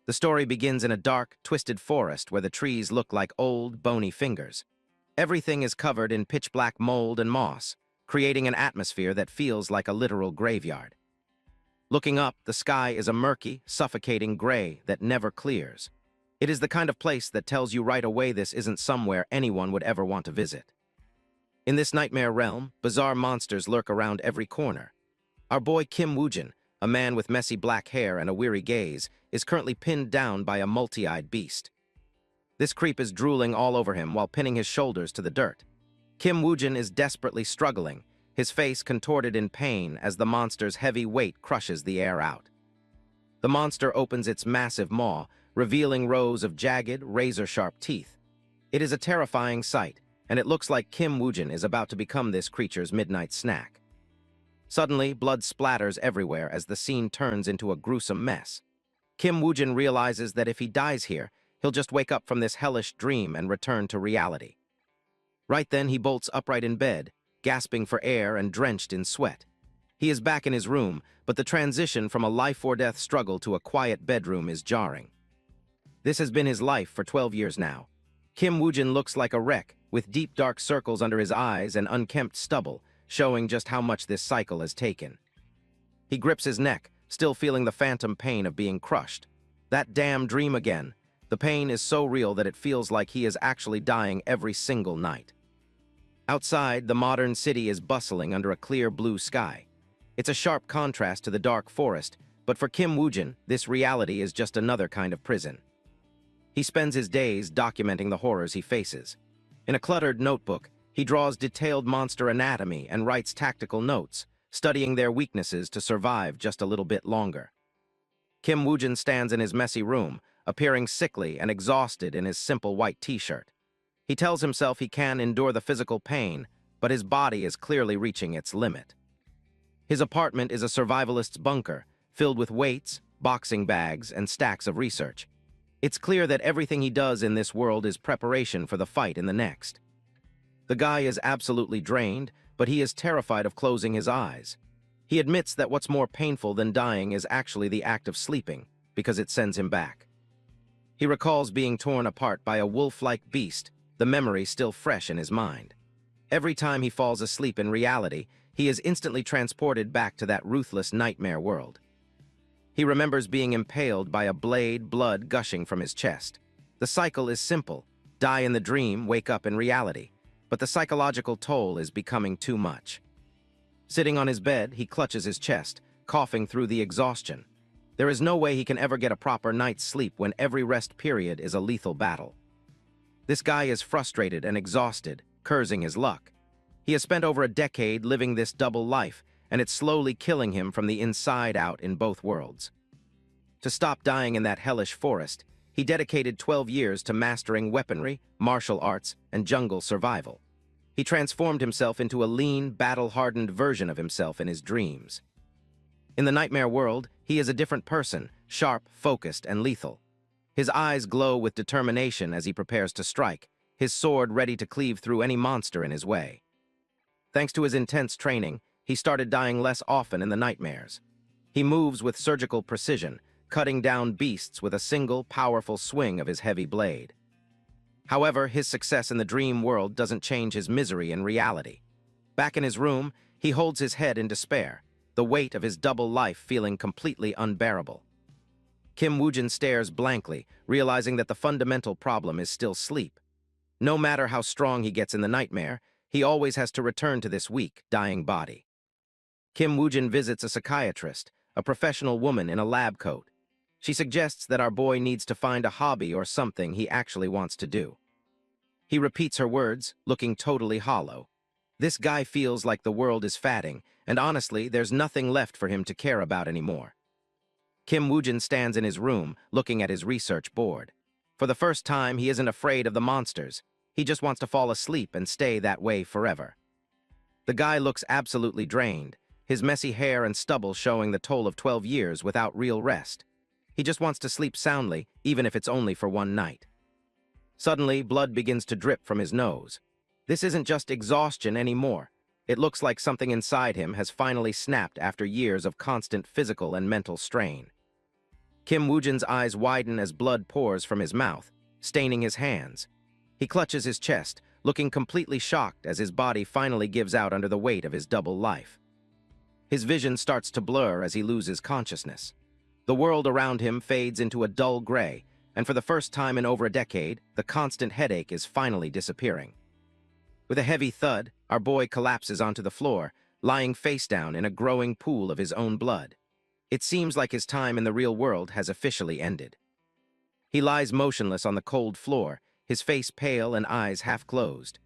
The story begins in a dark, twisted forest where the trees look like old, bony fingers. Everything is covered in pitch-black mold and moss, creating an atmosphere that feels like a literal graveyard. Looking up, the sky is a murky, suffocating gray that never clears. It is the kind of place that tells you right away this isn't somewhere anyone would ever want to visit. In this nightmare realm, bizarre monsters lurk around every corner. Our boy Kim Woojin, a man with messy black hair and a weary gaze, is currently pinned down by a multi-eyed beast. This creep is drooling all over him while pinning his shoulders to the dirt. Kim Woojin is desperately struggling, his face contorted in pain as the monster's heavy weight crushes the air out. The monster opens its massive maw, revealing rows of jagged, razor-sharp teeth. It is a terrifying sight, and it looks like Kim Woojin is about to become this creature's midnight snack. Suddenly, blood splatters everywhere as the scene turns into a gruesome mess. Kim Woojin realizes that if he dies here, he'll just wake up from this hellish dream and return to reality. Right then, he bolts upright in bed, gasping for air and drenched in sweat. He is back in his room, but the transition from a life-or-death struggle to a quiet bedroom is jarring. This has been his life for 12 years now. Kim Woojin looks like a wreck, with deep dark circles under his eyes and unkempt stubble, showing just how much this cycle has taken. He grips his neck, still feeling the phantom pain of being crushed. That damn dream again. The pain is so real that it feels like he is actually dying every single night. Outside, the modern city is bustling under a clear blue sky. It's a sharp contrast to the dark forest, but for Kim Woojin, this reality is just another kind of prison. He spends his days documenting the horrors he faces. In a cluttered notebook, he draws detailed monster anatomy and writes tactical notes, studying their weaknesses to survive just a little bit longer. Kim Woojin stands in his messy room, appearing sickly and exhausted in his simple white t-shirt. He tells himself he can endure the physical pain, but his body is clearly reaching its limit. His apartment is a survivalist's bunker, filled with weights, boxing bags, and stacks of research. It's clear that everything he does in this world is preparation for the fight in the next. The guy is absolutely drained, but he is terrified of closing his eyes. He admits that what's more painful than dying is actually the act of sleeping, because it sends him back. He recalls being torn apart by a wolf-like beast, the memory still fresh in his mind. Every time he falls asleep in reality, he is instantly transported back to that ruthless nightmare world. He remembers being impaled by a blade, blood gushing from his chest. The cycle is simple: die in the dream, wake up in reality. But the psychological toll is becoming too much. Sitting on his bed, he clutches his chest, coughing through the exhaustion. There is no way he can ever get a proper night's sleep when every rest period is a lethal battle. This guy is frustrated and exhausted, cursing his luck. He has spent over a decade living this double life, and it's slowly killing him from the inside out in both worlds. To stop dying in that hellish forest, he dedicated 12 years to mastering weaponry, martial arts, and jungle survival. He transformed himself into a lean, battle-hardened version of himself in his dreams. In the nightmare world, he is a different person, sharp, focused, and lethal. His eyes glow with determination as he prepares to strike, his sword ready to cleave through any monster in his way. Thanks to his intense training, he started dying less often in the nightmares. He moves with surgical precision, cutting down beasts with a single, powerful swing of his heavy blade. However, his success in the dream world doesn't change his misery in reality. Back in his room, he holds his head in despair, the weight of his double life feeling completely unbearable. Kim Woojin stares blankly, realizing that the fundamental problem is still sleep. No matter how strong he gets in the nightmare, he always has to return to this weak, dying body. Kim Woojin visits a psychiatrist, a professional woman in a lab coat. She suggests that our boy needs to find a hobby or something he actually wants to do. He repeats her words, looking totally hollow. This guy feels like the world is fatting, and honestly, there's nothing left for him to care about anymore. Kim Woojin stands in his room, looking at his research board. For the first time, he isn't afraid of the monsters. He just wants to fall asleep and stay that way forever. The guy looks absolutely drained, his messy hair and stubble showing the toll of 12 years without real rest. He just wants to sleep soundly, even if it's only for one night. Suddenly, blood begins to drip from his nose. This isn't just exhaustion anymore. It looks like something inside him has finally snapped after years of constant physical and mental strain. Kim Woojin's eyes widen as blood pours from his mouth, staining his hands. He clutches his chest, looking completely shocked as his body finally gives out under the weight of his double life. His vision starts to blur as he loses consciousness. The world around him fades into a dull gray, and for the first time in over a decade, the constant headache is finally disappearing. With a heavy thud, our boy collapses onto the floor, lying face down in a growing pool of his own blood. It seems like his time in the real world has officially ended. He lies motionless on the cold floor, his face pale and eyes half closed.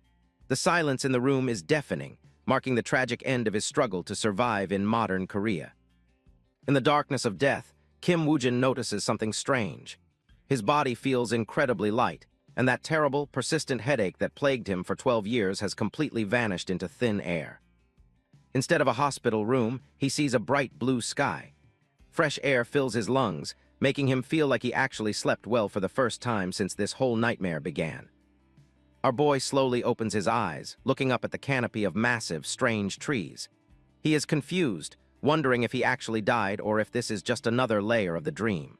The silence in the room is deafening, marking the tragic end of his struggle to survive in modern Korea. In the darkness of death, Kim Woojin notices something strange. His body feels incredibly light, and that terrible, persistent headache that plagued him for 12 years has completely vanished into thin air. Instead of a hospital room, he sees a bright blue sky. Fresh air fills his lungs, making him feel like he actually slept well for the first time since this whole nightmare began. Our boy slowly opens his eyes, looking up at the canopy of massive, strange trees. He is confused, wondering if he actually died or if this is just another layer of the dream.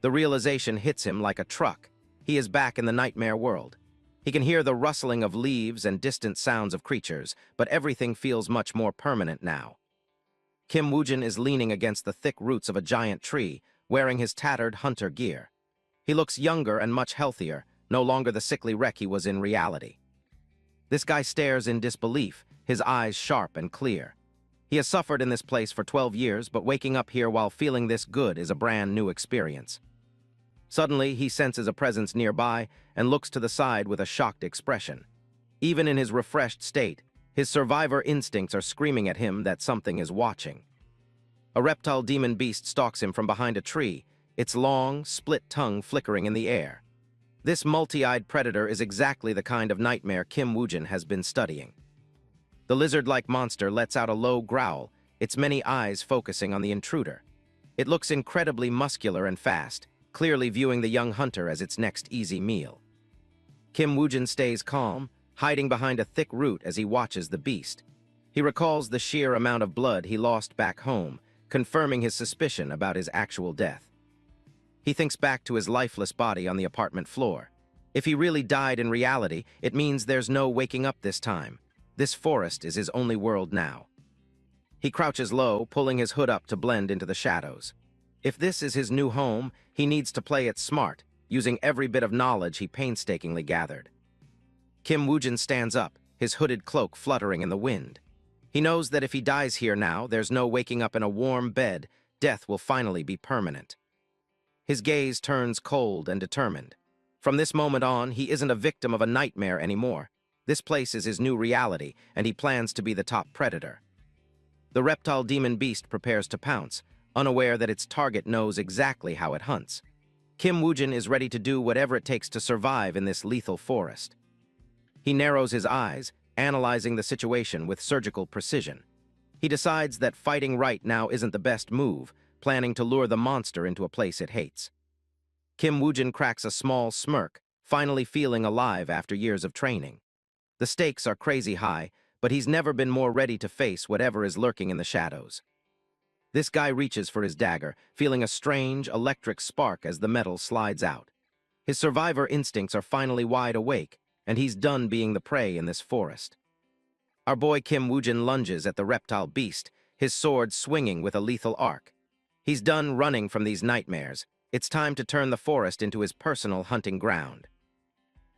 The realization hits him like a truck. He is back in the nightmare world. He can hear the rustling of leaves and distant sounds of creatures, but everything feels much more permanent now. Kim Woojin is leaning against the thick roots of a giant tree, wearing his tattered hunter gear. He looks younger and much healthier, no longer the sickly wreck he was in reality. This guy stares in disbelief, his eyes sharp and clear. He has suffered in this place for 12 years, but waking up here while feeling this good is a brand new experience. Suddenly, he senses a presence nearby and looks to the side with a shocked expression. Even in his refreshed state, his survivor instincts are screaming at him that something is watching. A reptile demon beast stalks him from behind a tree, its long, split tongue flickering in the air. This multi-eyed predator is exactly the kind of nightmare Kim Woojin has been studying. The lizard-like monster lets out a low growl, its many eyes focusing on the intruder. It looks incredibly muscular and fast, clearly viewing the young hunter as its next easy meal. Kim Woojin stays calm, hiding behind a thick root as he watches the beast. He recalls the sheer amount of blood he lost back home, confirming his suspicion about his actual death. He thinks back to his lifeless body on the apartment floor. If he really died in reality, it means there's no waking up this time. This forest is his only world now. He crouches low, pulling his hood up to blend into the shadows. If this is his new home, he needs to play it smart, using every bit of knowledge he painstakingly gathered. Kim Woojin stands up, his hooded cloak fluttering in the wind. He knows that if he dies here now, there's no waking up in a warm bed. Death will finally be permanent. His gaze turns cold and determined. From this moment on, he isn't a victim of a nightmare anymore. This place is his new reality, and he plans to be the top predator. The reptile demon beast prepares to pounce, unaware that its target knows exactly how it hunts. Kim Woojin is ready to do whatever it takes to survive in this lethal forest. He narrows his eyes, analyzing the situation with surgical precision. He decides that fighting right now isn't the best move, planning to lure the monster into a place it hates. Kim Woojin cracks a small smirk, finally feeling alive after years of training. The stakes are crazy high, but he's never been more ready to face whatever is lurking in the shadows. This guy reaches for his dagger, feeling a strange, electric spark as the metal slides out. His survivor instincts are finally wide awake, and he's done being the prey in this forest. Our boy Kim Woojin lunges at the reptile beast, his sword swinging with a lethal arc. He's done running from these nightmares. It's time to turn the forest into his personal hunting ground.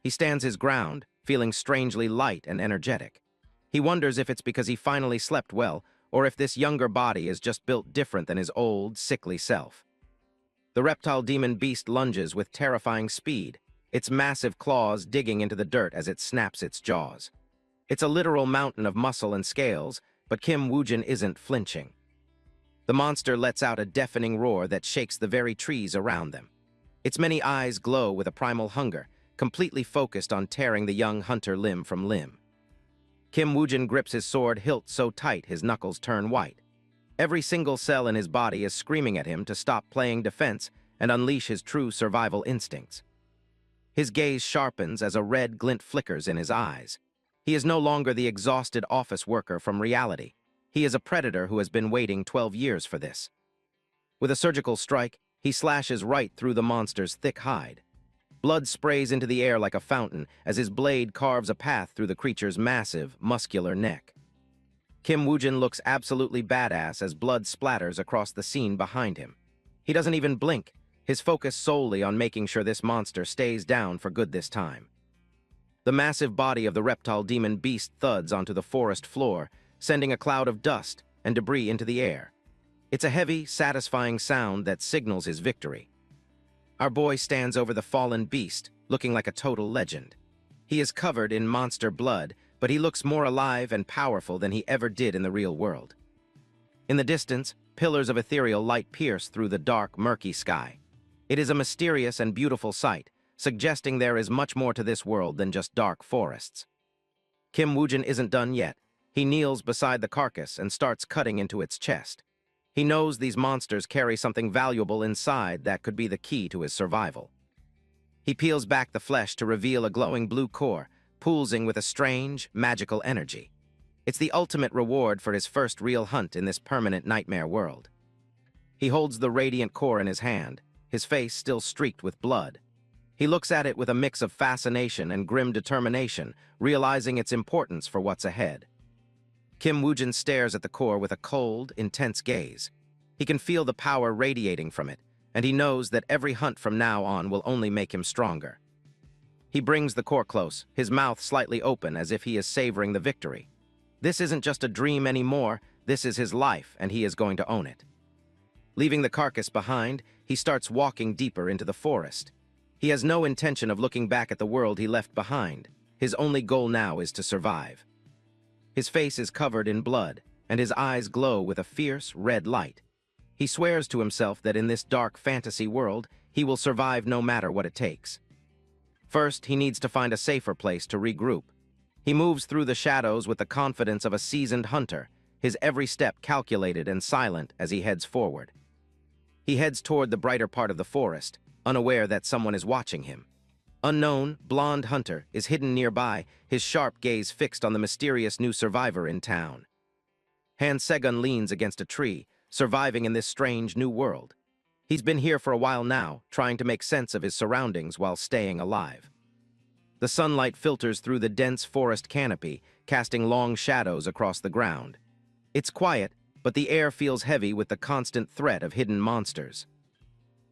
He stands his ground, feeling strangely light and energetic. He wonders if it's because he finally slept well, or if this younger body is just built different than his old, sickly self. The reptile demon beast lunges with terrifying speed, its massive claws digging into the dirt as it snaps its jaws. It's a literal mountain of muscle and scales, but Kim Woojin isn't flinching. The monster lets out a deafening roar that shakes the very trees around them. Its many eyes glow with a primal hunger, completely focused on tearing the young hunter limb from limb. Kim Woojin grips his sword hilt so tight his knuckles turn white. Every single cell in his body is screaming at him to stop playing defense and unleash his true survival instincts. His gaze sharpens as a red glint flickers in his eyes. He is no longer the exhausted office worker from reality. He is a predator who has been waiting 12 years for this. With a surgical strike, He slashes right through the monster's thick hide. Blood sprays into the air like a fountain as his blade carves a path through the creature's massive, muscular neck. Kim Woojin looks absolutely badass as blood splatters across the scene behind him. He doesn't even blink, his focus solely on making sure this monster stays down for good this time. The massive body of the reptile demon beast thuds onto the forest floor, sending a cloud of dust and debris into the air. It's a heavy, satisfying sound that signals his victory. Our boy stands over the fallen beast, looking like a total legend. He is covered in monster blood, but he looks more alive and powerful than he ever did in the real world. In the distance, pillars of ethereal light pierce through the dark, murky sky. It is a mysterious and beautiful sight, suggesting there is much more to this world than just dark forests. Kim Woojin isn't done yet. He kneels beside the carcass and starts cutting into its chest. He knows these monsters carry something valuable inside that could be the key to his survival. He peels back the flesh to reveal a glowing blue core, pulsing with a strange, magical energy. It's the ultimate reward for his first real hunt in this permanent nightmare world. He holds the radiant core in his hand, his face still streaked with blood. He looks at it with a mix of fascination and grim determination, realizing its importance for what's ahead. Kim Woojin stares at the core with a cold, intense gaze. He can feel the power radiating from it, and he knows that every hunt from now on will only make him stronger. He brings the core close, his mouth slightly open as if he is savoring the victory. This isn't just a dream anymore, this is his life, and he is going to own it. Leaving the carcass behind, he starts walking deeper into the forest. He has no intention of looking back at the world he left behind. His only goal now is to survive. His face is covered in blood, and his eyes glow with a fierce, red light. He swears to himself that in this dark fantasy world, he will survive no matter what it takes. First, he needs to find a safer place to regroup. He moves through the shadows with the confidence of a seasoned hunter, his every step calculated and silent as he heads forward. He heads toward the brighter part of the forest, unaware that someone is watching him. Unknown, blonde hunter is hidden nearby, his sharp gaze fixed on the mysterious new survivor in town. Han Segun leans against a tree, surviving in this strange new world. He's been here for a while now, trying to make sense of his surroundings while staying alive. The sunlight filters through the dense forest canopy, casting long shadows across the ground. It's quiet, but the air feels heavy with the constant threat of hidden monsters.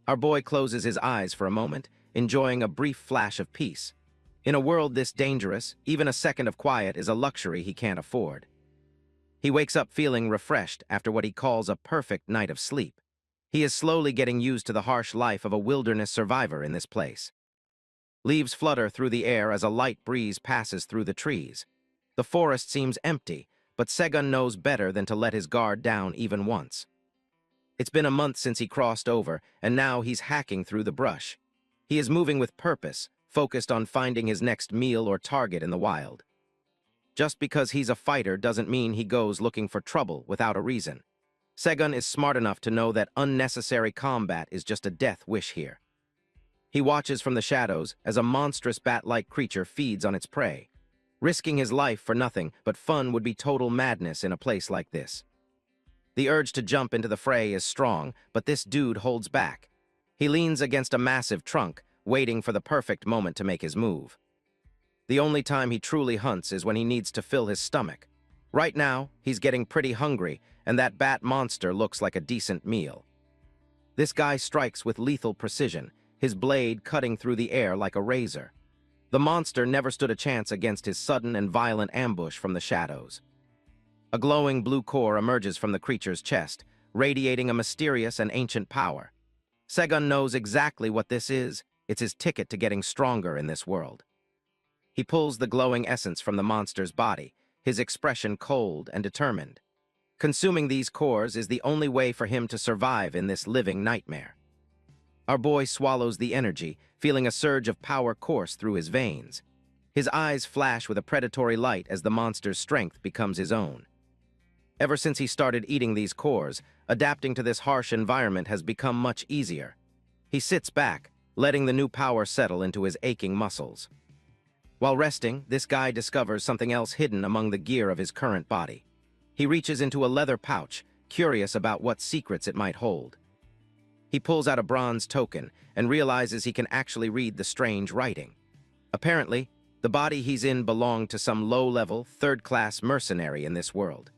Our boy closes his eyes for a moment, enjoying a brief flash of peace. In a world this dangerous, even a second of quiet is a luxury he can't afford. He wakes up feeling refreshed after what he calls a perfect night of sleep. He is slowly getting used to the harsh life of a wilderness survivor in this place. Leaves flutter through the air as a light breeze passes through the trees. The forest seems empty, but Segun knows better than to let his guard down even once. It's been a month since he crossed over, and now he's hacking through the brush. He is moving with purpose, focused on finding his next meal or target in the wild. Just because he's a fighter doesn't mean he goes looking for trouble without a reason. Segun is smart enough to know that unnecessary combat is just a death wish here. He watches from the shadows as a monstrous bat-like creature feeds on its prey. Risking his life for nothing but fun would be total madness in a place like this. The urge to jump into the fray is strong, but this dude holds back. He leans against a massive trunk, waiting for the perfect moment to make his move. The only time he truly hunts is when he needs to fill his stomach. Right now, he's getting pretty hungry, and that bat monster looks like a decent meal. This guy strikes with lethal precision, his blade cutting through the air like a razor. The monster never stood a chance against his sudden and violent ambush from the shadows. A glowing blue core emerges from the creature's chest, radiating a mysterious and ancient power. Segun knows exactly what this is. It's his ticket to getting stronger in this world. He pulls the glowing essence from the monster's body, his expression cold and determined. Consuming these cores is the only way for him to survive in this living nightmare. Our boy swallows the energy, feeling a surge of power course through his veins. His eyes flash with a predatory light as the monster's strength becomes his own. Ever since he started eating these cores, adapting to this harsh environment has become much easier. He sits back, letting the new power settle into his aching muscles. While resting, this guy discovers something else hidden among the gear of his current body. He reaches into a leather pouch, curious about what secrets it might hold. He pulls out a bronze token and realizes he can actually read the strange writing. Apparently, the body he's in belonged to some low-level, third-class mercenary in this world.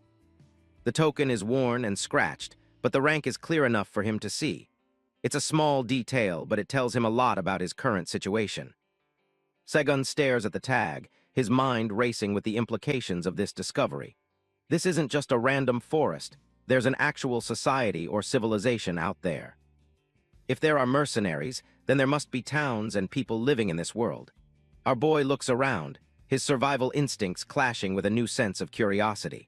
The token is worn and scratched, but the rank is clear enough for him to see. It's a small detail, but it tells him a lot about his current situation. Segun stares at the tag, his mind racing with the implications of this discovery. This isn't just a random forest. There's an actual society or civilization out there. If there are mercenaries, then there must be towns and people living in this world. Our boy looks around, his survival instincts clashing with a new sense of curiosity.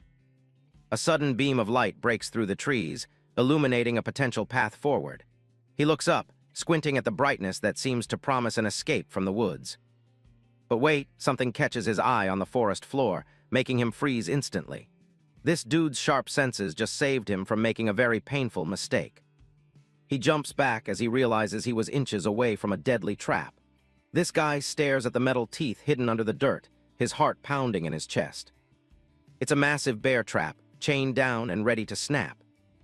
A sudden beam of light breaks through the trees, illuminating a potential path forward. He looks up, squinting at the brightness that seems to promise an escape from the woods. But wait, something catches his eye on the forest floor, making him freeze instantly. This dude's sharp senses just saved him from making a very painful mistake. He jumps back as he realizes he was inches away from a deadly trap. This guy stares at the metal teeth hidden under the dirt, his heart pounding in his chest. It's a massive bear trap, chained down and ready to snap.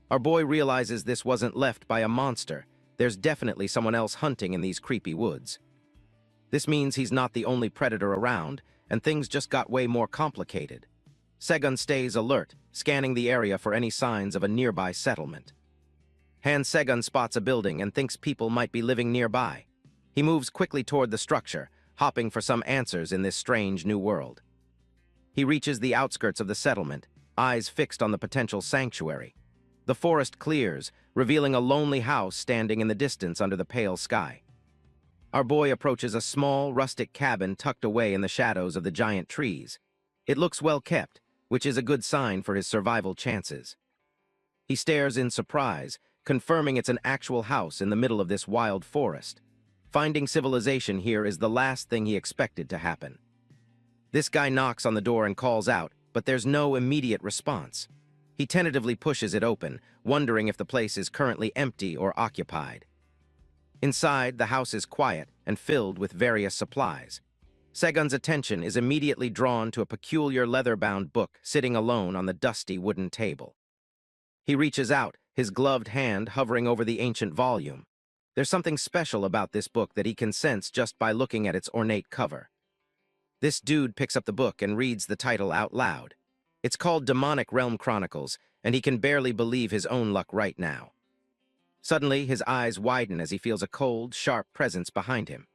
Our boy realizes this wasn't left by a monster. There's definitely someone else hunting in these creepy woods. This means he's not the only predator around, and things just got way more complicated. Segun stays alert, scanning the area for any signs of a nearby settlement. Han Segun spots a building and thinks people might be living nearby. He moves quickly toward the structure, hopping for some answers in this strange new world. He reaches the outskirts of the settlement, eyes fixed on the potential sanctuary. The forest clears, revealing a lonely house standing in the distance under the pale sky. Our boy approaches a small, rustic cabin tucked away in the shadows of the giant trees. It looks well kept, which is a good sign for his survival chances. He stares in surprise, confirming it's an actual house in the middle of this wild forest. Finding civilization here is the last thing he expected to happen. This guy knocks on the door and calls out, but there's no immediate response. He tentatively pushes it open, wondering if the place is currently empty or occupied. Inside, the house is quiet and filled with various supplies. Segun's attention is immediately drawn to a peculiar leather-bound book sitting alone on the dusty wooden table. He reaches out, his gloved hand hovering over the ancient volume. There's something special about this book that he can sense just by looking at its ornate cover. This dude picks up the book and reads the title out loud. It's called Demonic Realm Chronicles, and he can barely believe his own luck right now. Suddenly, his eyes widen as he feels a cold, sharp presence behind him.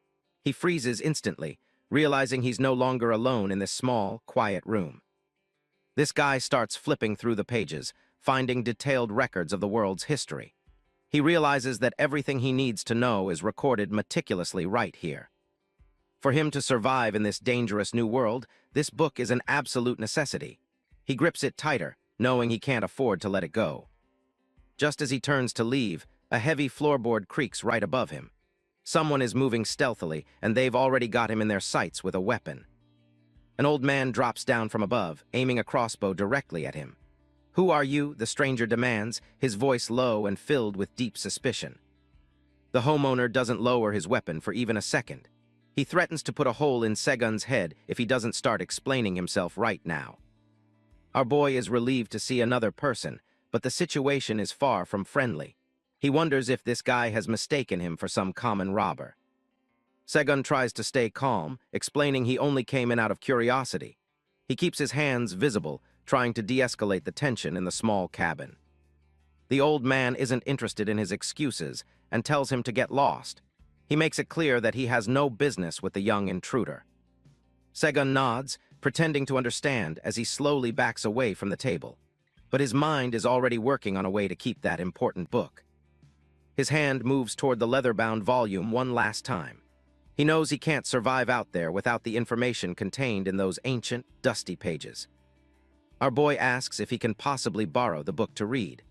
He freezes instantly, realizing he's no longer alone in this small, quiet room. This guy starts flipping through the pages, finding detailed records of the world's history. He realizes that everything he needs to know is recorded meticulously right here. For him to survive in this dangerous new world, this book is an absolute necessity. He grips it tighter, knowing he can't afford to let it go. Just as he turns to leave, a heavy floorboard creaks right above him. Someone is moving stealthily, and they've already got him in their sights with a weapon. An old man drops down from above, aiming a crossbow directly at him. "Who are you?" the stranger demands, his voice low and filled with deep suspicion. The homeowner doesn't lower his weapon for even a second. He threatens to put a hole in Segun's head if he doesn't start explaining himself right now. Our boy is relieved to see another person, but the situation is far from friendly. He wonders if this guy has mistaken him for some common robber. Segun tries to stay calm, explaining he only came in out of curiosity. He keeps his hands visible, trying to de-escalate the tension in the small cabin. The old man isn't interested in his excuses and tells him to get lost. He makes it clear that he has no business with the young intruder. Segun nods, pretending to understand as he slowly backs away from the table. But his mind is already working on a way to keep that important book. His hand moves toward the leather-bound volume one last time. He knows he can't survive out there without the information contained in those ancient, dusty pages. Our boy asks if he can possibly borrow the book to read.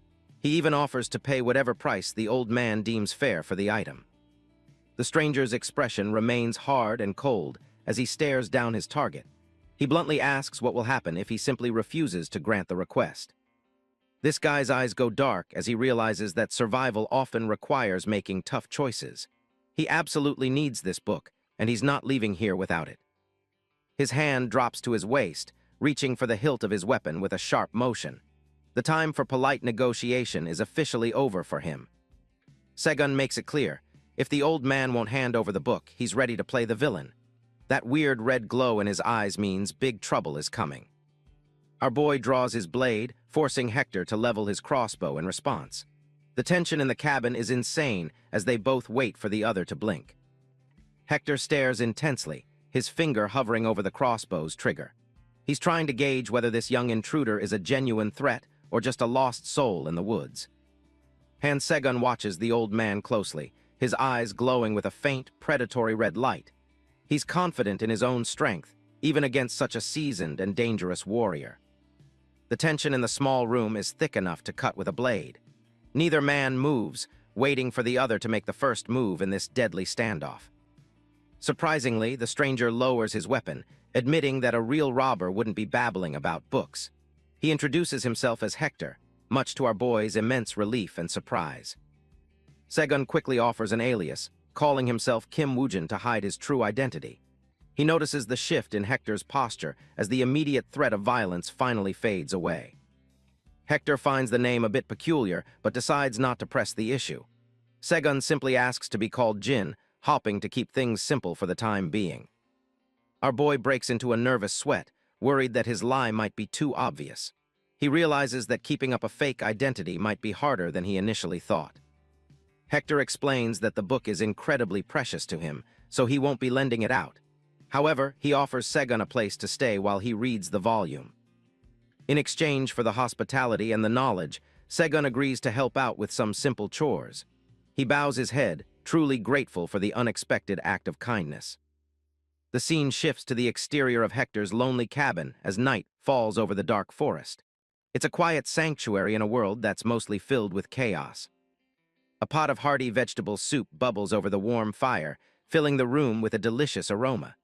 He even offers to pay whatever price the old man deems fair for the item. The stranger's expression remains hard and cold as he stares down his target. He bluntly asks what will happen if he simply refuses to grant the request. This guy's eyes go dark as he realizes that survival often requires making tough choices. He absolutely needs this book, and he's not leaving here without it. His hand drops to his waist, reaching for the hilt of his weapon with a sharp motion. The time for polite negotiation is officially over for him. Segun makes it clear, if the old man won't hand over the book, he's ready to play the villain. That weird red glow in his eyes means big trouble is coming. Our boy draws his blade, forcing Hector to level his crossbow in response. The tension in the cabin is insane as they both wait for the other to blink. Hector stares intensely, his finger hovering over the crossbow's trigger. He's trying to gauge whether this young intruder is a genuine threat or just a lost soul in the woods. Segun watches the old man closely, his eyes glowing with a faint, predatory red light. He's confident in his own strength, even against such a seasoned and dangerous warrior. The tension in the small room is thick enough to cut with a blade. Neither man moves, waiting for the other to make the first move in this deadly standoff. Surprisingly, the stranger lowers his weapon, admitting that a real robber wouldn't be babbling about books. He introduces himself as Hector, much to our boy's immense relief and surprise. Segun quickly offers an alias, calling himself Kim Woojin to hide his true identity. He notices the shift in Hector's posture as the immediate threat of violence finally fades away. Hector finds the name a bit peculiar, but decides not to press the issue. Segun simply asks to be called Jin, hopping to keep things simple for the time being. Our boy breaks into a nervous sweat, worried that his lie might be too obvious. He realizes that keeping up a fake identity might be harder than he initially thought. Hector explains that the book is incredibly precious to him, so he won't be lending it out. However, he offers Segun a place to stay while he reads the volume. In exchange for the hospitality and the knowledge, Segun agrees to help out with some simple chores. He bows his head, truly grateful for the unexpected act of kindness. The scene shifts to the exterior of Hector's lonely cabin as night falls over the dark forest. It's a quiet sanctuary in a world that's mostly filled with chaos. A pot of hearty vegetable soup bubbles over the warm fire, filling the room with a delicious aroma.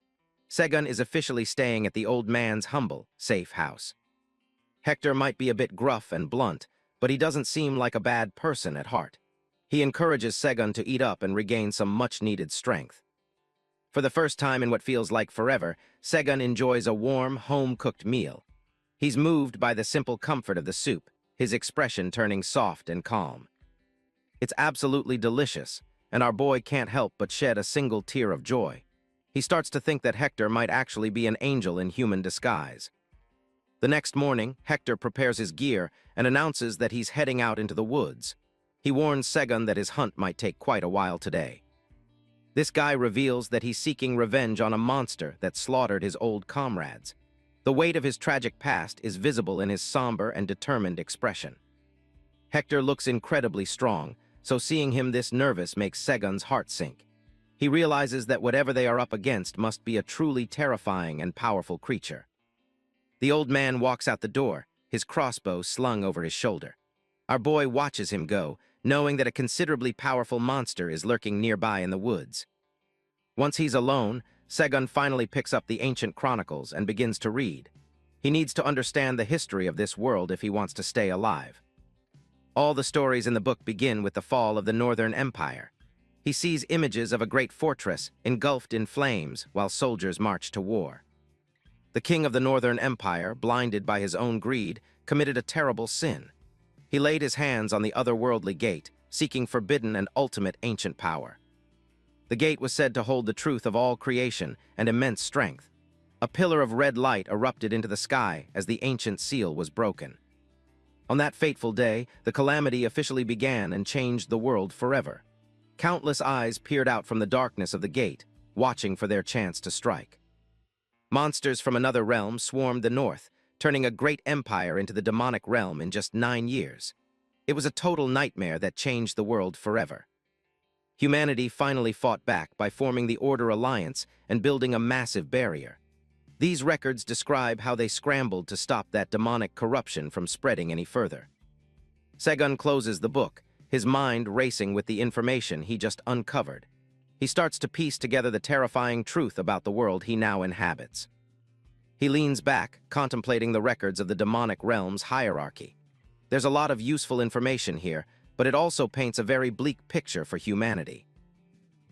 Segun is officially staying at the old man's humble, safe house. Hector might be a bit gruff and blunt, but he doesn't seem like a bad person at heart. He encourages Segun to eat up and regain some much-needed strength. For the first time in what feels like forever, Segun enjoys a warm, home-cooked meal. He's moved by the simple comfort of the soup, his expression turning soft and calm. It's absolutely delicious, and our boy can't help but shed a single tear of joy. He starts to think that Hector might actually be an angel in human disguise. The next morning, Hector prepares his gear and announces that he's heading out into the woods. He warns Segun that his hunt might take quite a while today. This guy reveals that he's seeking revenge on a monster that slaughtered his old comrades. The weight of his tragic past is visible in his somber and determined expression. Hector looks incredibly strong, so seeing him this nervous makes Segun's heart sink. He realizes that whatever they are up against must be a truly terrifying and powerful creature. The old man walks out the door, his crossbow slung over his shoulder. Our boy watches him go, knowing that a considerably powerful monster is lurking nearby in the woods. Once he's alone, Segun finally picks up the ancient chronicles and begins to read. He needs to understand the history of this world if he wants to stay alive. All the stories in the book begin with the fall of the Northern Empire. He sees images of a great fortress engulfed in flames while soldiers march to war. The king of the Northern Empire, blinded by his own greed, committed a terrible sin. He laid his hands on the otherworldly gate, seeking forbidden and ultimate ancient power. The gate was said to hold the truth of all creation and immense strength. A pillar of red light erupted into the sky as the ancient seal was broken. On that fateful day, the calamity officially began and changed the world forever. Countless eyes peered out from the darkness of the gate, watching for their chance to strike. Monsters from another realm swarmed the north, turning a great empire into the demonic realm in just 9 years. It was a total nightmare that changed the world forever. Humanity finally fought back by forming the Order Alliance and building a massive barrier. These records describe how they scrambled to stop that demonic corruption from spreading any further. Segun closes the book, his mind racing with the information he just uncovered. He starts to piece together the terrifying truth about the world he now inhabits. He leans back, contemplating the records of the demonic realm's hierarchy. There's a lot of useful information here, but it also paints a very bleak picture for humanity.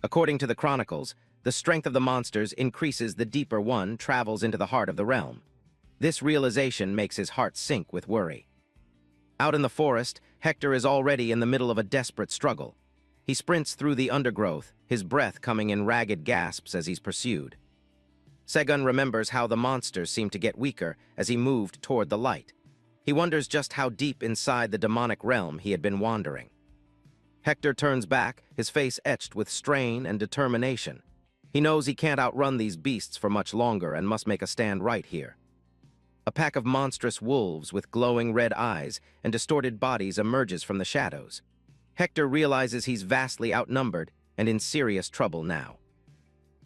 According to the chronicles, the strength of the monsters increases the deeper one travels into the heart of the realm. This realization makes his heart sink with worry. Out in the forest, Hector is already in the middle of a desperate struggle. He sprints through the undergrowth, his breath coming in ragged gasps as he's pursued. Segun remembers how the monsters seemed to get weaker as he moved toward the light. He wonders just how deep inside the demonic realm he had been wandering. Hector turns back, his face etched with strain and determination. He knows he can't outrun these beasts for much longer and must make a stand right here. A pack of monstrous wolves with glowing red eyes and distorted bodies emerges from the shadows. Hector realizes he's vastly outnumbered and in serious trouble now.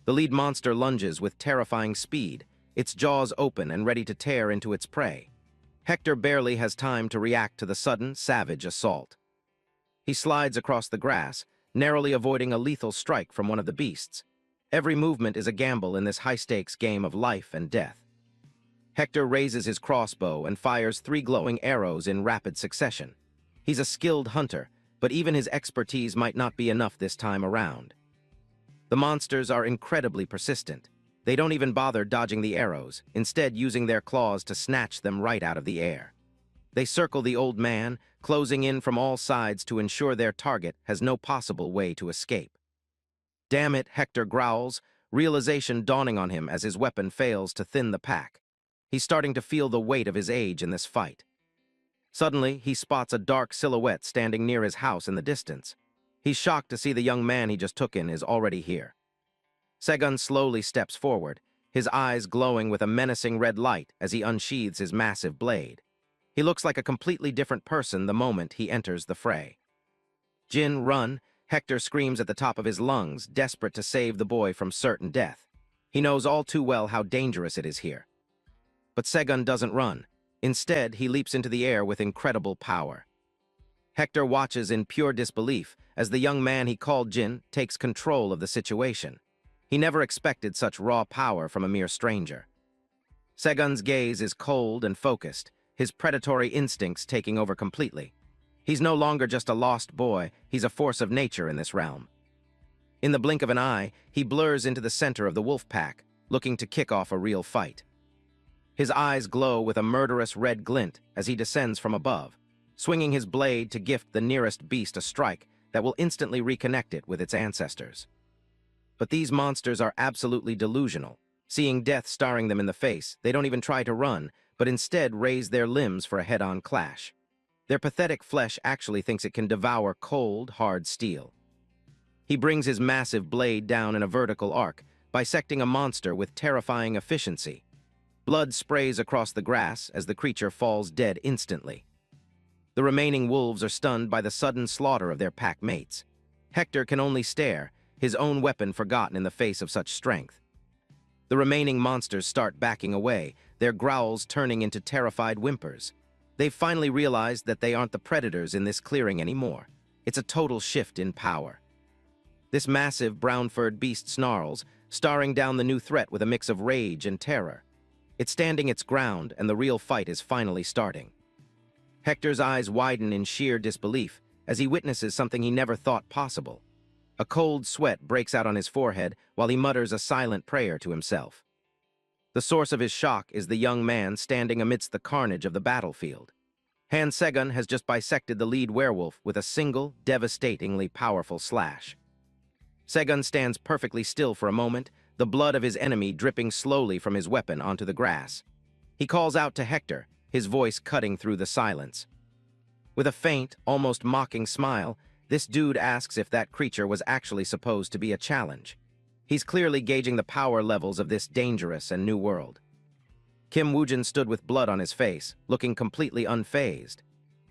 The lead monster lunges with terrifying speed, its jaws open and ready to tear into its prey. Hector barely has time to react to the sudden, savage assault. He slides across the grass, narrowly avoiding a lethal strike from one of the beasts. Every movement is a gamble in this high-stakes game of life and death. Hector raises his crossbow and fires 3 glowing arrows in rapid succession. He's a skilled hunter, but even his expertise might not be enough this time around. The monsters are incredibly persistent. They don't even bother dodging the arrows, instead using their claws to snatch them right out of the air. They circle the old man, closing in from all sides to ensure their target has no possible way to escape. "Damn it," Hector growls, realization dawning on him as his weapon fails to thin the pack. He's starting to feel the weight of his age in this fight. Suddenly, he spots a dark silhouette standing near his house in the distance. He's shocked to see the young man he just took in is already here. Segun slowly steps forward, his eyes glowing with a menacing red light as he unsheathes his massive blade. He looks like a completely different person the moment he enters the fray. "Jin, run!" Hector screams at the top of his lungs, desperate to save the boy from certain death. He knows all too well how dangerous it is here. But Segun doesn't run. Instead, he leaps into the air with incredible power. Hector watches in pure disbelief as the young man he called Jin takes control of the situation. He never expected such raw power from a mere stranger. Segun's gaze is cold and focused, his predatory instincts taking over completely. He's no longer just a lost boy, he's a force of nature in this realm. In the blink of an eye, he blurs into the center of the wolf pack, looking to kick off a real fight. His eyes glow with a murderous red glint as he descends from above, swinging his blade to gift the nearest beast a strike that will instantly reconnect it with its ancestors. But these monsters are absolutely delusional. Seeing death staring them in the face, they don't even try to run, but instead raise their limbs for a head-on clash. Their pathetic flesh actually thinks it can devour cold, hard steel. He brings his massive blade down in a vertical arc, bisecting a monster with terrifying efficiency. Blood sprays across the grass as the creature falls dead instantly. The remaining wolves are stunned by the sudden slaughter of their pack mates. Hector can only stare, his own weapon forgotten in the face of such strength. The remaining monsters start backing away, their growls turning into terrified whimpers. They've finally realized that they aren't the predators in this clearing anymore. It's a total shift in power. This massive brown-furred beast snarls, staring down the new threat with a mix of rage and terror. It's standing its ground, and the real fight is finally starting. Hector's eyes widen in sheer disbelief as he witnesses something he never thought possible. A cold sweat breaks out on his forehead while he mutters a silent prayer to himself. The source of his shock is the young man standing amidst the carnage of the battlefield. Han Segun has just bisected the lead werewolf with a single, devastatingly powerful slash. Segun stands perfectly still for a moment, the blood of his enemy dripping slowly from his weapon onto the grass. He calls out to Hector, his voice cutting through the silence. With a faint, almost mocking smile, this dude asks if that creature was actually supposed to be a challenge. He's clearly gauging the power levels of this dangerous and new world. Kim Woojin stood with blood on his face, looking completely unfazed.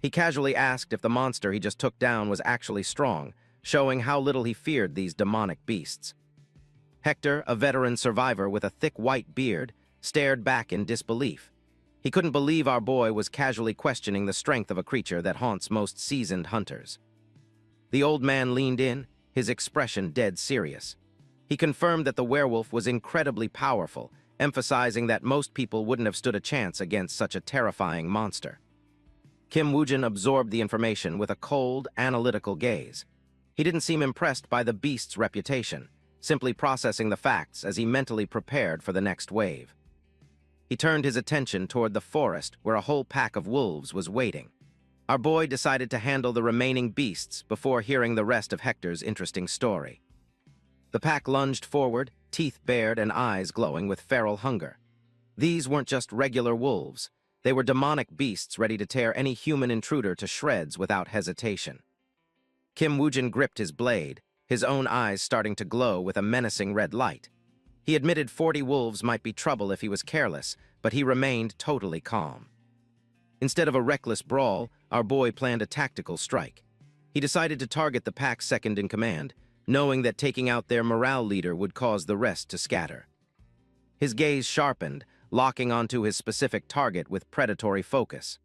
He casually asked if the monster he just took down was actually strong, showing how little he feared these demonic beasts. Hector, a veteran survivor with a thick white beard, stared back in disbelief. He couldn't believe our boy was casually questioning the strength of a creature that haunts most seasoned hunters. The old man leaned in, his expression dead serious. He confirmed that the werewolf was incredibly powerful, emphasizing that most people wouldn't have stood a chance against such a terrifying monster. Kim Woojin absorbed the information with a cold, analytical gaze. He didn't seem impressed by the beast's reputation, simply processing the facts as he mentally prepared for the next wave. He turned his attention toward the forest where a whole pack of wolves was waiting. Our boy decided to handle the remaining beasts before hearing the rest of Hector's interesting story. The pack lunged forward, teeth bared and eyes glowing with feral hunger. These weren't just regular wolves. They were demonic beasts ready to tear any human intruder to shreds without hesitation. Kim Woojin gripped his blade, his own eyes starting to glow with a menacing red light. He admitted 40 wolves might be trouble if he was careless, but he remained totally calm. Instead of a reckless brawl, our boy planned a tactical strike. He decided to target the pack's second-in-command, knowing that taking out their morale leader would cause the rest to scatter. His gaze sharpened, locking onto his specific target with predatory focus.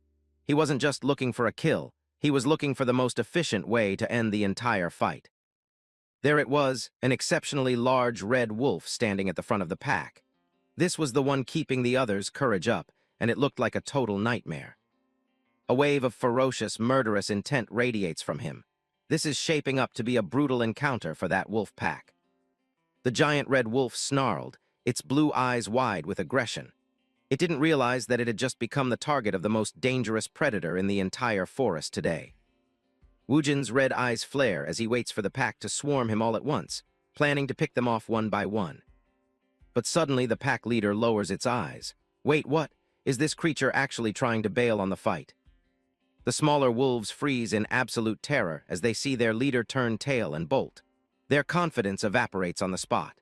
He wasn't just looking for a kill, he was looking for the most efficient way to end the entire fight. There it was, an exceptionally large red wolf standing at the front of the pack. This was the one keeping the others' courage up, and it looked like a total nightmare. A wave of ferocious, murderous intent radiates from him. This is shaping up to be a brutal encounter for that wolf pack. The giant red wolf snarled, its blue eyes wide with aggression. It didn't realize that it had just become the target of the most dangerous predator in the entire forest today. Woojin's red eyes flare as he waits for the pack to swarm him all at once, planning to pick them off one by one. But suddenly the pack leader lowers its eyes. Wait, what? Is this creature actually trying to bail on the fight? The smaller wolves freeze in absolute terror as they see their leader turn tail and bolt. Their confidence evaporates on the spot.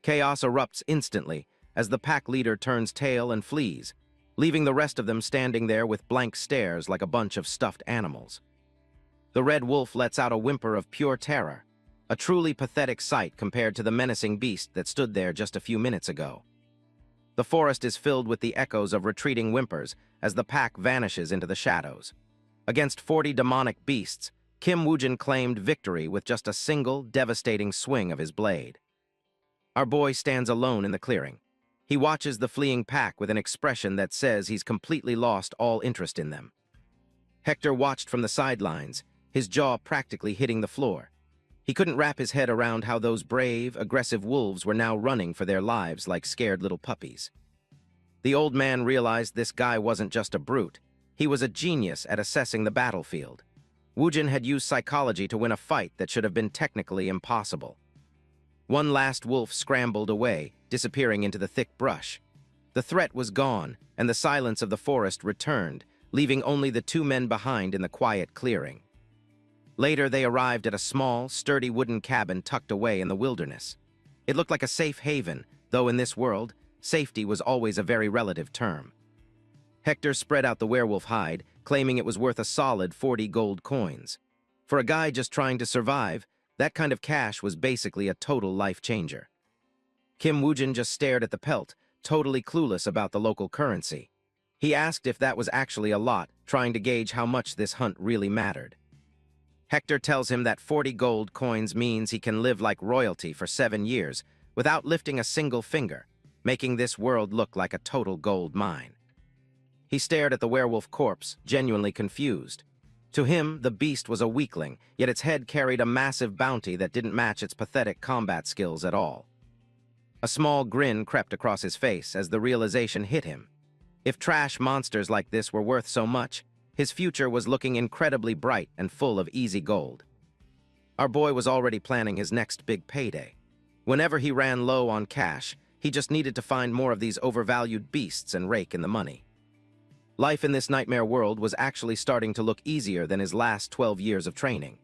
Chaos erupts instantly as the pack leader turns tail and flees, leaving the rest of them standing there with blank stares like a bunch of stuffed animals. The red wolf lets out a whimper of pure terror, a truly pathetic sight compared to the menacing beast that stood there just a few minutes ago. The forest is filled with the echoes of retreating whimpers as the pack vanishes into the shadows. Against 40 demonic beasts, Kim Woojin claimed victory with just a single, devastating swing of his blade. Our boy stands alone in the clearing. He watches the fleeing pack with an expression that says he's completely lost all interest in them. Hector watched from the sidelines, his jaw practically hitting the floor. He couldn't wrap his head around how those brave, aggressive wolves were now running for their lives like scared little puppies. The old man realized this guy wasn't just a brute. He was a genius at assessing the battlefield. Woojin had used psychology to win a fight that should have been technically impossible. One last wolf scrambled away, disappearing into the thick brush. The threat was gone, and the silence of the forest returned, leaving only the two men behind in the quiet clearing. Later, they arrived at a small, sturdy wooden cabin tucked away in the wilderness. It looked like a safe haven, though in this world, safety was always a very relative term. Hector spread out the werewolf hide, claiming it was worth a solid 40 gold coins. For a guy just trying to survive, that kind of cash was basically a total life changer. Kim Woojin just stared at the pelt, totally clueless about the local currency. He asked if that was actually a lot, trying to gauge how much this hunt really mattered. Hector tells him that 40 gold coins means he can live like royalty for 7 years without lifting a single finger, making this world look like a total gold mine. He stared at the werewolf corpse, genuinely confused. To him, the beast was a weakling, yet its head carried a massive bounty that didn't match its pathetic combat skills at all. A small grin crept across his face as the realization hit him. If trash monsters like this were worth so much, his future was looking incredibly bright and full of easy gold. Our boy was already planning his next big payday. Whenever he ran low on cash, he just needed to find more of these overvalued beasts and rake in the money. Life in this nightmare world was actually starting to look easier than his last 12 years of training.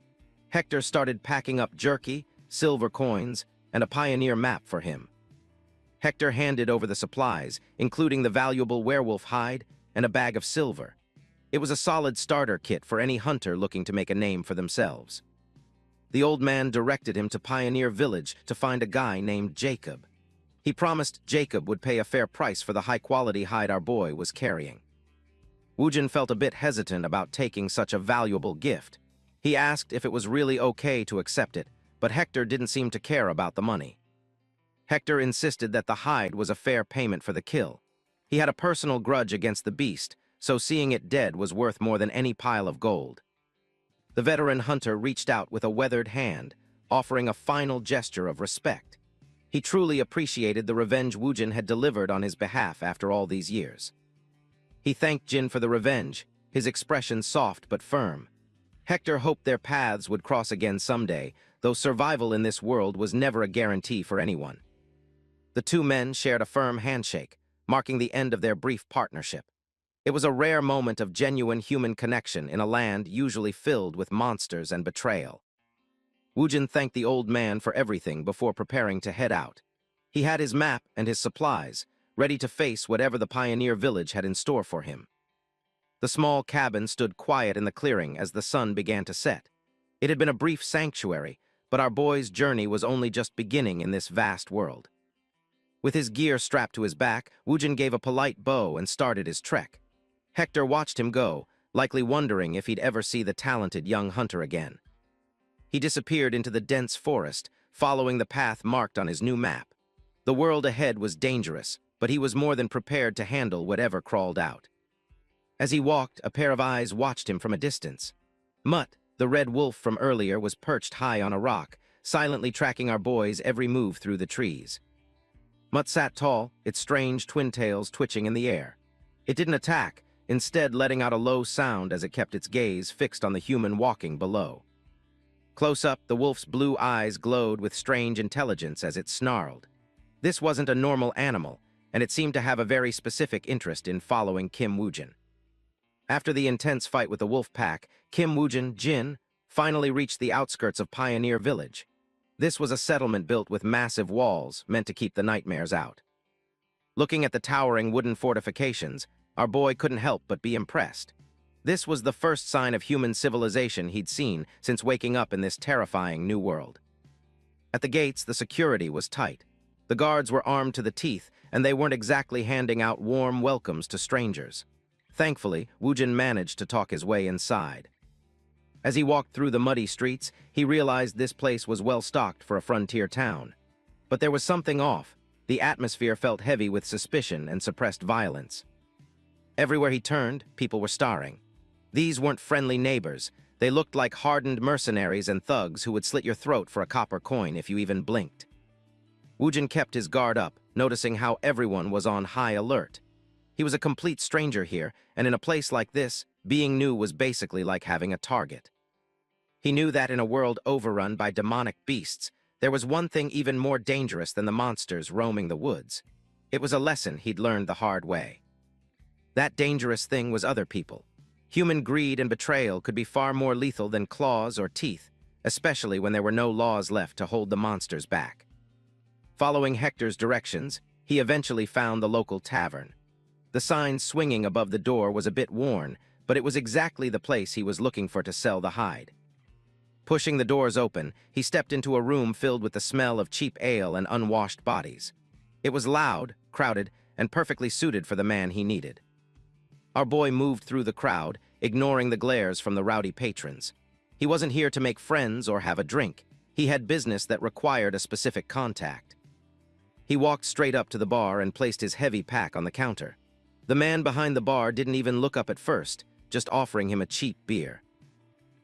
Hector started packing up jerky, silver coins, and a pioneer map for him. Hector handed over the supplies, including the valuable werewolf hide and a bag of silver. It was a solid starter kit for any hunter looking to make a name for themselves. The old man directed him to Pioneer Village to find a guy named Jacob. He promised Jacob would pay a fair price for the high-quality hide our boy was carrying. Woojin felt a bit hesitant about taking such a valuable gift. He asked if it was really okay to accept it, but Hector didn't seem to care about the money. Hector insisted that the hide was a fair payment for the kill. He had a personal grudge against the beast, so seeing it dead was worth more than any pile of gold. The veteran hunter reached out with a weathered hand, offering a final gesture of respect. He truly appreciated the revenge Woojin had delivered on his behalf after all these years. He thanked Jin for the revenge, his expression soft but firm. Hector hoped their paths would cross again someday, though survival in this world was never a guarantee for anyone. The two men shared a firm handshake, marking the end of their brief partnership. It was a rare moment of genuine human connection in a land usually filled with monsters and betrayal. Woojin thanked the old man for everything before preparing to head out. He had his map and his supplies, ready to face whatever the pioneer village had in store for him. The small cabin stood quiet in the clearing as the sun began to set. It had been a brief sanctuary, but our boy's journey was only just beginning in this vast world. With his gear strapped to his back, Woojin gave a polite bow and started his trek. Hector watched him go, likely wondering if he'd ever see the talented young hunter again. He disappeared into the dense forest, following the path marked on his new map. The world ahead was dangerous, but he was more than prepared to handle whatever crawled out. As he walked, a pair of eyes watched him from a distance. Mutt, the red wolf from earlier, was perched high on a rock, silently tracking our boy's every move through the trees. Mutt sat tall, its strange twin tails twitching in the air. It didn't attack, instead letting out a low sound as it kept its gaze fixed on the human walking below. Close up, the wolf's blue eyes glowed with strange intelligence as it snarled. This wasn't a normal animal, and it seemed to have a very specific interest in following Kim Woojin. After the intense fight with the wolf pack, Kim Woojin, Jin, finally reached the outskirts of Pioneer Village. This was a settlement built with massive walls, meant to keep the nightmares out. Looking at the towering wooden fortifications, our boy couldn't help but be impressed. This was the first sign of human civilization he'd seen since waking up in this terrifying new world. At the gates, the security was tight. The guards were armed to the teeth, and they weren't exactly handing out warm welcomes to strangers. Thankfully, Woojin managed to talk his way inside. As he walked through the muddy streets, he realized this place was well stocked for a frontier town. But there was something off. The atmosphere felt heavy with suspicion and suppressed violence. Everywhere he turned, people were staring. These weren't friendly neighbors. They looked like hardened mercenaries and thugs who would slit your throat for a copper coin if you even blinked. Woojin kept his guard up, noticing how everyone was on high alert. He was a complete stranger here, and in a place like this, being new was basically like having a target. He knew that in a world overrun by demonic beasts, there was one thing even more dangerous than the monsters roaming the woods. It was a lesson he'd learned the hard way. That dangerous thing was other people. Human greed and betrayal could be far more lethal than claws or teeth, especially when there were no laws left to hold the monsters back. Following Hector's directions, he eventually found the local tavern. The sign swinging above the door was a bit worn, but it was exactly the place he was looking for to sell the hide. Pushing the doors open, he stepped into a room filled with the smell of cheap ale and unwashed bodies. It was loud, crowded, and perfectly suited for the man he needed. Our boy moved through the crowd, ignoring the glares from the rowdy patrons. He wasn't here to make friends or have a drink. He had business that required a specific contact. He walked straight up to the bar and placed his heavy pack on the counter. The man behind the bar didn't even look up at first, just offering him a cheap beer.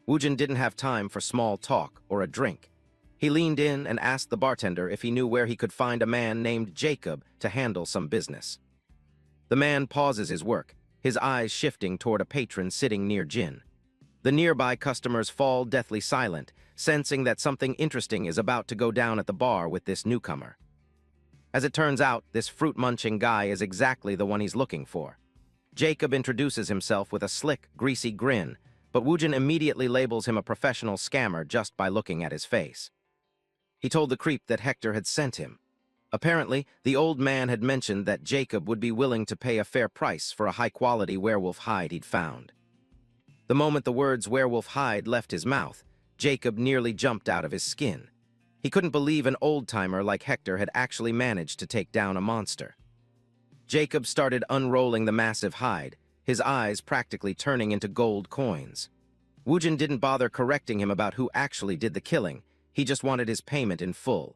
Woojin didn't have time for small talk or a drink. He leaned in and asked the bartender if he knew where he could find a man named Jacob to handle some business. The man pauses his work, his eyes shifting toward a patron sitting near Jin. The nearby customers fall deathly silent, sensing that something interesting is about to go down at the bar with this newcomer. As it turns out, this fruit-munching guy is exactly the one he's looking for. Jacob introduces himself with a slick, greasy grin, but Woojin immediately labels him a professional scammer just by looking at his face. He told the creep that Hector had sent him. Apparently, the old man had mentioned that Jacob would be willing to pay a fair price for a high-quality werewolf hide he'd found. The moment the words werewolf hide left his mouth, Jacob nearly jumped out of his skin. He couldn't believe an old-timer like Hector had actually managed to take down a monster. Jacob started unrolling the massive hide, his eyes practically turning into gold coins. Woojin didn't bother correcting him about who actually did the killing. He just wanted his payment in full.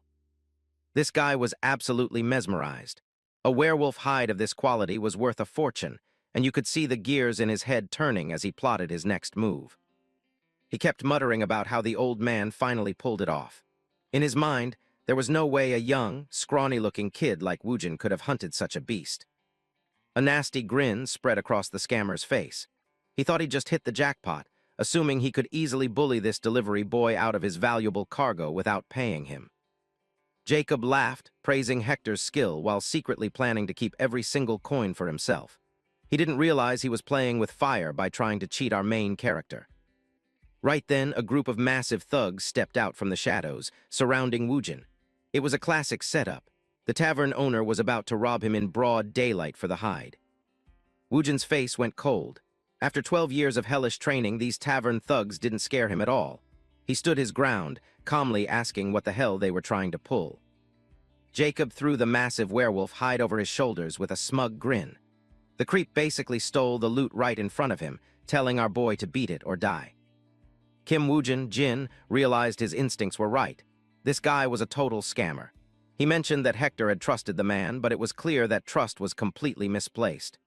This guy was absolutely mesmerized. A werewolf hide of this quality was worth a fortune, and you could see the gears in his head turning as he plotted his next move. He kept muttering about how the old man finally pulled it off. In his mind, there was no way a young, scrawny-looking kid like Woojin could have hunted such a beast. A nasty grin spread across the scammer's face. He thought he'd just hit the jackpot, assuming he could easily bully this delivery boy out of his valuable cargo without paying him. Jacob laughed, praising Hector's skill while secretly planning to keep every single coin for himself. He didn't realize he was playing with fire by trying to cheat our main character. Right then, a group of massive thugs stepped out from the shadows, surrounding Woojin. It was a classic setup. The tavern owner was about to rob him in broad daylight for the hide. Woojin's face went cold. After 12 years of hellish training, these tavern thugs didn't scare him at all. He stood his ground, calmly asking what the hell they were trying to pull. Jacob threw the massive werewolf hide over his shoulders with a smug grin. The creep basically stole the loot right in front of him, telling our boy to beat it or die. Kim Woojin, Jin, realized his instincts were right. This guy was a total scammer. He mentioned that Hector had trusted the man, but it was clear that trust was completely misplaced.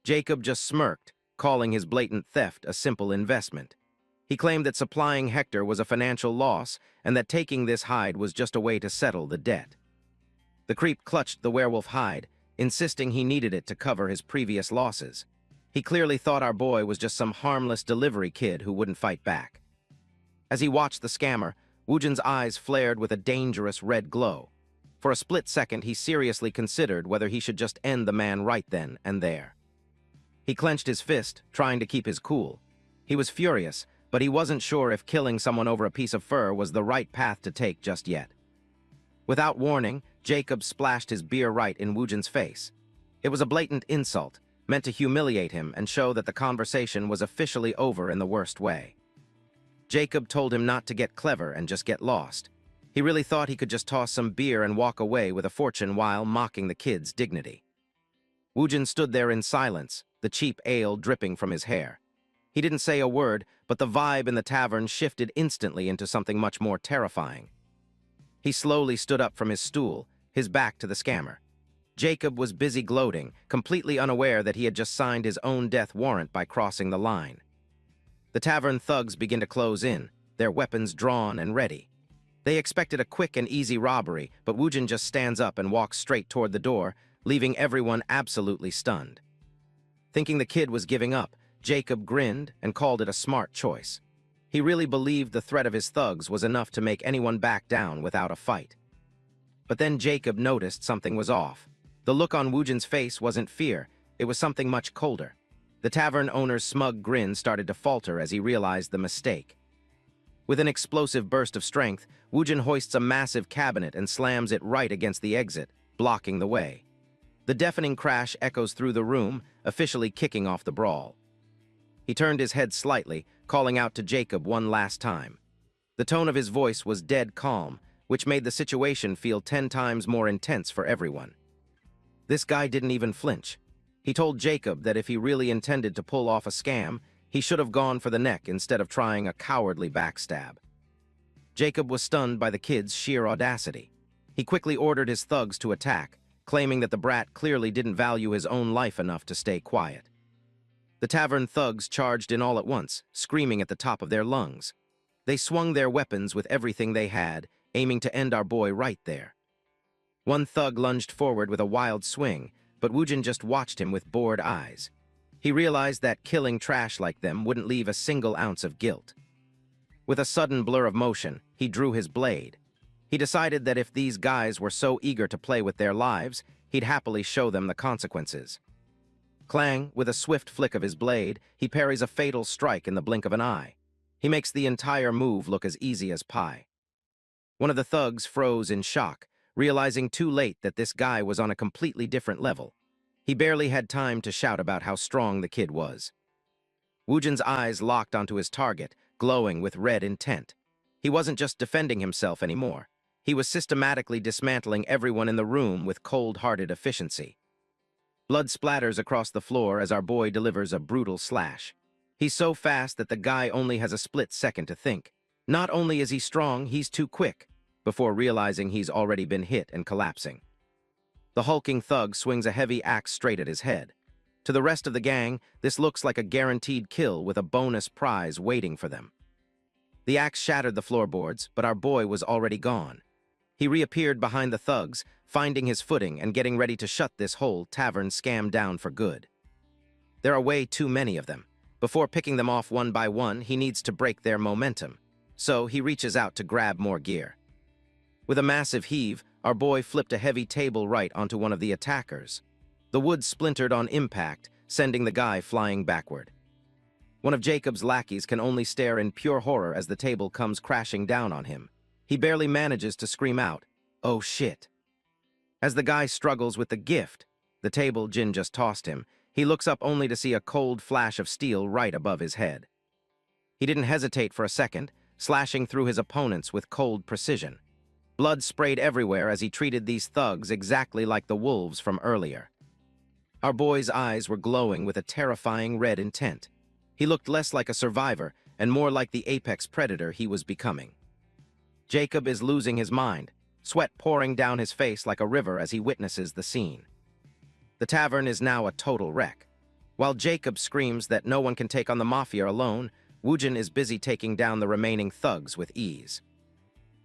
Jacob just smirked, calling his blatant theft a simple investment. He claimed that supplying Hector was a financial loss and that taking this hide was just a way to settle the debt. The creep clutched the werewolf hide, insisting he needed it to cover his previous losses. He clearly thought our boy was just some harmless delivery kid who wouldn't fight back. As he watched the scammer, Woojin's eyes flared with a dangerous red glow. For a split second, he seriously considered whether he should just end the man right then and there. He clenched his fist, trying to keep his cool. He was furious, but he wasn't sure if killing someone over a piece of fur was the right path to take just yet. Without warning, Jacob splashed his beer right in Woojin's face. It was a blatant insult, meant to humiliate him and show that the conversation was officially over in the worst way. Jacob told him not to get clever and just get lost. He really thought he could just toss some beer and walk away with a fortune while mocking the kid's dignity. Woojin stood there in silence, the cheap ale dripping from his hair. He didn't say a word, but the vibe in the tavern shifted instantly into something much more terrifying. He slowly stood up from his stool, his back to the scammer. Jacob was busy gloating, completely unaware that he had just signed his own death warrant by crossing the line. The tavern thugs begin to close in, their weapons drawn and ready. They expected a quick and easy robbery, but Woojin just stands up and walks straight toward the door, leaving everyone absolutely stunned. Thinking the kid was giving up, Jacob grinned and called it a smart choice. He really believed the threat of his thugs was enough to make anyone back down without a fight. But then Jacob noticed something was off. The look on Woojin's face wasn't fear, it was something much colder. The tavern owner's smug grin started to falter as he realized the mistake. With an explosive burst of strength, Woojin hoists a massive cabinet and slams it right against the exit, blocking the way. The deafening crash echoes through the room, officially kicking off the brawl. He turned his head slightly, calling out to Jacob one last time. The tone of his voice was dead calm, which made the situation feel 10 times more intense for everyone. This guy didn't even flinch. He told Jacob that if he really intended to pull off a scam, he should have gone for the neck instead of trying a cowardly backstab. Jacob was stunned by the kid's sheer audacity. He quickly ordered his thugs to attack, claiming that the brat clearly didn't value his own life enough to stay quiet. The tavern thugs charged in all at once, screaming at the top of their lungs. They swung their weapons with everything they had, aiming to end our boy right there. One thug lunged forward with a wild swing, but Woojin just watched him with bored eyes. He realized that killing trash like them wouldn't leave a single ounce of guilt. With a sudden blur of motion, he drew his blade. He decided that if these guys were so eager to play with their lives, he'd happily show them the consequences. Clang, with a swift flick of his blade, he parries a fatal strike in the blink of an eye. He makes the entire move look as easy as pie. One of the thugs froze in shock, realizing too late that this guy was on a completely different level. He barely had time to shout about how strong the kid was. Woojin's eyes locked onto his target, glowing with red intent. He wasn't just defending himself anymore. He was systematically dismantling everyone in the room with cold-hearted efficiency. Blood splatters across the floor as our boy delivers a brutal slash. He's so fast that the guy only has a split second to think. Not only is he strong, he's too quick, before realizing he's already been hit and collapsing. The hulking thug swings a heavy axe straight at his head. To the rest of the gang, this looks like a guaranteed kill with a bonus prize waiting for them. The axe shattered the floorboards, but our boy was already gone. He reappeared behind the thugs, finding his footing and getting ready to shut this whole tavern scam down for good. There are way too many of them. Before picking them off one by one, he needs to break their momentum. So he reaches out to grab more gear. With a massive heave, our boy flipped a heavy table right onto one of the attackers. The wood splintered on impact, sending the guy flying backward. One of Jacob's lackeys can only stare in pure horror as the table comes crashing down on him. He barely manages to scream out, "Oh shit." As the guy struggles with the gift, the table Jin just tossed him, he looks up only to see a cold flash of steel right above his head. He didn't hesitate for a second, slashing through his opponents with cold precision. Blood sprayed everywhere as he treated these thugs exactly like the wolves from earlier. Our boy's eyes were glowing with a terrifying red intent. He looked less like a survivor and more like the apex predator he was becoming. Jacob is losing his mind, sweat pouring down his face like a river as he witnesses the scene. The tavern is now a total wreck. While Jacob screams that no one can take on the mafia alone, Woojin is busy taking down the remaining thugs with ease.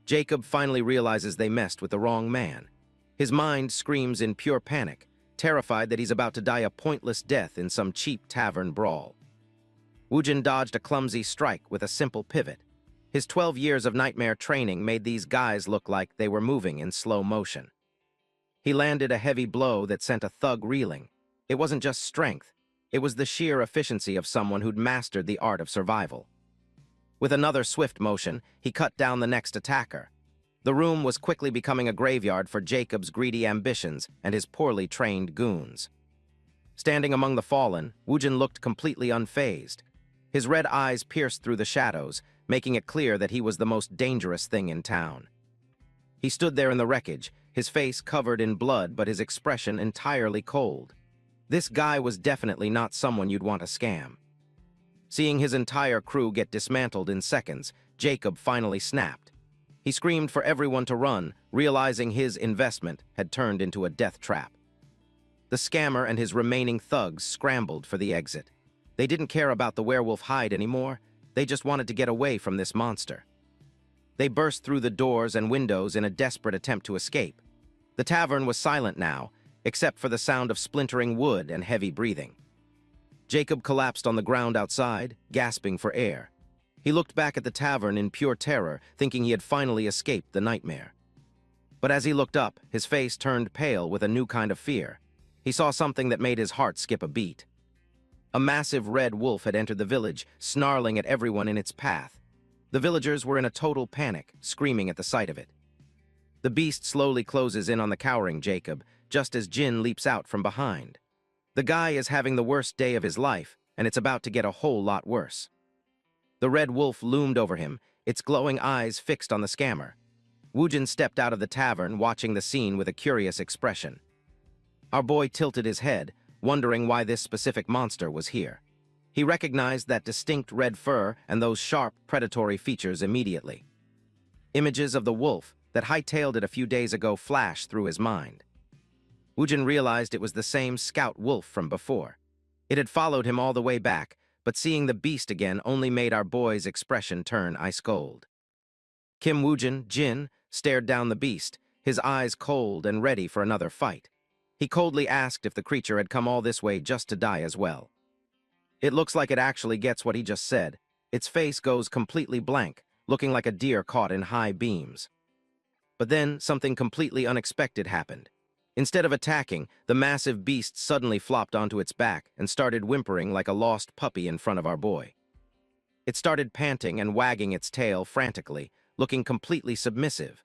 Jacob finally realizes they messed with the wrong man. His mind screams in pure panic, terrified that he's about to die a pointless death in some cheap tavern brawl. Woojin dodged a clumsy strike with a simple pivot. His 12 years of nightmare training made these guys look like they were moving in slow motion. He landed a heavy blow that sent a thug reeling. It wasn't just strength, it was the sheer efficiency of someone who'd mastered the art of survival. With another swift motion, he cut down the next attacker. The room was quickly becoming a graveyard for Jacob's greedy ambitions and his poorly trained goons. Standing among the fallen, Woojin looked completely unfazed. His red eyes pierced through the shadows, making it clear that he was the most dangerous thing in town. He stood there in the wreckage, his face covered in blood but his expression entirely cold. This guy was definitely not someone you'd want to scam. Seeing his entire crew get dismantled in seconds, Jacob finally snapped. He screamed for everyone to run, realizing his investment had turned into a death trap. The scammer and his remaining thugs scrambled for the exit. They didn't care about the werewolf hide anymore, they just wanted to get away from this monster. They burst through the doors and windows in a desperate attempt to escape. The tavern was silent now, except for the sound of splintering wood and heavy breathing. Jacob collapsed on the ground outside, gasping for air. He looked back at the tavern in pure terror, thinking he had finally escaped the nightmare. But as he looked up, his face turned pale with a new kind of fear. He saw something that made his heart skip a beat. A massive red wolf had entered the village, snarling at everyone in its path. The villagers were in a total panic, screaming at the sight of it. The beast slowly closes in on the cowering Jacob, just as Jin leaps out from behind. The guy is having the worst day of his life, and it's about to get a whole lot worse. The red wolf loomed over him, its glowing eyes fixed on the scammer. Woojin stepped out of the tavern, watching the scene with a curious expression. Our boy tilted his head, wondering why this specific monster was here. He recognized that distinct red fur and those sharp, predatory features immediately. Images of the wolf that hightailed it a few days ago flashed through his mind. Woojin realized it was the same scout wolf from before. It had followed him all the way back, but seeing the beast again only made our boy's expression turn ice cold. Kim Woojin, Jin, stared down the beast, his eyes cold and ready for another fight. He coldly asked if the creature had come all this way just to die as well. It looks like it actually gets what he just said. Its face goes completely blank, looking like a deer caught in high beams. But then something completely unexpected happened. Instead of attacking, the massive beast suddenly flopped onto its back and started whimpering like a lost puppy in front of our boy. It started panting and wagging its tail frantically, looking completely submissive.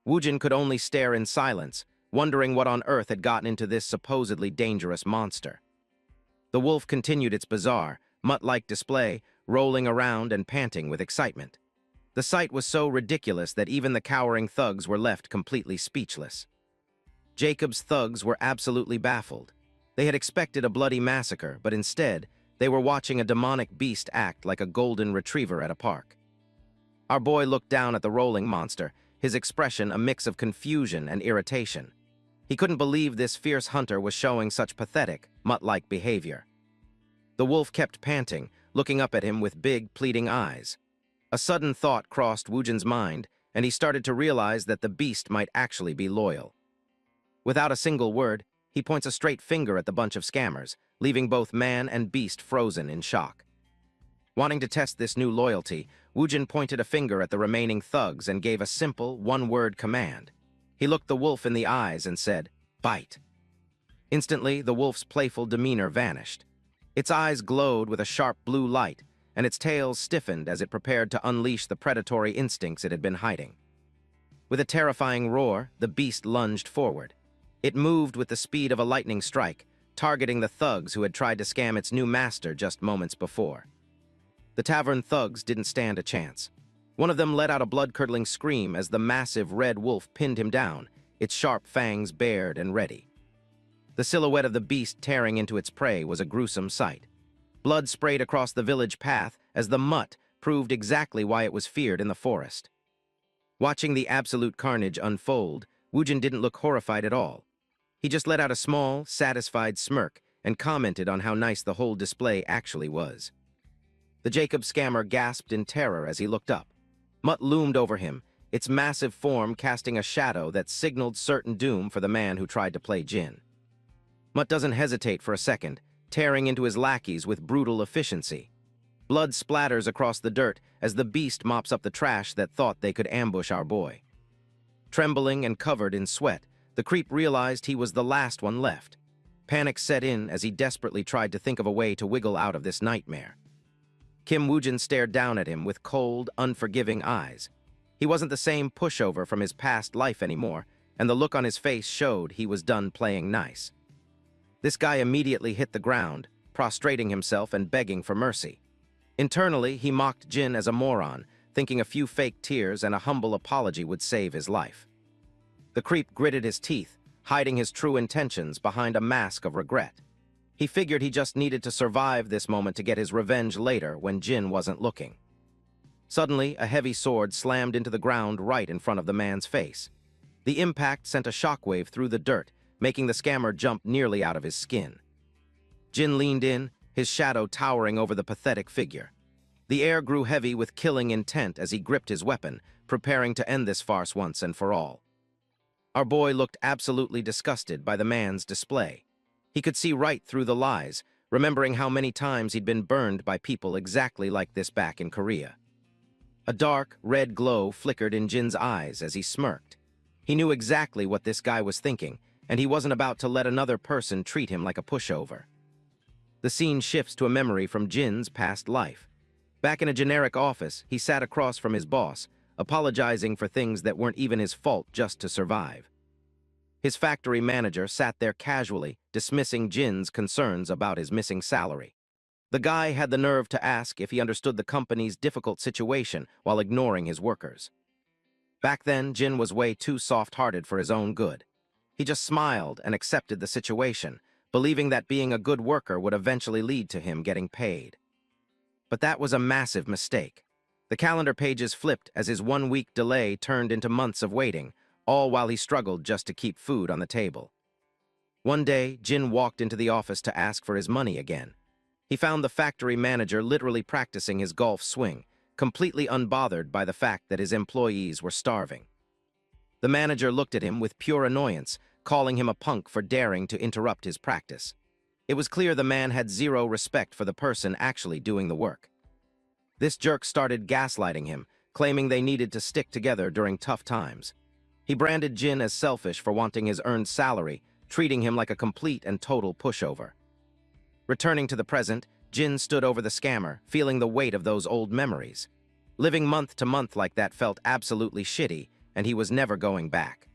Woojin could only stare in silence, wondering what on earth had gotten into this supposedly dangerous monster. The wolf continued its bizarre, mutt-like display, rolling around and panting with excitement. The sight was so ridiculous that even the cowering thugs were left completely speechless. Jacob's thugs were absolutely baffled. They had expected a bloody massacre, but instead, they were watching a demonic beast act like a golden retriever at a park. Our boy looked down at the rolling monster, his expression a mix of confusion and irritation. He couldn't believe this fierce hunter was showing such pathetic, mutt-like behavior. The wolf kept panting, looking up at him with big, pleading eyes. A sudden thought crossed Woojin's mind, and he started to realize that the beast might actually be loyal. Without a single word, he points a straight finger at the bunch of scammers, leaving both man and beast frozen in shock. Wanting to test this new loyalty, Woojin pointed a finger at the remaining thugs and gave a simple, one-word command. He looked the wolf in the eyes and said, "Bite." Instantly, the wolf's playful demeanor vanished. Its eyes glowed with a sharp blue light, and its tail stiffened as it prepared to unleash the predatory instincts it had been hiding. With a terrifying roar, the beast lunged forward. It moved with the speed of a lightning strike, targeting the thugs who had tried to scam its new master just moments before. The tavern thugs didn't stand a chance. One of them let out a blood-curdling scream as the massive red wolf pinned him down, its sharp fangs bared and ready. The silhouette of the beast tearing into its prey was a gruesome sight. Blood sprayed across the village path as the mutt proved exactly why it was feared in the forest. Watching the absolute carnage unfold, Woojin didn't look horrified at all. He just let out a small, satisfied smirk and commented on how nice the whole display actually was. The Jacob scammer gasped in terror as he looked up. Mutt loomed over him, its massive form casting a shadow that signaled certain doom for the man who tried to play Jin. Mutt doesn't hesitate for a second, tearing into his lackeys with brutal efficiency. Blood splatters across the dirt as the beast mops up the trash that thought they could ambush our boy. Trembling and covered in sweat, the creep realized he was the last one left. Panic set in as he desperately tried to think of a way to wiggle out of this nightmare. Kim Woojin stared down at him with cold, unforgiving eyes. He wasn't the same pushover from his past life anymore, and the look on his face showed he was done playing nice. This guy immediately hit the ground, prostrating himself and begging for mercy. Internally, he mocked Jin as a moron, thinking a few fake tears and a humble apology would save his life. The creep gritted his teeth, hiding his true intentions behind a mask of regret. He figured he just needed to survive this moment to get his revenge later when Jin wasn't looking. Suddenly, a heavy sword slammed into the ground right in front of the man's face. The impact sent a shockwave through the dirt, making the scammer jump nearly out of his skin. Jin leaned in, his shadow towering over the pathetic figure. The air grew heavy with killing intent as he gripped his weapon, preparing to end this farce once and for all. Our boy looked absolutely disgusted by the man's display. He could see right through the lies, remembering how many times he'd been burned by people exactly like this back in Korea. A dark, red glow flickered in Jin's eyes as he smirked. He knew exactly what this guy was thinking, and he wasn't about to let another person treat him like a pushover. The scene shifts to a memory from Jin's past life. Back in a generic office, he sat across from his boss, apologizing for things that weren't even his fault just to survive. His factory manager sat there casually, dismissing Jin's concerns about his missing salary. The guy had the nerve to ask if he understood the company's difficult situation while ignoring his workers. Back then, Jin was way too soft-hearted for his own good. He just smiled and accepted the situation, believing that being a good worker would eventually lead to him getting paid. But that was a massive mistake. The calendar pages flipped as his 1-week delay turned into months of waiting, all while he struggled just to keep food on the table. One day, Jin walked into the office to ask for his money again. He found the factory manager literally practicing his golf swing, completely unbothered by the fact that his employees were starving. The manager looked at him with pure annoyance, calling him a punk for daring to interrupt his practice. It was clear the man had zero respect for the person actually doing the work. This jerk started gaslighting him, claiming they needed to stick together during tough times. He branded Jin as selfish for wanting his earned salary, treating him like a complete and total pushover. Returning to the present, Jin stood over the scammer, feeling the weight of those old memories. Living month to month like that felt absolutely shitty, and he was never going back.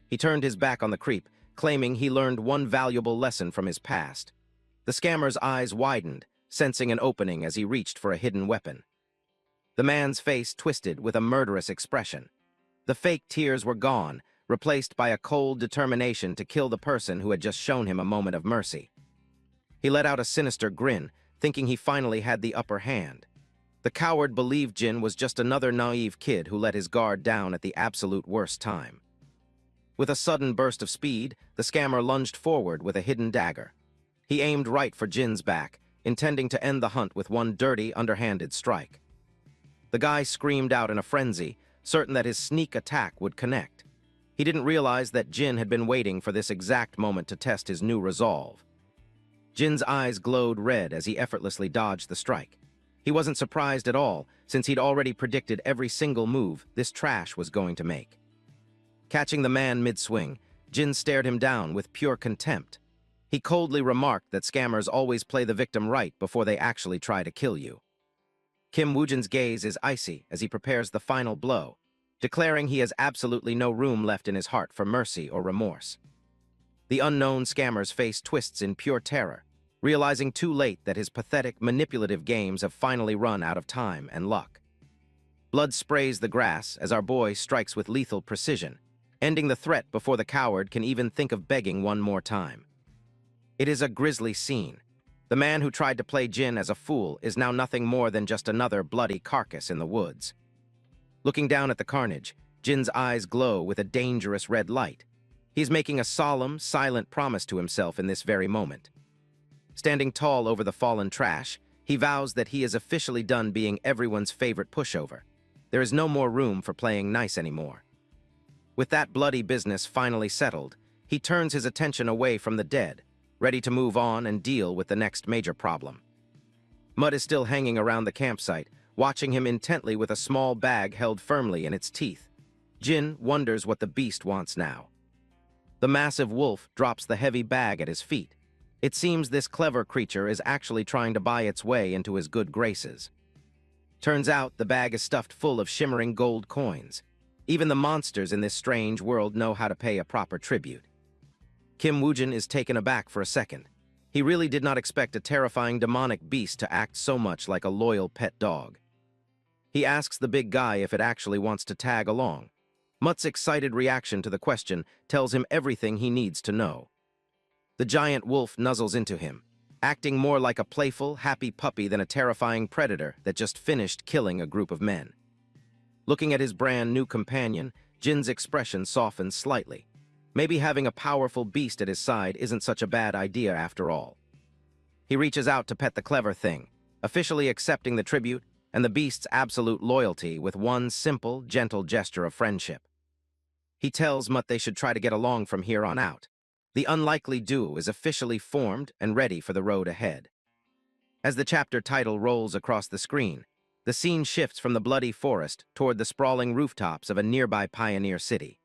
He turned his back on the creep, claiming he learned one valuable lesson from his past. The scammer's eyes widened, sensing an opening as he reached for a hidden weapon. The man's face twisted with a murderous expression. The fake tears were gone, replaced by a cold determination to kill the person who had just shown him a moment of mercy. He let out a sinister grin, thinking he finally had the upper hand. The coward believed Jin was just another naive kid who let his guard down at the absolute worst time. With a sudden burst of speed, the scammer lunged forward with a hidden dagger. He aimed right for Jin's back, intending to end the hunt with one dirty, underhanded strike. The guy screamed out in a frenzy, certain that his sneak attack would connect. He didn't realize that Jin had been waiting for this exact moment to test his new resolve. Jin's eyes glowed red as he effortlessly dodged the strike. He wasn't surprised at all, since he'd already predicted every single move this trash was going to make. Catching the man mid-swing, Jin stared him down with pure contempt. He coldly remarked that scammers always play the victim right before they actually try to kill you. Kim Woojin's gaze is icy as he prepares the final blow, declaring he has absolutely no room left in his heart for mercy or remorse. The unknown scammer's face twists in pure terror, realizing too late that his pathetic, manipulative games have finally run out of time and luck. Blood sprays the grass as our boy strikes with lethal precision, ending the threat before the coward can even think of begging one more time. It is a grisly scene. The man who tried to play Jin as a fool is now nothing more than just another bloody carcass in the woods. Looking down at the carnage, Jin's eyes glow with a dangerous red light. He's making a solemn, silent promise to himself in this very moment. Standing tall over the fallen trash, he vows that he is officially done being everyone's favorite pushover. There is no more room for playing nice anymore. With that bloody business finally settled, he turns his attention away from the dead, ready to move on and deal with the next major problem. Mud is still hanging around the campsite, watching him intently with a small bag held firmly in its teeth. Jin wonders what the beast wants now. The massive wolf drops the heavy bag at his feet. It seems this clever creature is actually trying to buy its way into his good graces. Turns out the bag is stuffed full of shimmering gold coins. Even the monsters in this strange world know how to pay a proper tribute. Kim Woojin is taken aback for a second. He really did not expect a terrifying demonic beast to act so much like a loyal pet dog. He asks the big guy if it actually wants to tag along. Mutt's excited reaction to the question tells him everything he needs to know. The giant wolf nuzzles into him, acting more like a playful, happy puppy than a terrifying predator that just finished killing a group of men. Looking at his brand new companion, Jin's expression softens slightly. Maybe having a powerful beast at his side isn't such a bad idea after all. He reaches out to pet the clever thing, officially accepting the tribute and the beast's absolute loyalty with one simple, gentle gesture of friendship. He tells Mutt they should try to get along from here on out. The unlikely duo is officially formed and ready for the road ahead. As the chapter title rolls across the screen, the scene shifts from the bloody forest toward the sprawling rooftops of a nearby pioneer city.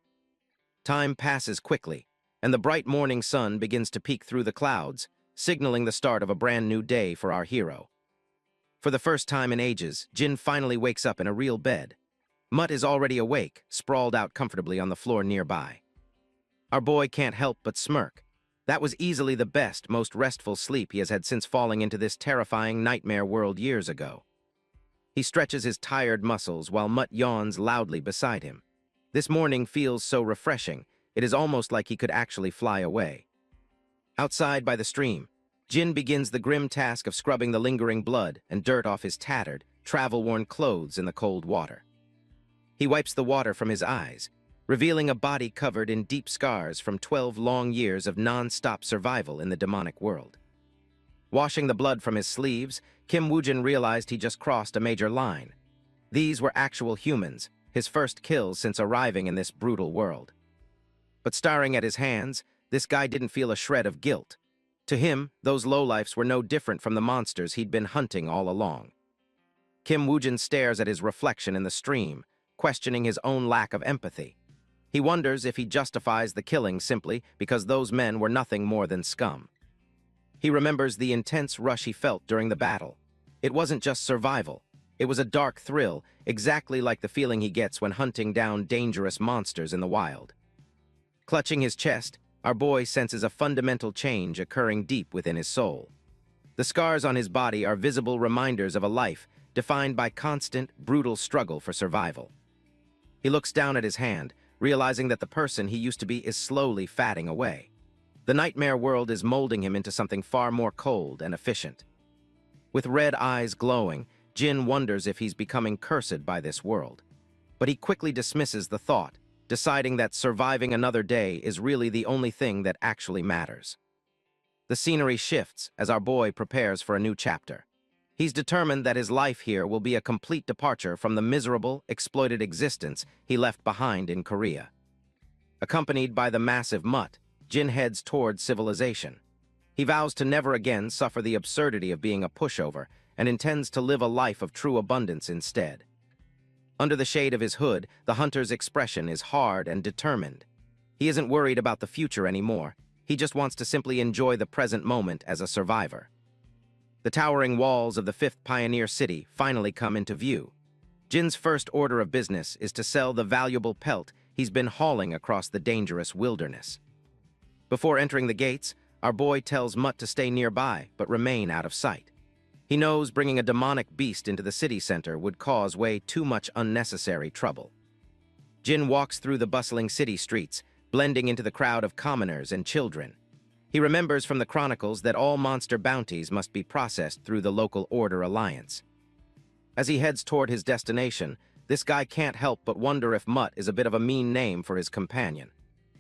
Time passes quickly, and the bright morning sun begins to peek through the clouds, signaling the start of a brand new day for our hero. For the first time in ages, Jin finally wakes up in a real bed. Mutt is already awake, sprawled out comfortably on the floor nearby. Our boy can't help but smirk. That was easily the best, most restful sleep he has had since falling into this terrifying nightmare world years ago. He stretches his tired muscles while Mutt yawns loudly beside him. This morning feels so refreshing, it is almost like he could actually fly away. Outside by the stream, Jin begins the grim task of scrubbing the lingering blood and dirt off his tattered, travel-worn clothes in the cold water. He wipes the water from his eyes, revealing a body covered in deep scars from 12 long years of non-stop survival in the demonic world. Washing the blood from his sleeves, Kim Woojin realized he just crossed a major line. These were actual humans, his first kills since arriving in this brutal world. But staring at his hands, this guy didn't feel a shred of guilt. To him, those lowlifes were no different from the monsters he'd been hunting all along. Kim Woojin stares at his reflection in the stream, questioning his own lack of empathy. He wonders if he justifies the killing simply because those men were nothing more than scum. He remembers the intense rush he felt during the battle. It wasn't just survival. It was a dark thrill, exactly like the feeling he gets when hunting down dangerous monsters in the wild. Clutching his chest, our boy senses a fundamental change occurring deep within his soul. The scars on his body are visible reminders of a life defined by constant, brutal struggle for survival. He looks down at his hand, realizing that the person he used to be is slowly fatting away. The nightmare world is molding him into something far more cold and efficient. With red eyes glowing, Jin wonders if he's becoming cursed by this world. But he quickly dismisses the thought, deciding that surviving another day is really the only thing that actually matters. The scenery shifts as our boy prepares for a new chapter. He's determined that his life here will be a complete departure from the miserable, exploited existence he left behind in Korea. Accompanied by the massive Mutt, Jin heads towards civilization. He vows to never again suffer the absurdity of being a pushover and intends to live a life of true abundance instead. Under the shade of his hood, the hunter's expression is hard and determined. He isn't worried about the future anymore. He just wants to simply enjoy the present moment as a survivor. The towering walls of the 5th Pioneer City finally come into view. Jin's first order of business is to sell the valuable pelt he's been hauling across the dangerous wilderness. Before entering the gates, our boy tells Mutt to stay nearby but remain out of sight. He knows bringing a demonic beast into the city center would cause way too much unnecessary trouble. Jin walks through the bustling city streets, blending into the crowd of commoners and children. He remembers from the chronicles that all monster bounties must be processed through the local Order Alliance. As he heads toward his destination, this guy can't help but wonder if Mutt is a bit of a mean name for his companion.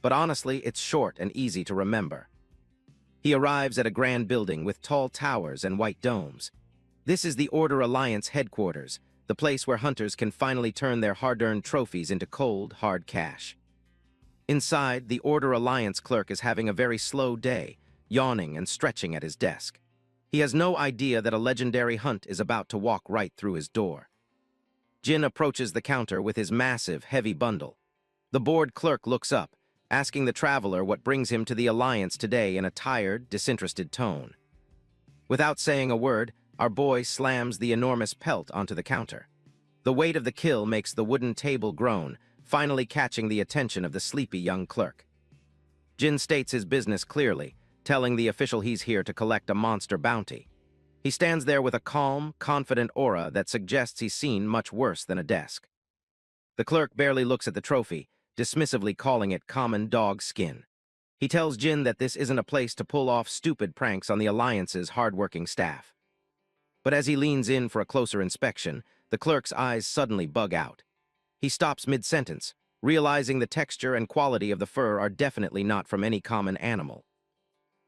But honestly, it's short and easy to remember. He arrives at a grand building with tall towers and white domes. This is the Order Alliance headquarters, the place where hunters can finally turn their hard-earned trophies into cold, hard cash. Inside, the Order Alliance clerk is having a very slow day, yawning and stretching at his desk. He has no idea that a legendary hunt is about to walk right through his door. Jin approaches the counter with his massive, heavy bundle. The bored clerk looks up, asking the traveler what brings him to the Alliance today in a tired, disinterested tone. Without saying a word, our boy slams the enormous pelt onto the counter. The weight of the kill makes the wooden table groan, finally catching the attention of the sleepy young clerk. Jin states his business clearly, telling the official he's here to collect a monster bounty. He stands there with a calm, confident aura that suggests he's seen much worse than a desk. The clerk barely looks at the trophy, dismissively calling it common dog skin. He tells Jin that this isn't a place to pull off stupid pranks on the Alliance's hard-working staff. But as he leans in for a closer inspection, the clerk's eyes suddenly bug out. He stops mid-sentence, realizing the texture and quality of the fur are definitely not from any common animal.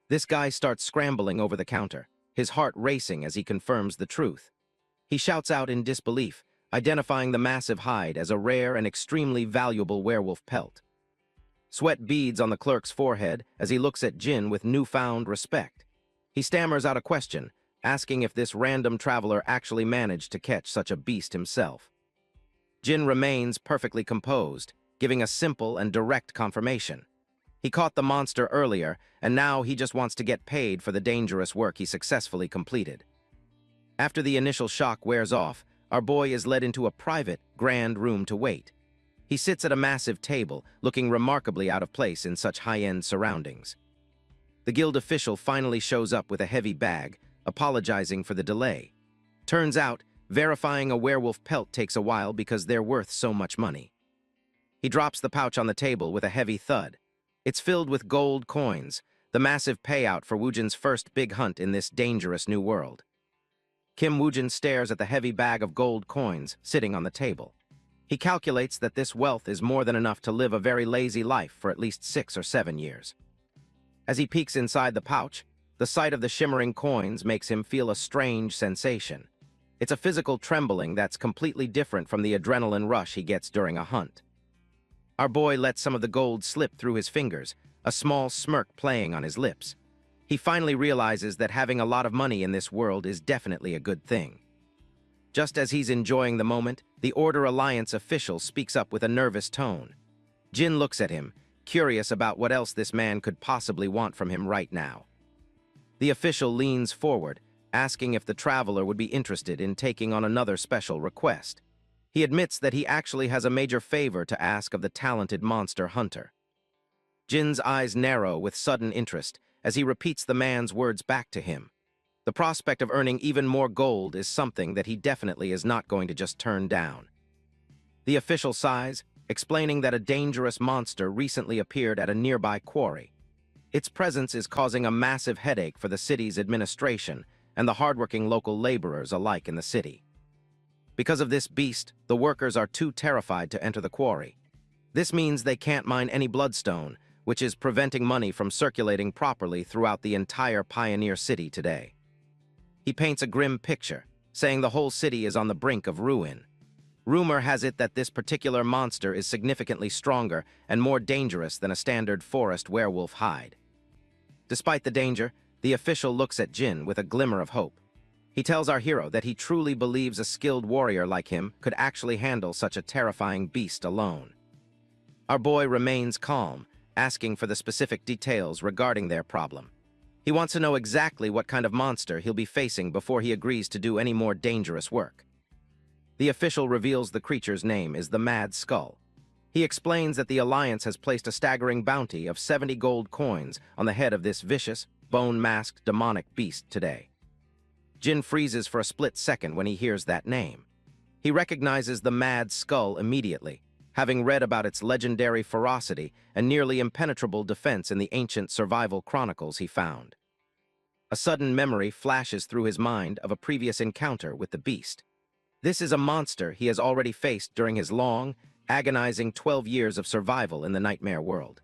This guy starts scrambling over the counter, his heart racing as he confirms the truth. He shouts out in disbelief, identifying the massive hide as a rare and extremely valuable werewolf pelt. Sweat beads on the clerk's forehead as he looks at Jin with newfound respect. He stammers out a question, asking if this random traveler actually managed to catch such a beast himself. Jin remains perfectly composed, giving a simple and direct confirmation. He caught the monster earlier, and now he just wants to get paid for the dangerous work he successfully completed. After the initial shock wears off, our boy is led into a private, grand room to wait. He sits at a massive table, looking remarkably out of place in such high-end surroundings. The guild official finally shows up with a heavy bag, apologizing for the delay. Turns out, verifying a werewolf pelt takes a while because they're worth so much money. He drops the pouch on the table with a heavy thud. It's filled with gold coins, the massive payout for Woojin's first big hunt in this dangerous new world. Kim Woojin stares at the heavy bag of gold coins sitting on the table. He calculates that this wealth is more than enough to live a very lazy life for at least 6 or 7 years. As he peeks inside the pouch, the sight of the shimmering coins makes him feel a strange sensation. It's a physical trembling that's completely different from the adrenaline rush he gets during a hunt. Our boy lets some of the gold slip through his fingers, a small smirk playing on his lips. He finally realizes that having a lot of money in this world is definitely a good thing. Just as he's enjoying the moment, the Order Alliance official speaks up with a nervous tone. Jin looks at him, curious about what else this man could possibly want from him right now. The official leans forward, asking if the traveler would be interested in taking on another special request. He admits that he actually has a major favor to ask of the talented monster hunter. Jin's eyes narrow with sudden interest as he repeats the man's words back to him. The prospect of earning even more gold is something that he definitely is not going to just turn down. The official sighs, explaining that a dangerous monster recently appeared at a nearby quarry. Its presence is causing a massive headache for the city's administration and the hardworking local laborers alike in the city. Because of this beast, the workers are too terrified to enter the quarry. This means they can't mine any bloodstone, which is preventing money from circulating properly throughout the entire Pioneer City today. He paints a grim picture, saying the whole city is on the brink of ruin. Rumor has it that this particular monster is significantly stronger and more dangerous than a standard forest werewolf hide. Despite the danger, the official looks at Jin with a glimmer of hope. He tells our hero that he truly believes a skilled warrior like him could actually handle such a terrifying beast alone. Our boy remains calm, asking for the specific details regarding their problem. He wants to know exactly what kind of monster he'll be facing before he agrees to do any more dangerous work. The official reveals the creature's name is the Mad Skull. He explains that the Alliance has placed a staggering bounty of 70 gold coins on the head of this vicious, bone-masked demonic beast today. Jin freezes for a split second when he hears that name. He recognizes the Mad Skull immediately, having read about its legendary ferocity and nearly impenetrable defense in the ancient survival chronicles he found. A sudden memory flashes through his mind of a previous encounter with the beast. This is a monster he has already faced during his long, agonizing 12 years of survival in the nightmare world.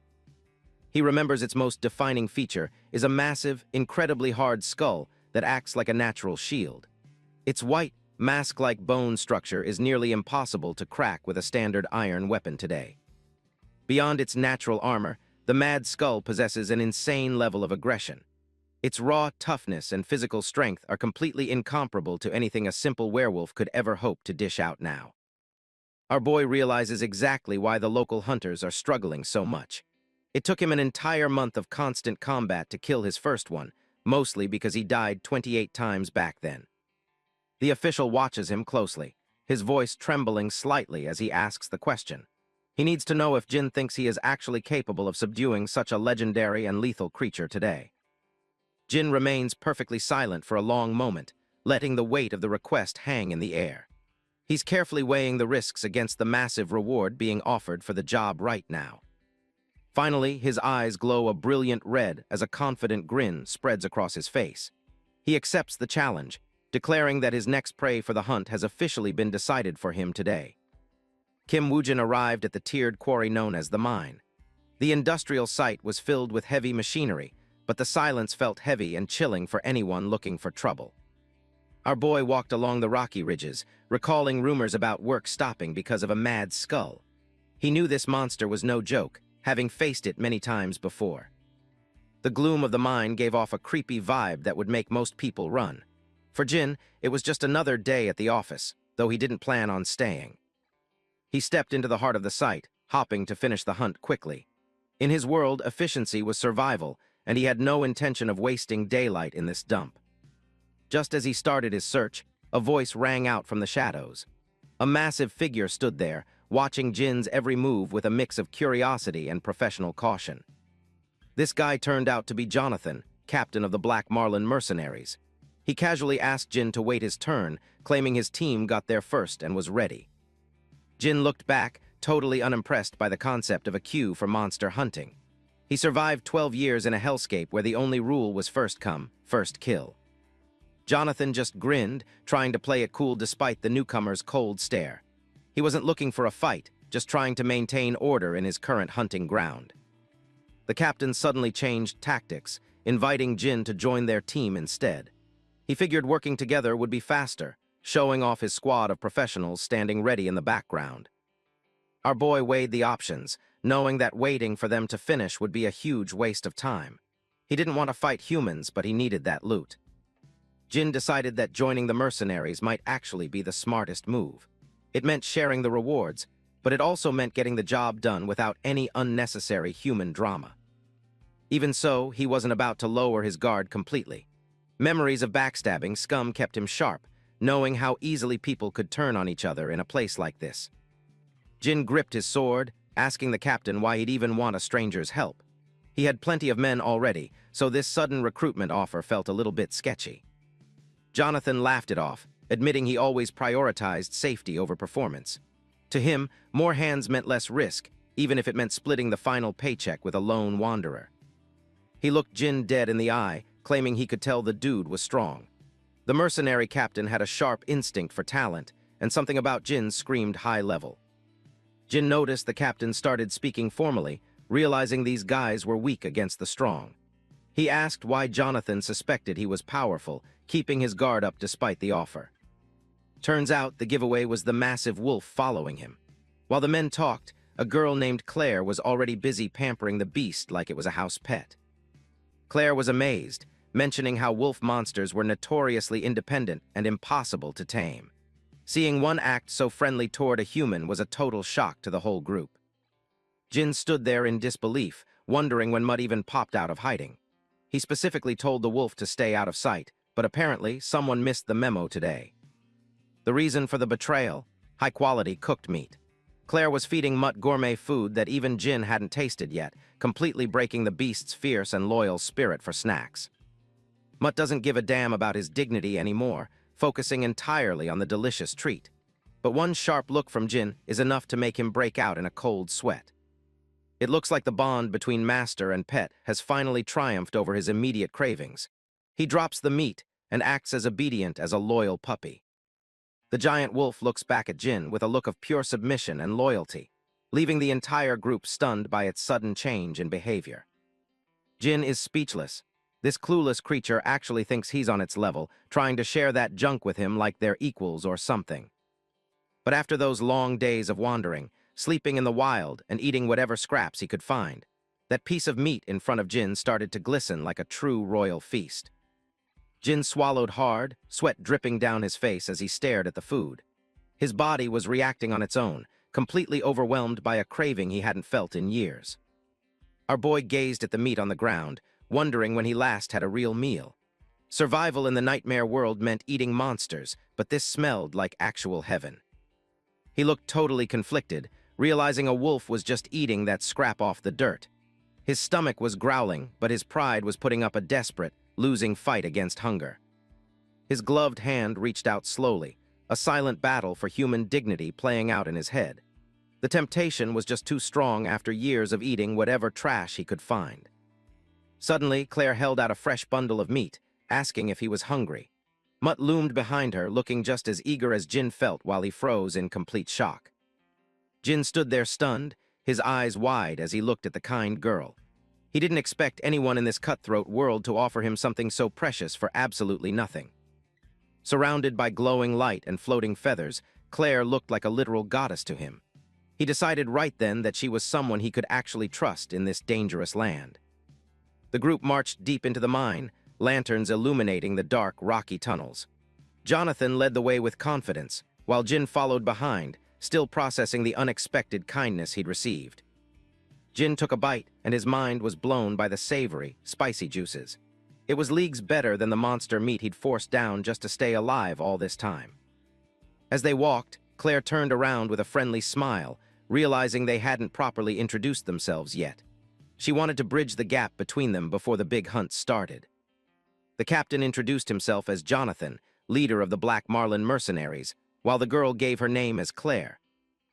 He remembers its most defining feature is a massive, incredibly hard skull that acts like a natural shield. Its white, mask-like bone structure is nearly impossible to crack with a standard iron weapon today. Beyond its natural armor, the Mad Skull possesses an insane level of aggression. Its raw toughness and physical strength are completely incomparable to anything a simple werewolf could ever hope to dish out now. Our boy realizes exactly why the local hunters are struggling so much. It took him an entire month of constant combat to kill his first one, mostly because he died 28 times back then. The official watches him closely, his voice trembling slightly as he asks the question. He needs to know if Jin thinks he is actually capable of subduing such a legendary and lethal creature today. Jin remains perfectly silent for a long moment, letting the weight of the request hang in the air. He's carefully weighing the risks against the massive reward being offered for the job right now. Finally, his eyes glow a brilliant red as a confident grin spreads across his face. He accepts the challenge, declaring that his next prey for the hunt has officially been decided for him today. Kim Woojin arrived at the tiered quarry known as the mine. The industrial site was filled with heavy machinery, but the silence felt heavy and chilling for anyone looking for trouble. Our boy walked along the rocky ridges, recalling rumors about work stopping because of a mad skull. He knew this monster was no joke, having faced it many times before. The gloom of the mine gave off a creepy vibe that would make most people run. For Jin, it was just another day at the office, though he didn't plan on staying. He stepped into the heart of the site, hopping to finish the hunt quickly. In his world, efficiency was survival, and he had no intention of wasting daylight in this dump. Just as he started his search, a voice rang out from the shadows. A massive figure stood there, watching Jin's every move with a mix of curiosity and professional caution. This guy turned out to be Jonathan, captain of the Black Marlin mercenaries. He casually asked Jin to wait his turn, claiming his team got there first and was ready. Jin looked back, totally unimpressed by the concept of a queue for monster hunting. He survived 12 years in a hellscape where the only rule was first come, first kill. Jonathan just grinned, trying to play it cool despite the newcomer's cold stare. He wasn't looking for a fight, just trying to maintain order in his current hunting ground. The captain suddenly changed tactics, inviting Jin to join their team instead. He figured working together would be faster, showing off his squad of professionals standing ready in the background. Our boy weighed the options, knowing that waiting for them to finish would be a huge waste of time. He didn't want to fight humans, but he needed that loot. Jin decided that joining the mercenaries might actually be the smartest move. It meant sharing the rewards, but it also meant getting the job done without any unnecessary human drama. Even so, he wasn't about to lower his guard completely. Memories of backstabbing scum kept him sharp, knowing how easily people could turn on each other in a place like this. Jin gripped his sword, asking the captain why he'd even want a stranger's help. He had plenty of men already, so this sudden recruitment offer felt a little bit sketchy. Jonathan laughed it off, admitting he always prioritized safety over performance. To him, more hands meant less risk, even if it meant splitting the final paycheck with a lone wanderer. He looked Jin dead in the eye, claiming he could tell the dude was strong. The mercenary captain had a sharp instinct for talent, and something about Jin screamed high level. Jin noticed the captain started speaking formally, realizing these guys were weak against the strong. He asked why Jonathan suspected he was powerful, keeping his guard up despite the offer. Turns out the giveaway was the massive wolf following him. While the men talked, a girl named Claire was already busy pampering the beast like it was a house pet. Claire was amazed, mentioning how wolf monsters were notoriously independent and impossible to tame. Seeing one act so friendly toward a human was a total shock to the whole group. Jin stood there in disbelief, wondering when Mud even popped out of hiding. He specifically told the wolf to stay out of sight, but apparently someone missed the memo today. The reason for the betrayal? High-quality cooked meat. Claire was feeding Mutt gourmet food that even Jin hadn't tasted yet, completely breaking the beast's fierce and loyal spirit for snacks. Mutt doesn't give a damn about his dignity anymore, focusing entirely on the delicious treat. But one sharp look from Jin is enough to make him break out in a cold sweat. It looks like the bond between master and pet has finally triumphed over his immediate cravings. He drops the meat and acts as obedient as a loyal puppy. The giant wolf looks back at Jin with a look of pure submission and loyalty, leaving the entire group stunned by its sudden change in behavior. Jin is speechless. This clueless creature actually thinks he's on its level, trying to share that junk with him like they're equals or something. But after those long days of wandering, sleeping in the wild and eating whatever scraps he could find, that piece of meat in front of Jin started to glisten like a true royal feast. Jin swallowed hard, sweat dripping down his face as he stared at the food. His body was reacting on its own, completely overwhelmed by a craving he hadn't felt in years. Our boy gazed at the meat on the ground, wondering when he last had a real meal. Survival in the nightmare world meant eating monsters, but this smelled like actual heaven. He looked totally conflicted, realizing a wolf was just eating that scrap off the dirt. His stomach was growling, but his pride was putting up a desperate, losing fight against hunger. His gloved hand reached out slowly, a silent battle for human dignity playing out in his head. The temptation was just too strong after years of eating whatever trash he could find. Suddenly, Claire held out a fresh bundle of meat, asking if he was hungry. Mutt loomed behind her, looking just as eager as Jin felt while he froze in complete shock. Jin stood there stunned, his eyes wide as he looked at the kind girl. He didn't expect anyone in this cutthroat world to offer him something so precious for absolutely nothing. Surrounded by glowing light and floating feathers, Claire looked like a literal goddess to him. He decided right then that she was someone he could actually trust in this dangerous land. The group marched deep into the mine, lanterns illuminating the dark, rocky tunnels. Jonathan led the way with confidence, while Jin followed behind, still processing the unexpected kindness he'd received. Jin took a bite, and his mind was blown by the savory, spicy juices. It was leagues better than the monster meat he'd forced down just to stay alive all this time. As they walked, Claire turned around with a friendly smile, realizing they hadn't properly introduced themselves yet. She wanted to bridge the gap between them before the big hunt started. The captain introduced himself as Jonathan, leader of the Black Marlin mercenaries, while the girl gave her name as Claire.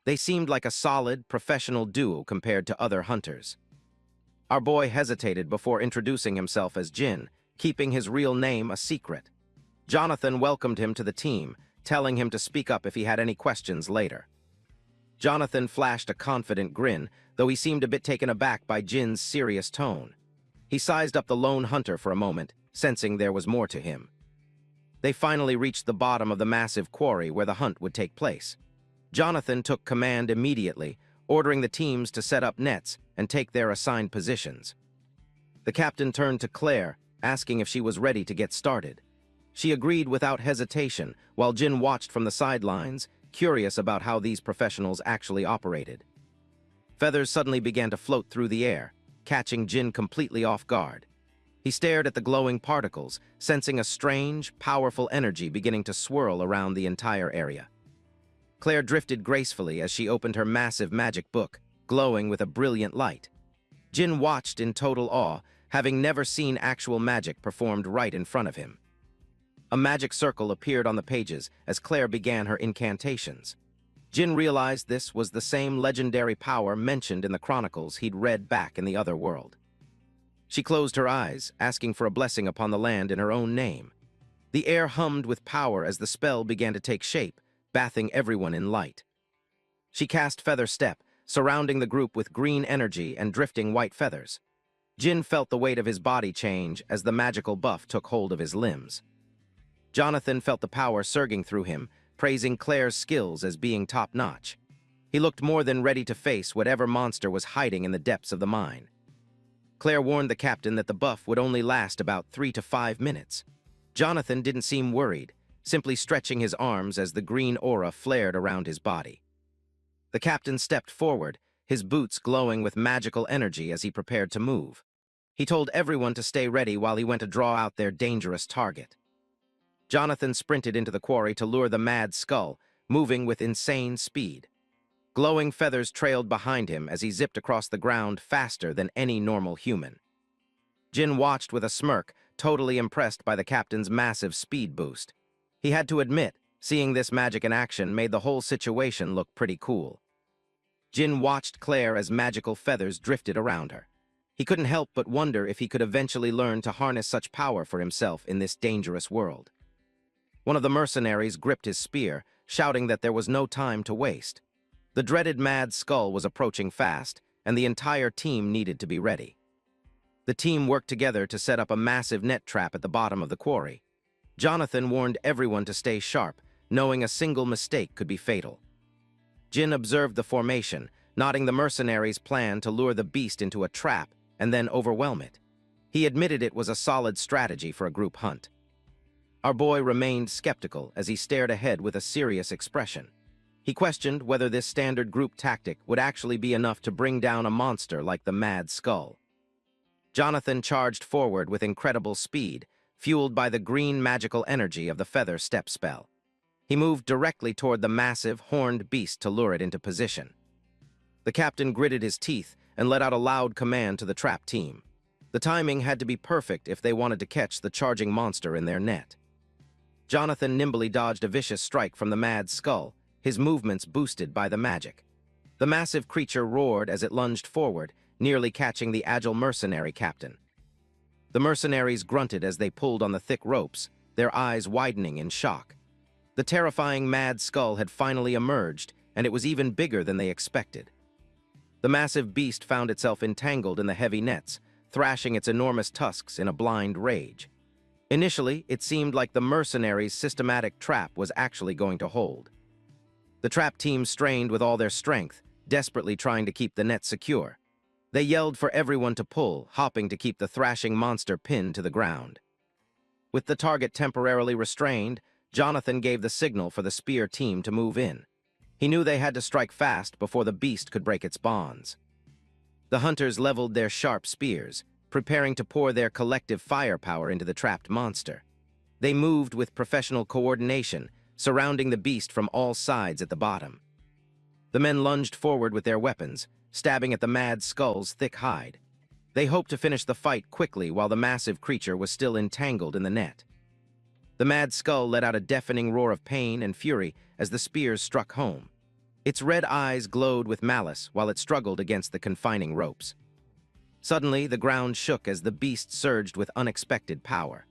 They seemed like a solid, professional duo compared to other hunters. Our boy hesitated before introducing himself as Jin, keeping his real name a secret. Jonathan welcomed him to the team, telling him to speak up if he had any questions later. Jonathan flashed a confident grin, though he seemed a bit taken aback by Jin's serious tone. He sized up the lone hunter for a moment, sensing there was more to him. They finally reached the bottom of the massive quarry where the hunt would take place. Jonathan took command immediately, ordering the teams to set up nets and take their assigned positions. The captain turned to Claire, asking if she was ready to get started. She agreed without hesitation, while Jin watched from the sidelines, curious about how these professionals actually operated. Feathers suddenly began to float through the air, catching Jin completely off guard. He stared at the glowing particles, sensing a strange, powerful energy beginning to swirl around the entire area. Claire drifted gracefully as she opened her massive magic book, glowing with a brilliant light. Jin watched in total awe, having never seen actual magic performed right in front of him. A magic circle appeared on the pages as Claire began her incantations. Jin realized this was the same legendary power mentioned in the chronicles he'd read back in the other world. She closed her eyes, asking for a blessing upon the land in her own name. The air hummed with power as the spell began to take shape, bathing everyone in light. She cast Feather Step, surrounding the group with green energy and drifting white feathers. Jin felt the weight of his body change as the magical buff took hold of his limbs. Jonathan felt the power surging through him, praising Claire's skills as being top-notch. He looked more than ready to face whatever monster was hiding in the depths of the mine. Claire warned the captain that the buff would only last about 3 to 5 minutes. Jonathan didn't seem worried, simply stretching his arms as the green aura flared around his body. The captain stepped forward, his boots glowing with magical energy as he prepared to move. He told everyone to stay ready while he went to draw out their dangerous target. Jonathan sprinted into the quarry to lure the mad skull, moving with insane speed. Glowing feathers trailed behind him as he zipped across the ground faster than any normal human. Jin watched with a smirk, totally impressed by the captain's massive speed boost. He had to admit, seeing this magic in action made the whole situation look pretty cool. Jin watched Claire as magical feathers drifted around her. He couldn't help but wonder if he could eventually learn to harness such power for himself in this dangerous world. One of the mercenaries gripped his spear, shouting that there was no time to waste. The dreaded mad skull was approaching fast, and the entire team needed to be ready. The team worked together to set up a massive net trap at the bottom of the quarry. Jonathan warned everyone to stay sharp, knowing a single mistake could be fatal. Jin observed the formation, nodding the mercenaries' plan to lure the beast into a trap and then overwhelm it. He admitted it was a solid strategy for a group hunt. Our boy remained skeptical as he stared ahead with a serious expression. He questioned whether this standard group tactic would actually be enough to bring down a monster like the Mad Skull. Jonathan charged forward with incredible speed, fueled by the green magical energy of the feather step spell. He moved directly toward the massive, horned beast to lure it into position. The captain gritted his teeth and let out a loud command to the trap team. The timing had to be perfect if they wanted to catch the charging monster in their net. Jonathan nimbly dodged a vicious strike from the Mad Skull, his movements boosted by the magic. The massive creature roared as it lunged forward, nearly catching the agile mercenary captain. The mercenaries grunted as they pulled on the thick ropes, their eyes widening in shock. The terrifying Mad Skull had finally emerged, and it was even bigger than they expected. The massive beast found itself entangled in the heavy nets, thrashing its enormous tusks in a blind rage. Initially, it seemed like the mercenaries' systematic trap was actually going to hold. The trap team strained with all their strength, desperately trying to keep the net secure. They yelled for everyone to pull, hopping to keep the thrashing monster pinned to the ground. With the target temporarily restrained, Jonathan gave the signal for the spear team to move in. He knew they had to strike fast before the beast could break its bonds. The hunters leveled their sharp spears, preparing to pour their collective firepower into the trapped monster. They moved with professional coordination, surrounding the beast from all sides at the bottom. The men lunged forward with their weapons, stabbing at the Mad Skull's thick hide. They hoped to finish the fight quickly while the massive creature was still entangled in the net. The Mad Skull let out a deafening roar of pain and fury as the spears struck home. Its red eyes glowed with malice while it struggled against the confining ropes. Suddenly, the ground shook as the beast surged with unexpected power.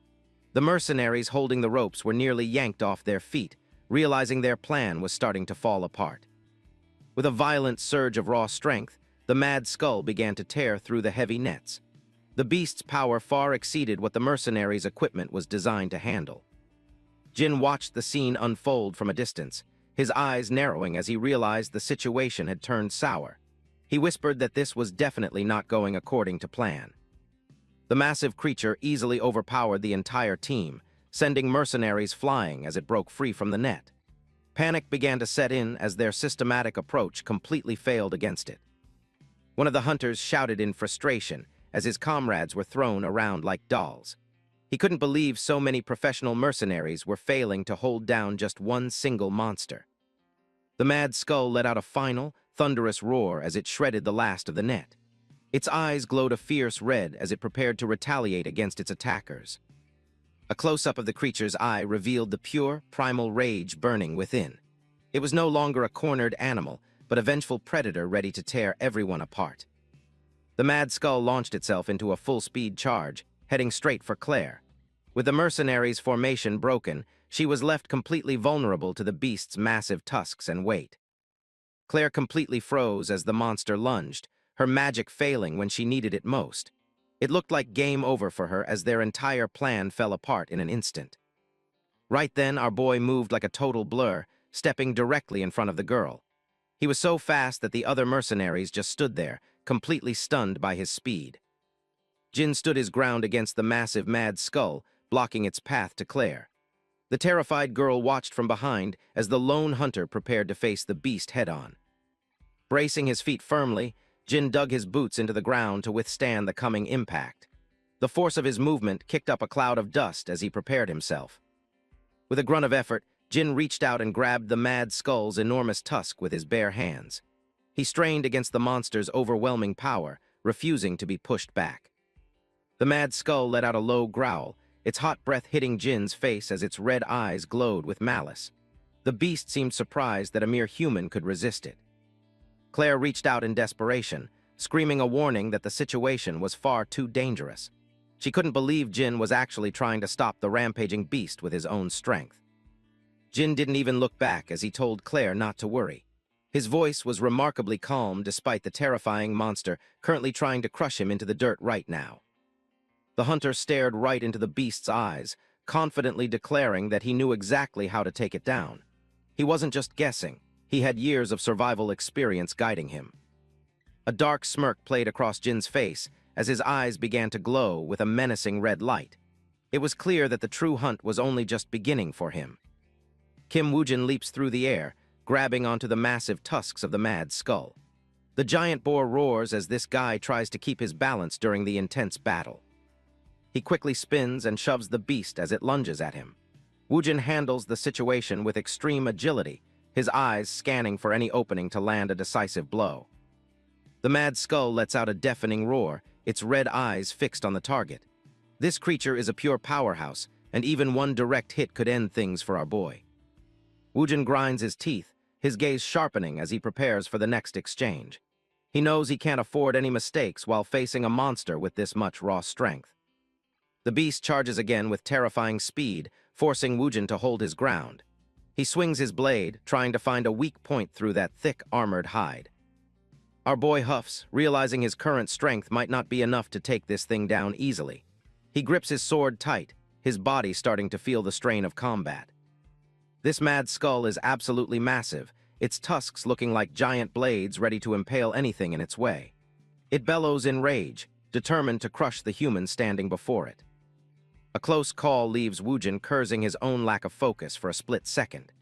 The mercenaries holding the ropes were nearly yanked off their feet, realizing their plan was starting to fall apart. With a violent surge of raw strength, the Mad Skull began to tear through the heavy nets. The beast's power far exceeded what the mercenaries' equipment was designed to handle. Jin watched the scene unfold from a distance, his eyes narrowing as he realized the situation had turned sour. He whispered that this was definitely not going according to plan. The massive creature easily overpowered the entire team, sending mercenaries flying as it broke free from the net. Panic began to set in as their systematic approach completely failed against it. One of the hunters shouted in frustration as his comrades were thrown around like dolls. He couldn't believe so many professional mercenaries were failing to hold down just one single monster. The Mad Skull let out a final, thunderous roar as it shredded the last of the net. Its eyes glowed a fierce red as it prepared to retaliate against its attackers. A close-up of the creature's eye revealed the pure, primal rage burning within. It was no longer a cornered animal, but a vengeful predator ready to tear everyone apart. The Mad Skull launched itself into a full-speed charge, heading straight for Claire. With the mercenaries' formation broken, she was left completely vulnerable to the beast's massive tusks and weight. Claire completely froze as the monster lunged, her magic failing when she needed it most. It looked like game over for her as their entire plan fell apart in an instant. Right then, our boy moved like a total blur, stepping directly in front of the girl. He was so fast that the other mercenaries just stood there, completely stunned by his speed. Jin stood his ground against the massive mad skull, blocking its path to Claire. The terrified girl watched from behind as the lone hunter prepared to face the beast head-on. Bracing his feet firmly, Jin dug his boots into the ground to withstand the coming impact. The force of his movement kicked up a cloud of dust as he prepared himself. With a grunt of effort, Jin reached out and grabbed the mad skull's enormous tusk with his bare hands. He strained against the monster's overwhelming power, refusing to be pushed back. The mad skull let out a low growl, its hot breath hitting Jin's face as its red eyes glowed with malice. The beast seemed surprised that a mere human could resist it. Claire reached out in desperation, screaming a warning that the situation was far too dangerous. She couldn't believe Jin was actually trying to stop the rampaging beast with his own strength. Jin didn't even look back as he told Claire not to worry. His voice was remarkably calm despite the terrifying monster currently trying to crush him into the dirt right now. The hunter stared right into the beast's eyes, confidently declaring that he knew exactly how to take it down. He wasn't just guessing. He had years of survival experience guiding him. A dark smirk played across Jin's face as his eyes began to glow with a menacing red light. It was clear that the true hunt was only just beginning for him. Kim Woojin leaps through the air, grabbing onto the massive tusks of the mad skull. The giant boar roars as this guy tries to keep his balance during the intense battle. He quickly spins and shoves the beast as it lunges at him. Woojin handles the situation with extreme agility, his eyes scanning for any opening to land a decisive blow. The mad skull lets out a deafening roar, its red eyes fixed on the target. This creature is a pure powerhouse, and even one direct hit could end things for our boy. Woojin grinds his teeth, his gaze sharpening as he prepares for the next exchange. He knows he can't afford any mistakes while facing a monster with this much raw strength. The beast charges again with terrifying speed, forcing Woojin to hold his ground. He swings his blade, trying to find a weak point through that thick, armored hide. Our boy huffs, realizing his current strength might not be enough to take this thing down easily. He grips his sword tight, his body starting to feel the strain of combat. This mad skull is absolutely massive, its tusks looking like giant blades ready to impale anything in its way. It bellows in rage, determined to crush the human standing before it. A close call leaves Woojin cursing his own lack of focus for a split second.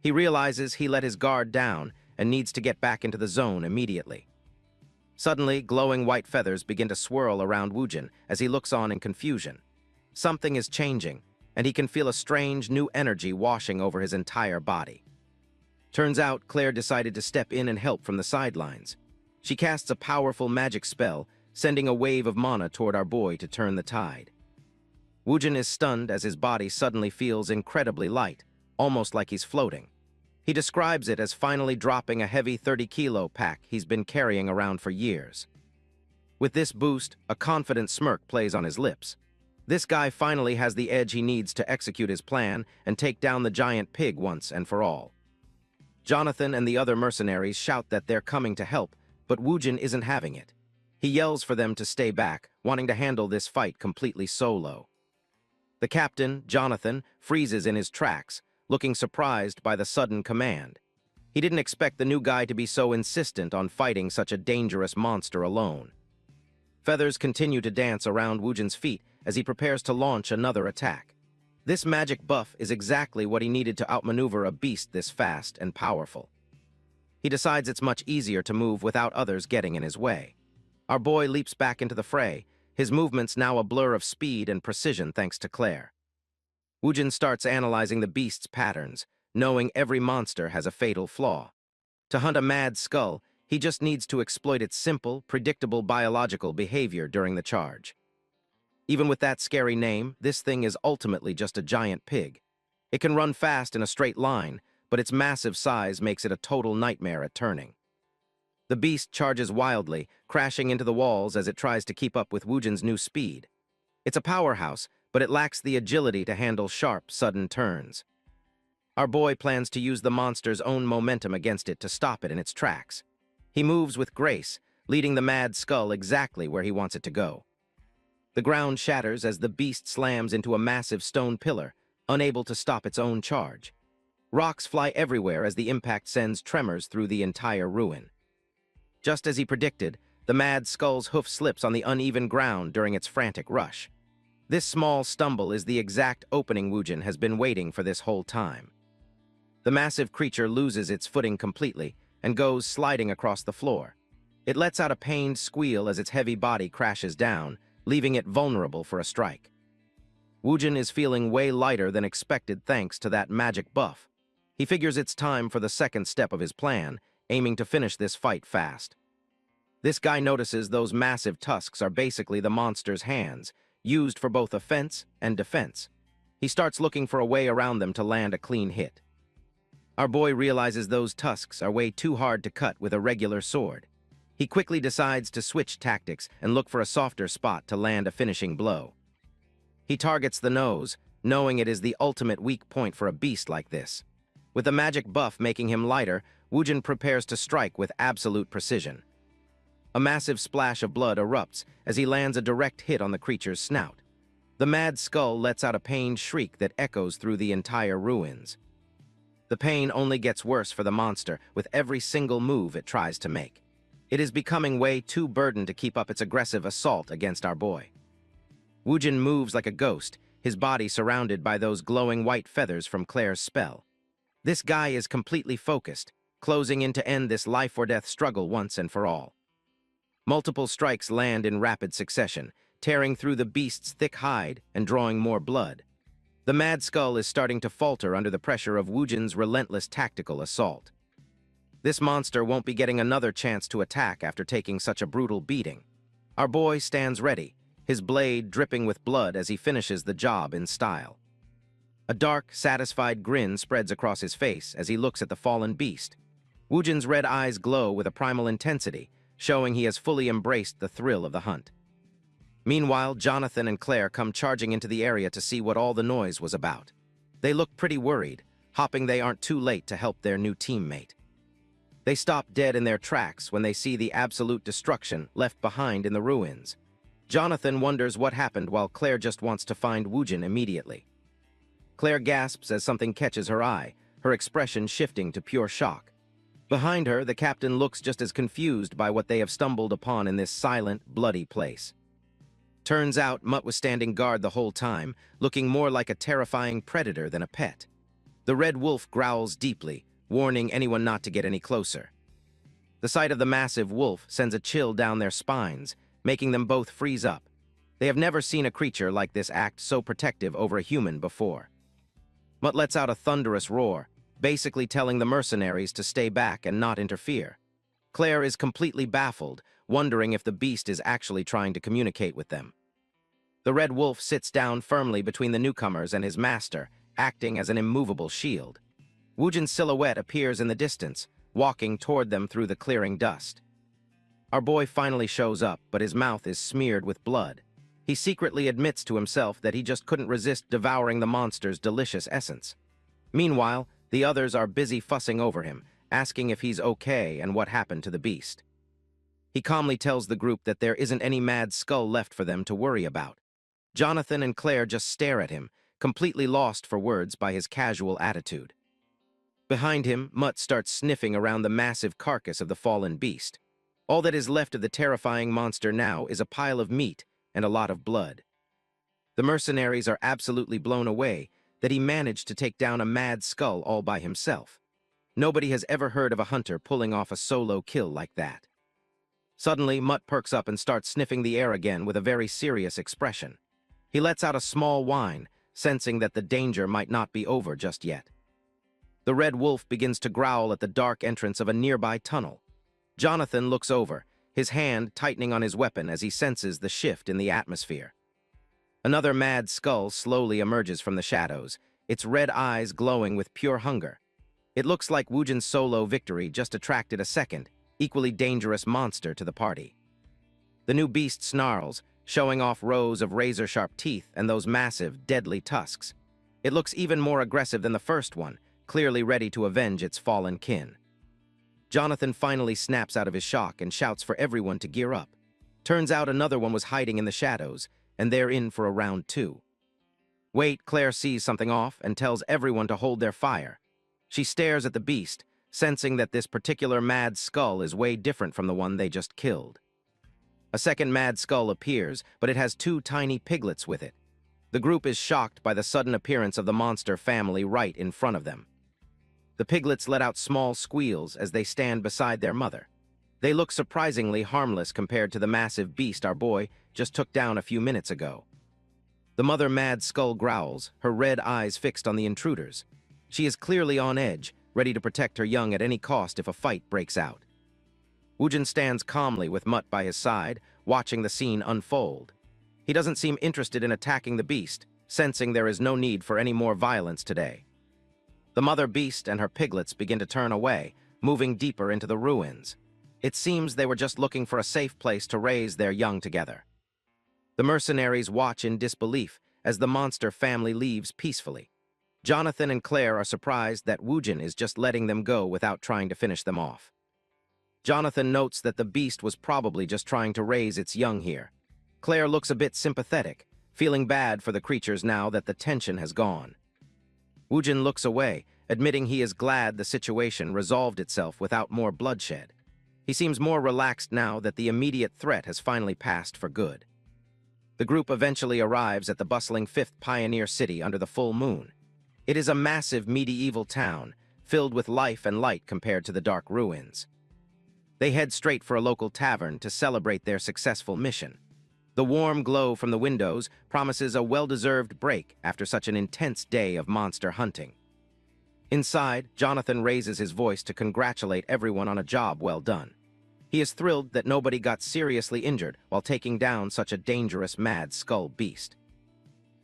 He realizes he let his guard down and needs to get back into the zone immediately. Suddenly, glowing white feathers begin to swirl around Woojin as he looks on in confusion. Something is changing, and he can feel a strange new energy washing over his entire body. Turns out, Claire decided to step in and help from the sidelines. She casts a powerful magic spell, sending a wave of mana toward our boy to turn the tide. Woojin is stunned as his body suddenly feels incredibly light, almost like he's floating. He describes it as finally dropping a heavy 30-kilo pack he's been carrying around for years. With this boost, a confident smirk plays on his lips. This guy finally has the edge he needs to execute his plan and take down the giant pig once and for all. Jonathan and the other mercenaries shout that they're coming to help, but Woojin isn't having it. He yells for them to stay back, wanting to handle this fight completely solo. The captain, Jonathan, freezes in his tracks, looking surprised by the sudden command. He didn't expect the new guy to be so insistent on fighting such a dangerous monster alone. Feathers continue to dance around Woojin's feet as he prepares to launch another attack. This magic buff is exactly what he needed to outmaneuver a beast this fast and powerful. He decides it's much easier to move without others getting in his way. Our boy leaps back into the fray, his movements now a blur of speed and precision thanks to Claire. Woojin starts analyzing the beast's patterns, knowing every monster has a fatal flaw. To hunt a mad skull, he just needs to exploit its simple, predictable biological behavior during the charge. Even with that scary name, this thing is ultimately just a giant pig. It can run fast in a straight line, but its massive size makes it a total nightmare at turning. The beast charges wildly, crashing into the walls as it tries to keep up with Woojin's new speed. It's a powerhouse, but it lacks the agility to handle sharp, sudden turns. Our boy plans to use the monster's own momentum against it to stop it in its tracks. He moves with grace, leading the mad skull exactly where he wants it to go. The ground shatters as the beast slams into a massive stone pillar, unable to stop its own charge. Rocks fly everywhere as the impact sends tremors through the entire ruin. Just as he predicted, The mad skull's hoof slips on the uneven ground during its frantic rush. This small stumble is the exact opening Wujin has been waiting for this whole time. The massive creature loses its footing completely and goes sliding across the floor. It lets out a pained squeal as its heavy body crashes down, leaving it vulnerable for a strike. Wujin is feeling way lighter than expected thanks to that magic buff. He figures it's time for the second step of his plan, aiming to finish this fight fast. This guy notices those massive tusks are basically the monster's hands, used for both offense and defense. He starts looking for a way around them to land a clean hit. Our boy realizes those tusks are way too hard to cut with a regular sword. He quickly decides to switch tactics and look for a softer spot to land a finishing blow. He targets the nose, knowing it is the ultimate weak point for a beast like this. With the magic buff making him lighter, Wujin prepares to strike with absolute precision. A massive splash of blood erupts as he lands a direct hit on the creature's snout. The mad skull lets out a pained shriek that echoes through the entire ruins. The pain only gets worse for the monster with every single move it tries to make. It is becoming way too burdened to keep up its aggressive assault against our boy. Wujin moves like a ghost, his body surrounded by those glowing white feathers from Claire's spell. This guy is completely focused, closing in to end this life-or-death struggle once and for all. Multiple strikes land in rapid succession, tearing through the beast's thick hide and drawing more blood. The mad skull is starting to falter under the pressure of Wujin's relentless tactical assault. This monster won't be getting another chance to attack after taking such a brutal beating. Our boy stands ready, his blade dripping with blood as he finishes the job in style. A dark, satisfied grin spreads across his face as he looks at the fallen beast. Wujin's red eyes glow with a primal intensity, showing he has fully embraced the thrill of the hunt. Meanwhile, Jonathan and Claire come charging into the area to see what all the noise was about. They look pretty worried, hoping they aren't too late to help their new teammate. They stop dead in their tracks when they see the absolute destruction left behind in the ruins. Jonathan wonders what happened while Claire just wants to find Wujin immediately. Claire gasps as something catches her eye, her expression shifting to pure shock. Behind her, the captain looks just as confused by what they have stumbled upon in this silent, bloody place. Turns out Mutt was standing guard the whole time, looking more like a terrifying predator than a pet. The red wolf growls deeply, warning anyone not to get any closer. The sight of the massive wolf sends a chill down their spines, making them both freeze up. They have never seen a creature like this act so protective over a human before. Mutt lets out a thunderous roar, basically telling the mercenaries to stay back and not interfere. Claire is completely baffled, wondering if the beast is actually trying to communicate with them. The red wolf sits down firmly between the newcomers and his master, acting as an immovable shield. Wujin's silhouette appears in the distance, walking toward them through the clearing dust. Our boy finally shows up, but his mouth is smeared with blood. He secretly admits to himself that he just couldn't resist devouring the monster's delicious essence. Meanwhile, the others are busy fussing over him, asking if he's okay and what happened to the beast. He calmly tells the group that there isn't any mad skull left for them to worry about. Jonathan and Claire just stare at him, completely lost for words by his casual attitude. Behind him, Mutt starts sniffing around the massive carcass of the fallen beast. All that is left of the terrifying monster now is a pile of meat and a lot of blood. The mercenaries are absolutely blown away that he managed to take down a mad skull all by himself. Nobody has ever heard of a hunter pulling off a solo kill like that. Suddenly, Mutt perks up and starts sniffing the air again with a very serious expression. He lets out a small whine, sensing that the danger might not be over just yet. The red wolf begins to growl at the dark entrance of a nearby tunnel. Jonathan looks over, his hand tightening on his weapon as he senses the shift in the atmosphere. Another mad skull slowly emerges from the shadows, its red eyes glowing with pure hunger. It looks like Wujin's solo victory just attracted a second, equally dangerous monster to the party. The new beast snarls, showing off rows of razor-sharp teeth and those massive, deadly tusks. It looks even more aggressive than the first one, clearly ready to avenge its fallen kin. Jonathan finally snaps out of his shock and shouts for everyone to gear up. Turns out another one was hiding in the shadows, and they're in for a round two. Wait, Claire sees something off and tells everyone to hold their fire. She stares at the beast, sensing that this particular mad skull is way different from the one they just killed. A second mad skull appears, but it has two tiny piglets with it. The group is shocked by the sudden appearance of the monster family right in front of them. The piglets let out small squeals as they stand beside their mother. They look surprisingly harmless compared to the massive beast our boy just took down a few minutes ago. The mother mad skull growls, her red eyes fixed on the intruders. She is clearly on edge, ready to protect her young at any cost if a fight breaks out. Woojin stands calmly with Mutt by his side, watching the scene unfold. He doesn't seem interested in attacking the beast, sensing there is no need for any more violence today. The mother beast and her piglets begin to turn away, moving deeper into the ruins. It seems they were just looking for a safe place to raise their young together. The mercenaries watch in disbelief as the monster family leaves peacefully. Jonathan and Claire are surprised that Woojin is just letting them go without trying to finish them off. Jonathan notes that the beast was probably just trying to raise its young here. Claire looks a bit sympathetic, feeling bad for the creatures now that the tension has gone. Woojin looks away, admitting he is glad the situation resolved itself without more bloodshed. He seems more relaxed now that the immediate threat has finally passed for good. The group eventually arrives at the bustling 5th pioneer city under the full moon. It is a massive medieval town, filled with life and light compared to the dark ruins. They head straight for a local tavern to celebrate their successful mission. The warm glow from the windows promises a well-deserved break after such an intense day of monster hunting. Inside, Jonathan raises his voice to congratulate everyone on a job well done. He is thrilled that nobody got seriously injured while taking down such a dangerous mad skull beast.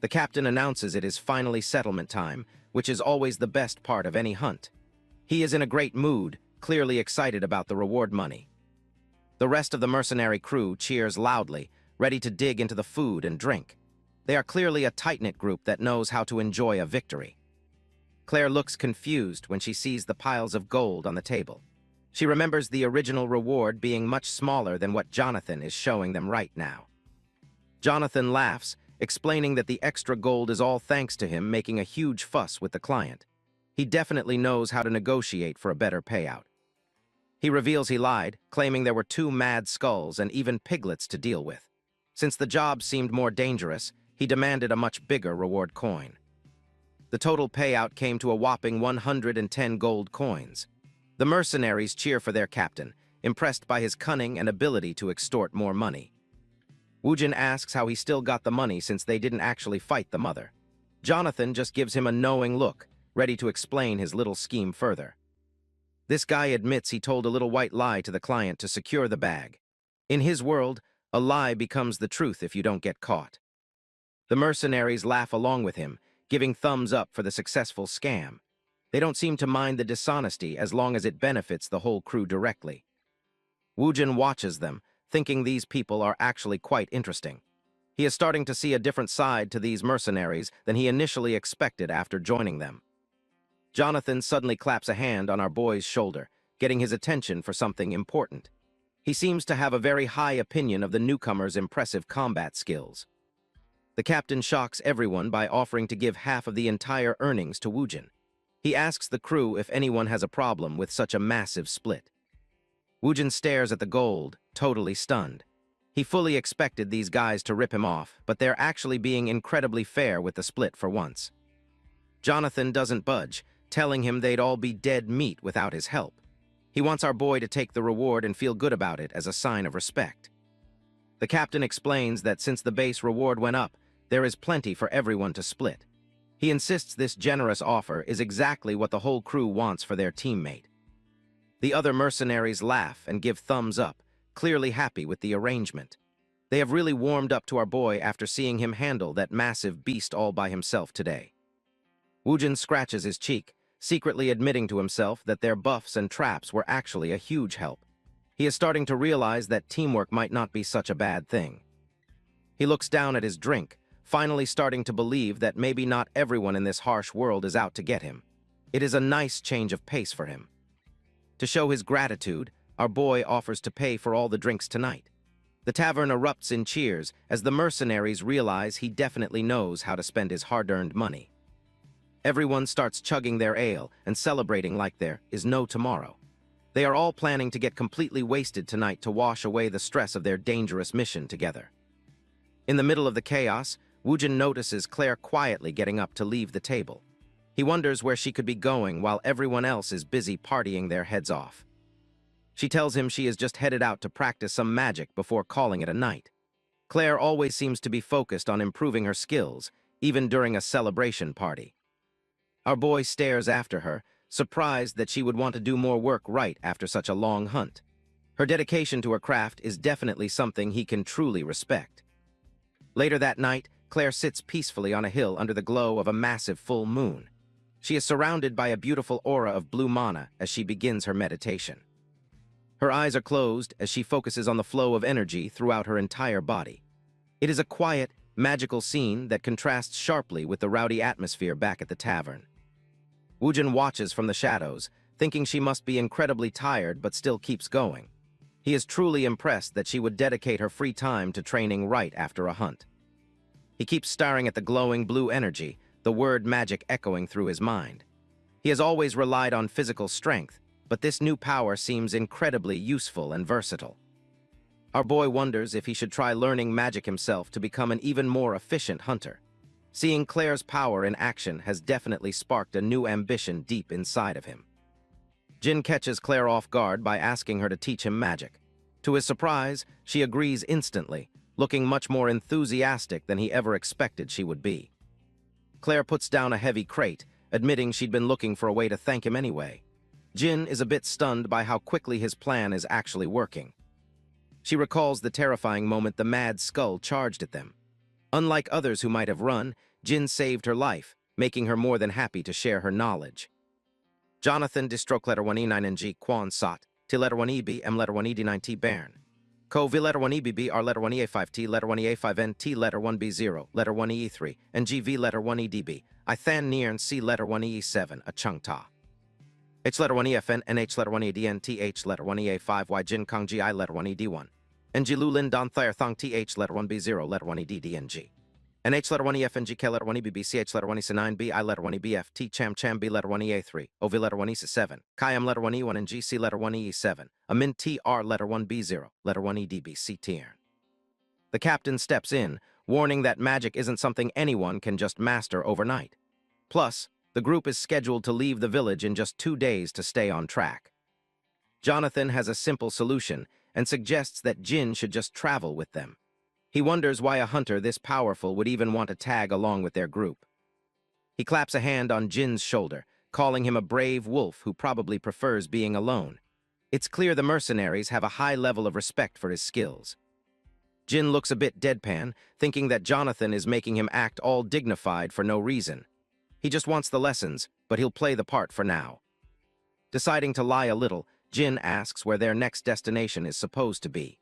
The captain announces it is finally settlement time, which is always the best part of any hunt. He is in a great mood, clearly excited about the reward money. The rest of the mercenary crew cheers loudly, ready to dig into the food and drink. They are clearly a tight-knit group that knows how to enjoy a victory. Claire looks confused when she sees the piles of gold on the table. She remembers the original reward being much smaller than what Jonathan is showing them right now. Jonathan laughs, explaining that the extra gold is all thanks to him making a huge fuss with the client. He definitely knows how to negotiate for a better payout. He reveals he lied, claiming there were 2 mad skulls and even piglets to deal with. Since the job seemed more dangerous, he demanded a much bigger reward coin. The total payout came to a whopping 110 gold coins. The mercenaries cheer for their captain, impressed by his cunning and ability to extort more money. Woojin asks how he still got the money since they didn't actually fight the mother. Jonathan just gives him a knowing look, ready to explain his little scheme further. This guy admits he told a little white lie to the client to secure the bag. In his world, a lie becomes the truth if you don't get caught. The mercenaries laugh along with him, giving thumbs up for the successful scam. They don't seem to mind the dishonesty as long as it benefits the whole crew directly. Woojin watches them, thinking these people are actually quite interesting. He is starting to see a different side to these mercenaries than he initially expected after joining them. Jonathan suddenly claps a hand on our boy's shoulder, getting his attention for something important. He seems to have a very high opinion of the newcomer's impressive combat skills. The captain shocks everyone by offering to give half of the entire earnings to Woojin. He asks the crew if anyone has a problem with such a massive split. Woojin stares at the gold, totally stunned. He fully expected these guys to rip him off, but they're actually being incredibly fair with the split for once. Jonathan doesn't budge, telling him they'd all be dead meat without his help. He wants our boy to take the reward and feel good about it as a sign of respect. The captain explains that since the base reward went up, there is plenty for everyone to split. He insists this generous offer is exactly what the whole crew wants for their teammate. The other mercenaries laugh and give thumbs up, clearly happy with the arrangement. They have really warmed up to our boy after seeing him handle that massive beast all by himself today. Woojin scratches his cheek, secretly admitting to himself that their buffs and traps were actually a huge help. He is starting to realize that teamwork might not be such a bad thing. He looks down at his drink, finally starting to believe that maybe not everyone in this harsh world is out to get him. It is a nice change of pace for him. To show his gratitude, our boy offers to pay for all the drinks tonight. The tavern erupts in cheers as the mercenaries realize he definitely knows how to spend his hard-earned money. Everyone starts chugging their ale and celebrating like there is no tomorrow. They are all planning to get completely wasted tonight to wash away the stress of their dangerous mission together. In the middle of the chaos, Woojin notices Claire quietly getting up to leave the table. He wonders where she could be going while everyone else is busy partying their heads off. She tells him she is just headed out to practice some magic before calling it a night. Claire always seems to be focused on improving her skills, even during a celebration party. Our boy stares after her, surprised that she would want to do more work right after such a long hunt. Her dedication to her craft is definitely something he can truly respect. Later that night, Claire sits peacefully on a hill under the glow of a massive full moon. She is surrounded by a beautiful aura of blue mana as she begins her meditation. Her eyes are closed as she focuses on the flow of energy throughout her entire body. It is a quiet, magical scene that contrasts sharply with the rowdy atmosphere back at the tavern. Woojin watches from the shadows, thinking she must be incredibly tired but still keeps going. He is truly impressed that she would dedicate her free time to training right after a hunt. He keeps staring at the glowing blue energy, the word magic echoing through his mind. He has always relied on physical strength, but this new power seems incredibly useful and versatile. Our boy wonders if he should try learning magic himself to become an even more efficient hunter. Seeing Claire's power in action has definitely sparked a new ambition deep inside of him. Jin catches Claire off guard by asking her to teach him magic. To his surprise, she agrees instantly, looking much more enthusiastic than he ever expected she would be. Claire puts down a heavy crate, admitting she'd been looking for a way to thank him anyway. Jin is a bit stunned by how quickly his plan is actually working. She recalls the terrifying moment the Mad Skull charged at them. Unlike others who might have run, Jin saved her life, making her more than happy to share her knowledge. Jonathan distroke letter 1E9NG Quan Sot, T letter 1EB, M letter 1ED9T Bairn. Co V letter 1EBB, R letter 1EA5T, letter 1EA5N, T letter 1B0, letter 1E3, and GV letter 1EDB. I Than Niern C letter 1E7, a Chung Ta. H letter 1EFN, NH letter 1EDN, TH letter 1EA5, Y Jin Kong GI letter 1ED1. NG Lulin Don Thair Thong TH letter 1B0, letter 1EDDNG. NH letter 1EFNGK letter 1EBB, CH letter 1E9B, I letter 1EBF, T Cham Cham B letter 1EA3, OV letter 1E7, Kayam letter 1E1, and GC letter 1E7, Amin TR letter 1B0, letter 1EDB, C Tiern. The captain steps in, warning that magic isn't something anyone can just master overnight. Plus, the group is scheduled to leave the village in just 2 days to stay on track. Jonathan has a simple solution and suggests that Jin should just travel with them. He wonders why a hunter this powerful would even want to tag along with their group. He claps a hand on Jin's shoulder, calling him a brave wolf who probably prefers being alone. It's clear the mercenaries have a high level of respect for his skills. Jin looks a bit deadpan, thinking that Jonathan is making him act all dignified for no reason. He just wants the lessons, but he'll play the part for now. Deciding to lie a little, Jin asks where their next destination is supposed to be.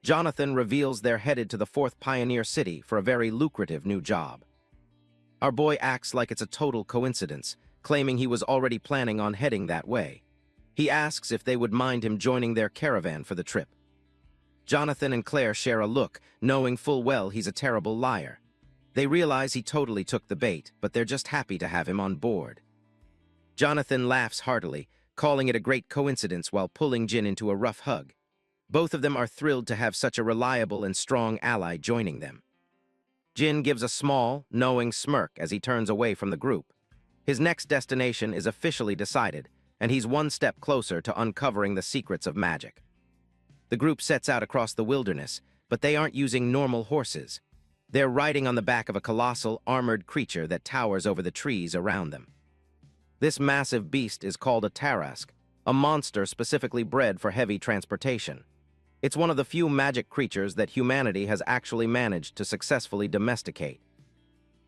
Jonathan reveals they're headed to the 4th Pioneer City for a very lucrative new job. Our boy acts like it's a total coincidence, claiming he was already planning on heading that way. He asks if they would mind him joining their caravan for the trip. Jonathan and Claire share a look, knowing full well he's a terrible liar. They realize he totally took the bait, but they're just happy to have him on board. Jonathan laughs heartily, calling it a great coincidence while pulling Jin into a rough hug. Both of them are thrilled to have such a reliable and strong ally joining them. Jin gives a small, knowing smirk as he turns away from the group. His next destination is officially decided, and he's one step closer to uncovering the secrets of magic. The group sets out across the wilderness, but they aren't using normal horses. They're riding on the back of a colossal, armored creature that towers over the trees around them. This massive beast is called a Tarask, a monster specifically bred for heavy transportation. It's one of the few magic creatures that humanity has actually managed to successfully domesticate.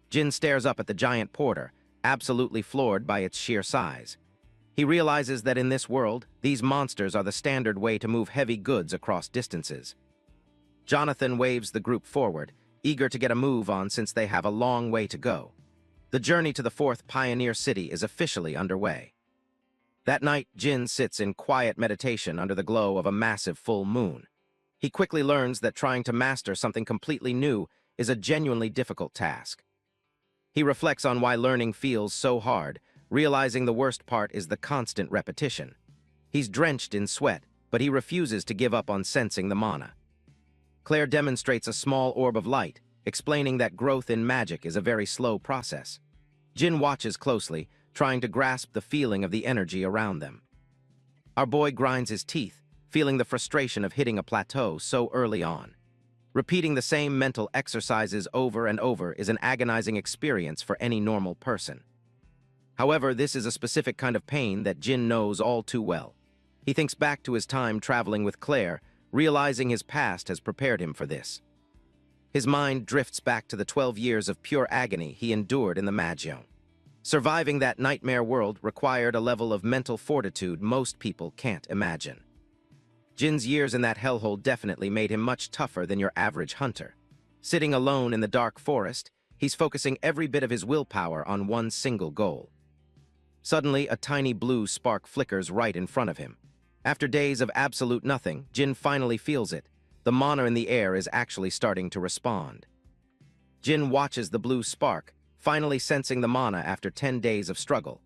Jin stares up at the giant porter, absolutely floored by its sheer size. He realizes that in this world, these monsters are the standard way to move heavy goods across distances. Jonathan waves the group forward, eager to get a move on since they have a long way to go. The journey to the 4th Pioneer City is officially underway. That night, Jin sits in quiet meditation under the glow of a massive full moon. He quickly learns that trying to master something completely new is a genuinely difficult task. He reflects on why learning feels so hard, realizing the worst part is the constant repetition. He's drenched in sweat, but he refuses to give up on sensing the mana. Claire demonstrates a small orb of light, explaining that growth in magic is a very slow process. Jin watches closely, trying to grasp the feeling of the energy around them. Our boy grinds his teeth, feeling the frustration of hitting a plateau so early on. Repeating the same mental exercises over and over is an agonizing experience for any normal person. However, this is a specific kind of pain that Jin knows all too well. He thinks back to his time traveling with Claire, realizing his past has prepared him for this. His mind drifts back to the 12 years of pure agony he endured in the Magion. Surviving that nightmare world required a level of mental fortitude most people can't imagine. Jin's years in that hellhole definitely made him much tougher than your average hunter. Sitting alone in the dark forest, he's focusing every bit of his willpower on one single goal. Suddenly, a tiny blue spark flickers right in front of him. After days of absolute nothing, Jin finally feels it. The mana in the air is actually starting to respond. Jin watches the blue spark, finally sensing the mana after 10 days of struggle.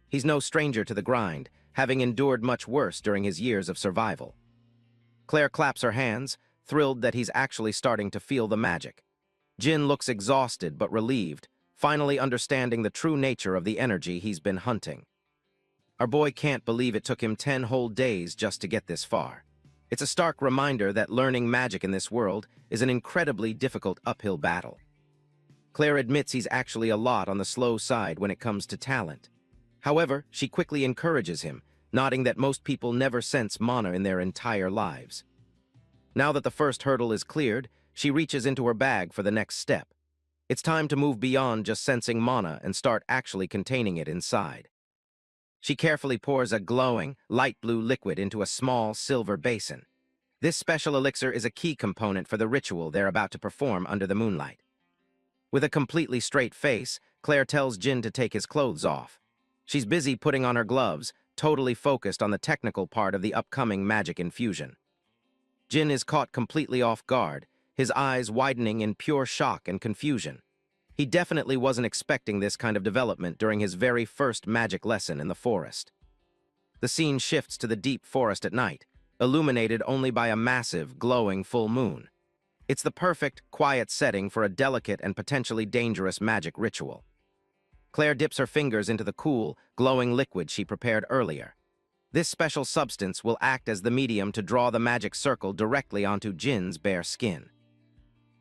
He's no stranger to the grind, having endured much worse during his years of survival. Claire claps her hands, thrilled that he's actually starting to feel the magic. Jin looks exhausted but relieved, finally understanding the true nature of the energy he's been hunting. Our boy can't believe it took him 10 whole days just to get this far. It's a stark reminder that learning magic in this world is an incredibly difficult uphill battle. Claire admits he's actually a lot on the slow side when it comes to talent. However, she quickly encourages him, nodding that most people never sense mana in their entire lives. Now that the first hurdle is cleared, she reaches into her bag for the next step. It's time to move beyond just sensing mana and start actually containing it inside. She carefully pours a glowing, light blue liquid into a small silver basin. This special elixir is a key component for the ritual they're about to perform under the moonlight. With a completely straight face, Claire tells Jin to take his clothes off. She's busy putting on her gloves, totally focused on the technical part of the upcoming magic infusion. Jin is caught completely off guard, his eyes widening in pure shock and confusion. He definitely wasn't expecting this kind of development during his very first magic lesson in the forest. The scene shifts to the deep forest at night, illuminated only by a massive, glowing full moon. It's the perfect, quiet setting for a delicate and potentially dangerous magic ritual. Claire dips her fingers into the cool, glowing liquid she prepared earlier. This special substance will act as the medium to draw the magic circle directly onto Jin's bare skin.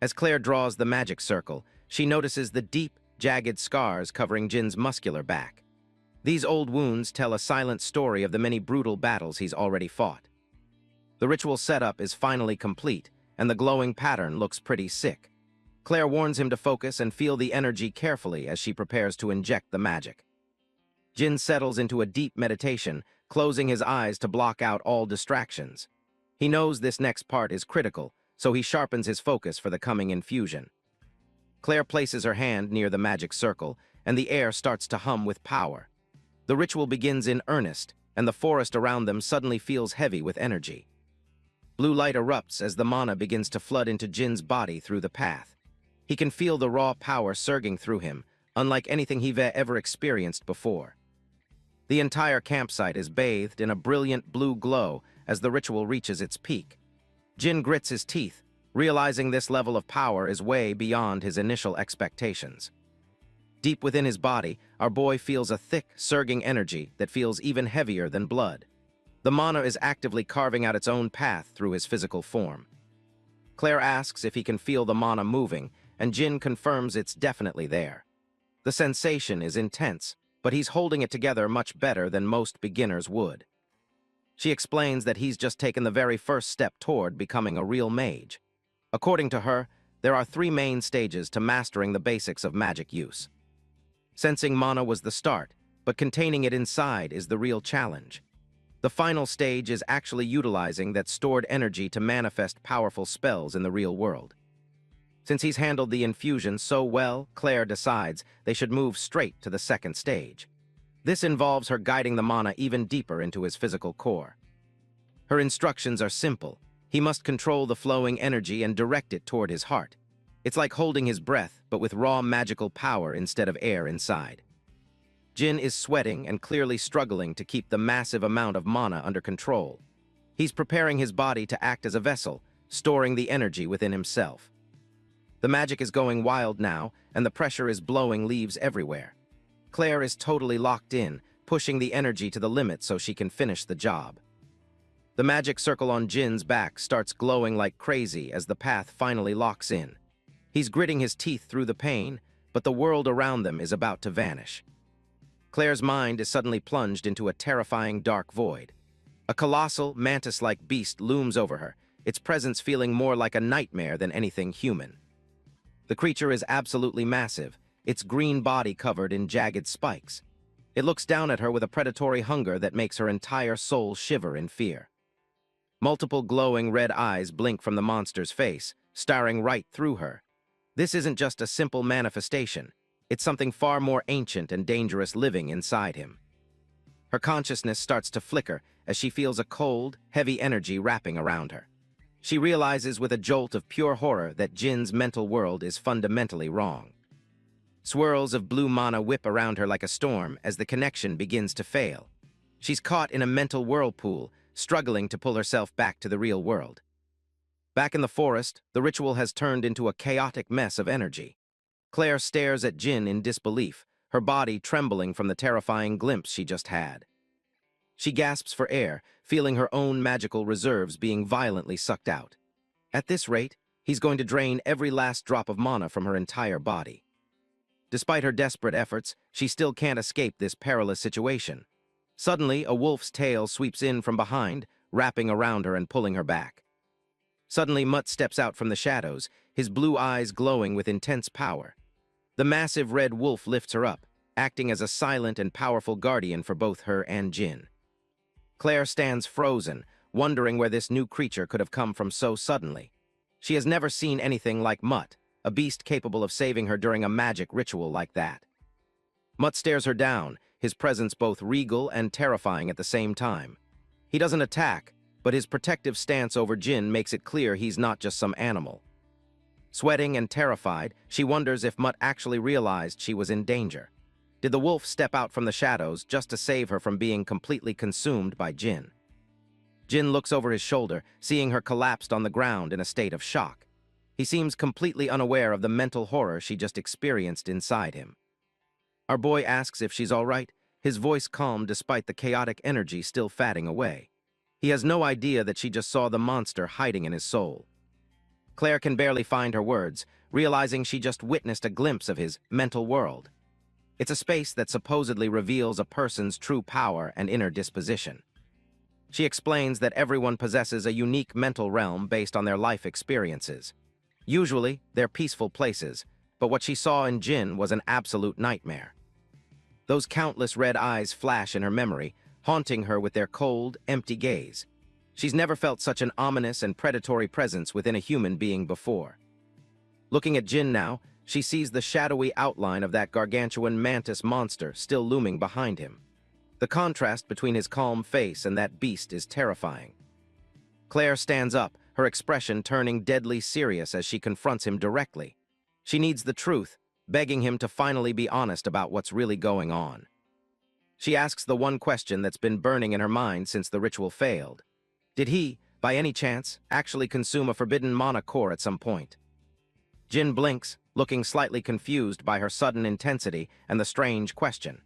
As Claire draws the magic circle, she notices the deep, jagged scars covering Jin's muscular back. These old wounds tell a silent story of the many brutal battles he's already fought. The ritual setup is finally complete, and the glowing pattern looks pretty sick. Claire warns him to focus and feel the energy carefully as she prepares to inject the magic. Jin settles into a deep meditation, closing his eyes to block out all distractions. He knows this next part is critical, so he sharpens his focus for the coming infusion. Claire places her hand near the magic circle, and the air starts to hum with power. The ritual begins in earnest, and the forest around them suddenly feels heavy with energy. Blue light erupts as the mana begins to flood into Jin's body through the path. He can feel the raw power surging through him, unlike anything he've ever experienced before. The entire campsite is bathed in a brilliant blue glow as the ritual reaches its peak. Jin grits his teeth, realizing this level of power is way beyond his initial expectations. Deep within his body, our boy feels a thick, surging energy that feels even heavier than blood. The mana is actively carving out its own path through his physical form. Claire asks if he can feel the mana moving, and Jin confirms it's definitely there. The sensation is intense, but he's holding it together much better than most beginners would. She explains that he's just taken the very first step toward becoming a real mage. According to her, there are 3 main stages to mastering the basics of magic use. Sensing mana was the start, but containing it inside is the real challenge. The final stage is actually utilizing that stored energy to manifest powerful spells in the real world. Since he's handled the infusion so well, Claire decides they should move straight to the second stage. This involves her guiding the mana even deeper into his physical core. Her instructions are simple. He must control the flowing energy and direct it toward his heart. It's like holding his breath, but with raw magical power instead of air inside. Jin is sweating and clearly struggling to keep the massive amount of mana under control. He's preparing his body to act as a vessel, storing the energy within himself. The magic is going wild now, and the pressure is blowing leaves everywhere. Claire is totally locked in, pushing the energy to the limit so she can finish the job. The magic circle on Jin's back starts glowing like crazy as the path finally locks in. He's gritting his teeth through the pain, but the world around them is about to vanish. Claire's mind is suddenly plunged into a terrifying dark void. A colossal, mantis-like beast looms over her, its presence feeling more like a nightmare than anything human. The creature is absolutely massive, its green body covered in jagged spikes. It looks down at her with a predatory hunger that makes her entire soul shiver in fear. Multiple glowing red eyes blink from the monster's face, staring right through her. This isn't just a simple manifestation. It's something far more ancient and dangerous living inside him. Her consciousness starts to flicker as she feels a cold, heavy energy wrapping around her. She realizes with a jolt of pure horror that Jin's mental world is fundamentally wrong. Swirls of blue mana whip around her like a storm as the connection begins to fail. She's caught in a mental whirlpool, struggling to pull herself back to the real world. Back in the forest, the ritual has turned into a chaotic mess of energy. Claire stares at Jin in disbelief, her body trembling from the terrifying glimpse she just had. She gasps for air, feeling her own magical reserves being violently sucked out. At this rate, he's going to drain every last drop of mana from her entire body. Despite her desperate efforts, she still can't escape this perilous situation. Suddenly, a wolf's tail sweeps in from behind, wrapping around her and pulling her back. Suddenly, Mutt steps out from the shadows, his blue eyes glowing with intense power. The massive red wolf lifts her up, acting as a silent and powerful guardian for both her and Jin. Claire stands frozen, wondering where this new creature could have come from so suddenly. She has never seen anything like Mutt, a beast capable of saving her during a magic ritual like that. Mutt stares her down, his presence both regal and terrifying at the same time. He doesn't attack, but his protective stance over Jin makes it clear he's not just some animal. Sweating and terrified, she wonders if Mutt actually realized she was in danger. Did the wolf step out from the shadows just to save her from being completely consumed by Jin? Jin looks over his shoulder, seeing her collapsed on the ground in a state of shock. He seems completely unaware of the mental horror she just experienced inside him. Our boy asks if she's all right, his voice calm despite the chaotic energy still fatting away. He has no idea that she just saw the monster hiding in his soul. Claire can barely find her words, realizing she just witnessed a glimpse of his mental world. It's a space that supposedly reveals a person's true power and inner disposition. She explains that everyone possesses a unique mental realm based on their life experiences. Usually, they're peaceful places, but what she saw in Jin was an absolute nightmare. Those countless red eyes flash in her memory, haunting her with their cold, empty gaze. She's never felt such an ominous and predatory presence within a human being before. Looking at Jin now, she sees the shadowy outline of that gargantuan mantis monster still looming behind him. The contrast between his calm face and that beast is terrifying. Claire stands up, her expression turning deadly serious as she confronts him directly. She needs the truth, begging him to finally be honest about what's really going on. She asks the one question that's been burning in her mind since the ritual failed. Did he, by any chance, actually consume a forbidden mana core at some point? Jin blinks, looking slightly confused by her sudden intensity and the strange question.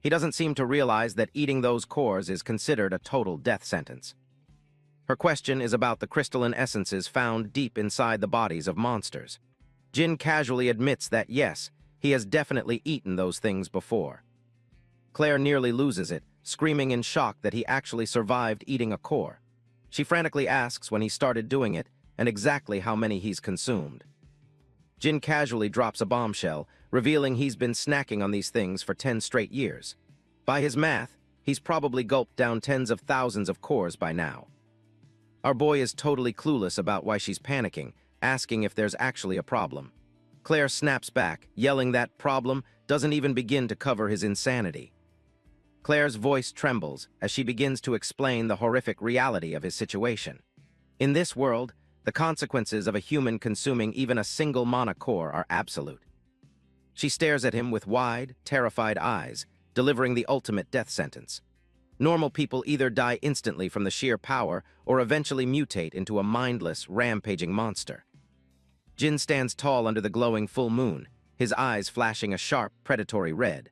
He doesn't seem to realize that eating those cores is considered a total death sentence. Her question is about the crystalline essences found deep inside the bodies of monsters. Jin casually admits that yes, he has definitely eaten those things before. Claire nearly loses it, screaming in shock that he actually survived eating a core. She frantically asks when he started doing it and exactly how many he's consumed. Jin casually drops a bombshell, revealing he's been snacking on these things for 10 straight years. By his math, he's probably gulped down tens of thousands of cores by now. Our boy is totally clueless about why she's panicking, asking if there's actually a problem. Claire snaps back, yelling that problem doesn't even begin to cover his insanity. Claire's voice trembles as she begins to explain the horrific reality of his situation. In this world, the consequences of a human consuming even a single mana core are absolute. She stares at him with wide, terrified eyes, delivering the ultimate death sentence. Normal people either die instantly from the sheer power or eventually mutate into a mindless, rampaging monster. Jin stands tall under the glowing full moon, his eyes flashing a sharp, predatory red.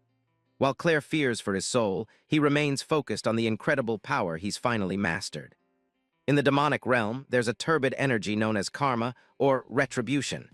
While Claire fears for his soul, he remains focused on the incredible power he's finally mastered. In the demonic realm, there's a turbid energy known as karma or retribution.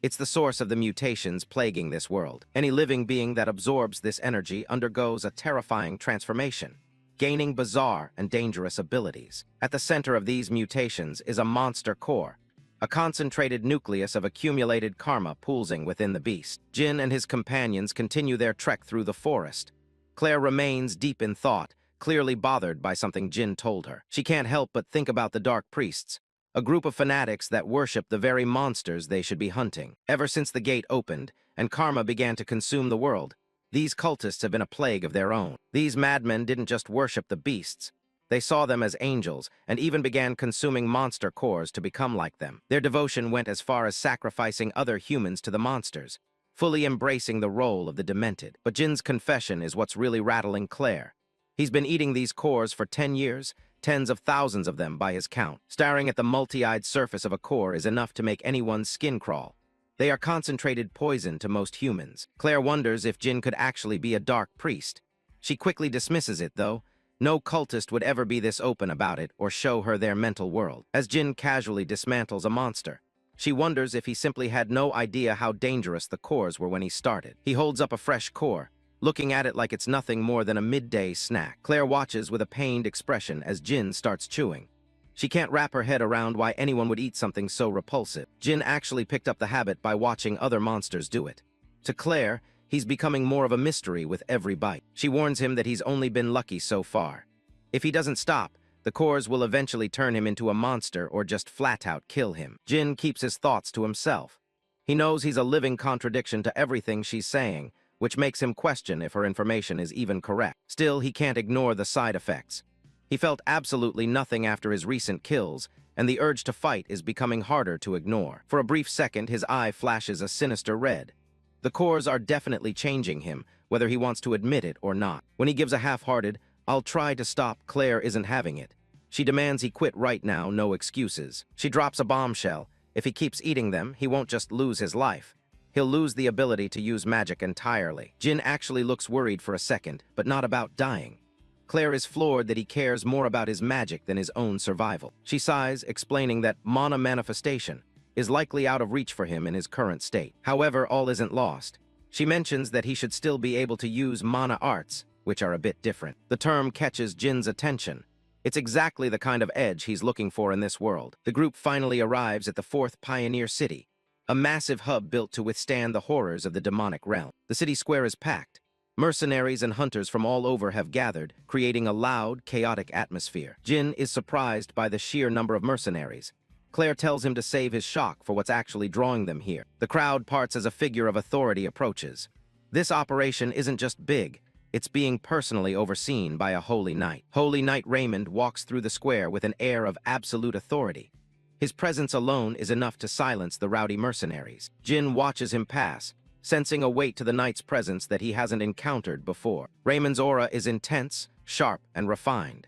It's the source of the mutations plaguing this world. Any living being that absorbs this energy undergoes a terrifying transformation, gaining bizarre and dangerous abilities. At the center of these mutations is a monster core, a concentrated nucleus of accumulated karma pooling within the beast. Jin and his companions continue their trek through the forest. Claire remains deep in thought, clearly bothered by something Jin told her. She can't help but think about the Dark Priests, a group of fanatics that worship the very monsters they should be hunting. Ever since the gate opened and karma began to consume the world, these cultists have been a plague of their own. These madmen didn't just worship the beasts. They saw them as angels and even began consuming monster cores to become like them. Their devotion went as far as sacrificing other humans to the monsters, fully embracing the role of the demented. But Jin's confession is what's really rattling Claire. He's been eating these cores for 10 years, tens of thousands of them by his count. Staring at the multi-eyed surface of a core is enough to make anyone's skin crawl. They are concentrated poison to most humans. Claire wonders if Jin could actually be a dark priest. She quickly dismisses it, though. No cultist would ever be this open about it or show her their mental world. As Jin casually dismantles a monster, she wonders if he simply had no idea how dangerous the cores were when he started. He holds up a fresh core, looking at it like it's nothing more than a midday snack. Claire watches with a pained expression as Jin starts chewing. She can't wrap her head around why anyone would eat something so repulsive. Jin actually picked up the habit by watching other monsters do it. To Claire, he's becoming more of a mystery with every bite. She warns him that he's only been lucky so far. If he doesn't stop, the cores will eventually turn him into a monster or just flat-out kill him. Jin keeps his thoughts to himself. He knows he's a living contradiction to everything she's saying, which makes him question if her information is even correct. Still, he can't ignore the side effects. He felt absolutely nothing after his recent kills, and the urge to fight is becoming harder to ignore. For a brief second, his eye flashes a sinister red. The cores are definitely changing him, whether he wants to admit it or not. When he gives a half-hearted, "I'll try to stop," Claire isn't having it. She demands he quit right now, no excuses. She drops a bombshell. If he keeps eating them, he won't just lose his life. He'll lose the ability to use magic entirely. Jin actually looks worried for a second, but not about dying. Claire is floored that he cares more about his magic than his own survival. She sighs, explaining that mana manifestation is likely out of reach for him in his current state. However, all isn't lost. She mentions that he should still be able to use mana arts, which are a bit different. The term catches Jin's attention. It's exactly the kind of edge he's looking for in this world. The group finally arrives at the fourth pioneer city, a massive hub built to withstand the horrors of the demonic realm. The city square is packed. Mercenaries and hunters from all over have gathered, creating a loud, chaotic atmosphere. Jin is surprised by the sheer number of mercenaries. Claire tells him to save his shock for what's actually drawing them here. The crowd parts as a figure of authority approaches. This operation isn't just big, it's being personally overseen by a Holy Knight. Holy Knight Raymond walks through the square with an air of absolute authority. His presence alone is enough to silence the rowdy mercenaries. Jin watches him pass, sensing a weight to the knight's presence that he hasn't encountered before. Raymond's aura is intense, sharp, and refined.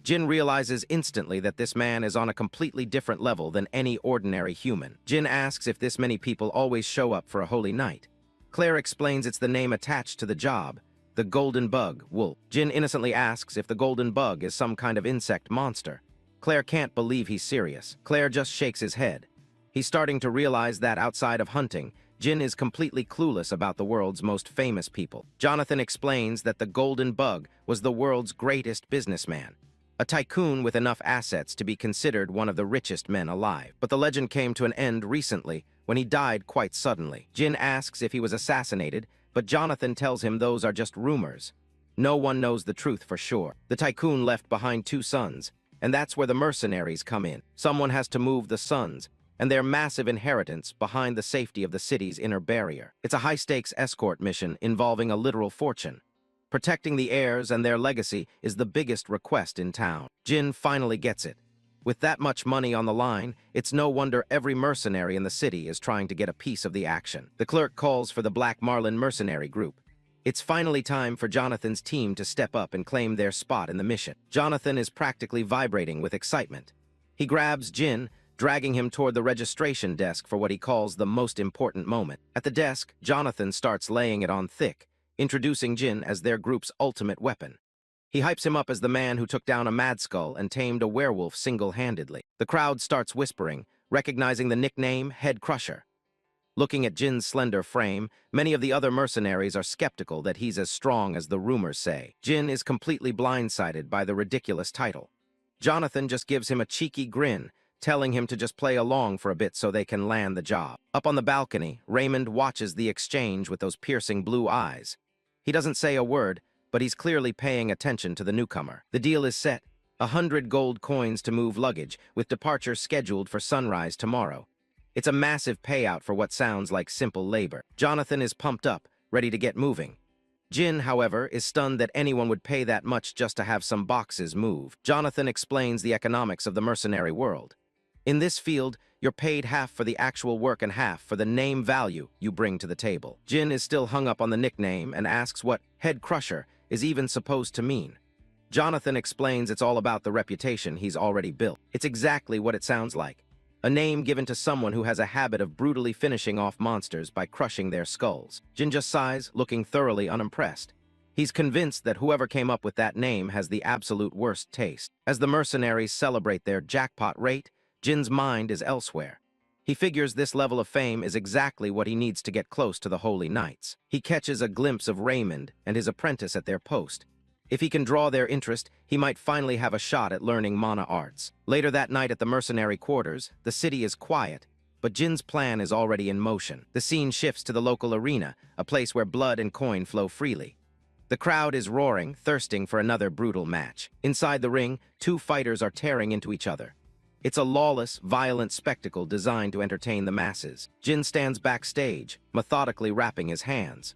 Jin realizes instantly that this man is on a completely different level than any ordinary human. Jin asks if this many people always show up for a Holy Knight. Claire explains it's the name attached to the job, the Golden Bug, Wolf. Jin innocently asks if the Golden Bug is some kind of insect monster. Claire can't believe he's serious. Claire just shakes his head. He's starting to realize that outside of hunting, Jin is completely clueless about the world's most famous people. Jonathan explains that the Golden Bug was the world's greatest businessman, a tycoon with enough assets to be considered one of the richest men alive. But the legend came to an end recently when he died quite suddenly. Jin asks if he was assassinated, but Jonathan tells him those are just rumors. No one knows the truth for sure. The tycoon left behind 2 sons, and that's where the mercenaries come in. Someone has to move the sons and their massive inheritance behind the safety of the city's inner barrier. It's a high-stakes escort mission involving a literal fortune. Protecting the heirs and their legacy is the biggest request in town. Jin finally gets it. With that much money on the line, it's no wonder every mercenary in the city is trying to get a piece of the action. The clerk calls for the Black Marlin mercenary group. It's finally time for Jonathan's team to step up and claim their spot in the mission. Jonathan is practically vibrating with excitement. He grabs Jin, dragging him toward the registration desk for what he calls the most important moment. At the desk, Jonathan starts laying it on thick, introducing Jin as their group's ultimate weapon. He hypes him up as the man who took down a mad skull and tamed a werewolf single-handedly. The crowd starts whispering, recognizing the nickname Head Crusher. Looking at Jin's slender frame, many of the other mercenaries are skeptical that he's as strong as the rumors say. Jin is completely blindsided by the ridiculous title. Jonathan just gives him a cheeky grin, telling him to just play along for a bit so they can land the job. Up on the balcony, Raymond watches the exchange with those piercing blue eyes. He doesn't say a word, but he's clearly paying attention to the newcomer. The deal is set, 100 gold coins to move luggage, with departure scheduled for sunrise tomorrow. It's a massive payout for what sounds like simple labor. Jonathan is pumped up, ready to get moving. Jin, however, is stunned that anyone would pay that much just to have some boxes moved. Jonathan explains the economics of the mercenary world. In this field, you're paid half for the actual work and half for the name value you bring to the table. Jin is still hung up on the nickname and asks what Head Crusher is even supposed to mean. Jonathan explains it's all about the reputation he's already built. It's exactly what it sounds like. A name given to someone who has a habit of brutally finishing off monsters by crushing their skulls. Jin just sighs, looking thoroughly unimpressed. He's convinced that whoever came up with that name has the absolute worst taste. As the mercenaries celebrate their jackpot rate, Jin's mind is elsewhere. He figures this level of fame is exactly what he needs to get close to the Holy Knights. He catches a glimpse of Raymond and his apprentice at their post. If he can draw their interest, he might finally have a shot at learning mana arts. Later that night at the mercenary quarters, the city is quiet, but Jin's plan is already in motion. The scene shifts to the local arena, a place where blood and coin flow freely. The crowd is roaring, thirsting for another brutal match. Inside the ring, two fighters are tearing into each other. It's a lawless, violent spectacle designed to entertain the masses. Jin stands backstage, methodically wrapping his hands.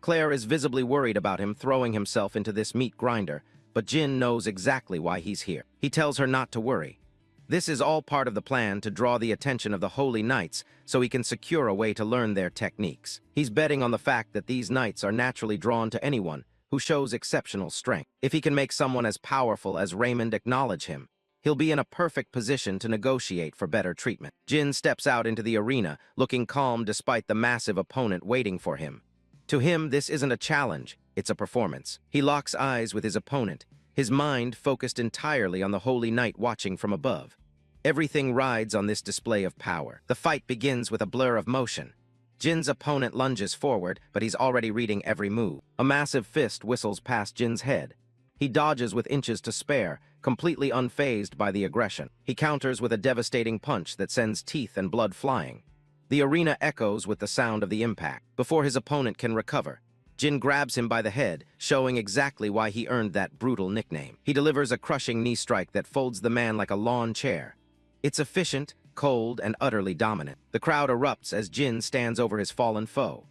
Claire is visibly worried about him throwing himself into this meat grinder, but Jin knows exactly why he's here. He tells her not to worry. This is all part of the plan to draw the attention of the Holy Knights so he can secure a way to learn their techniques. He's betting on the fact that these knights are naturally drawn to anyone who shows exceptional strength. If he can make someone as powerful as Raymond acknowledge him, he'll be in a perfect position to negotiate for better treatment. Jin steps out into the arena, looking calm despite the massive opponent waiting for him. To him, this isn't a challenge, it's a performance. He locks eyes with his opponent, his mind focused entirely on the Holy Knight watching from above. Everything rides on this display of power. The fight begins with a blur of motion. Jin's opponent lunges forward, but he's already reading every move. A massive fist whistles past Jin's head. He dodges with inches to spare, completely unfazed by the aggression. He counters with a devastating punch that sends teeth and blood flying. The arena echoes with the sound of the impact. Before his opponent can recover, Jin grabs him by the head, showing exactly why he earned that brutal nickname. He delivers a crushing knee strike that folds the man like a lawn chair. It's efficient, cold, and utterly dominant. The crowd erupts as Jin stands over his fallen foe.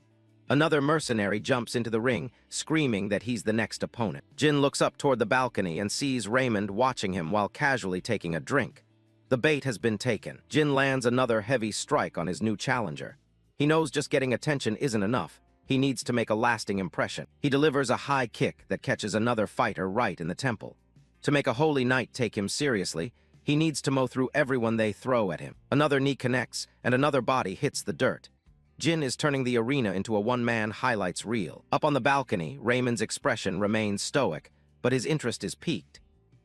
Another mercenary jumps into the ring, screaming that he's the next opponent. Jin looks up toward the balcony and sees Raymond watching him while casually taking a drink. The bait has been taken. Jin lands another heavy strike on his new challenger. He knows just getting attention isn't enough. He needs to make a lasting impression. He delivers a high kick that catches another fighter right in the temple. To make a Holy Knight take him seriously, he needs to mow through everyone they throw at him. Another knee connects, and another body hits the dirt. Jin is turning the arena into a one-man highlights reel. Up on the balcony, Raymond's expression remains stoic, but his interest is piqued.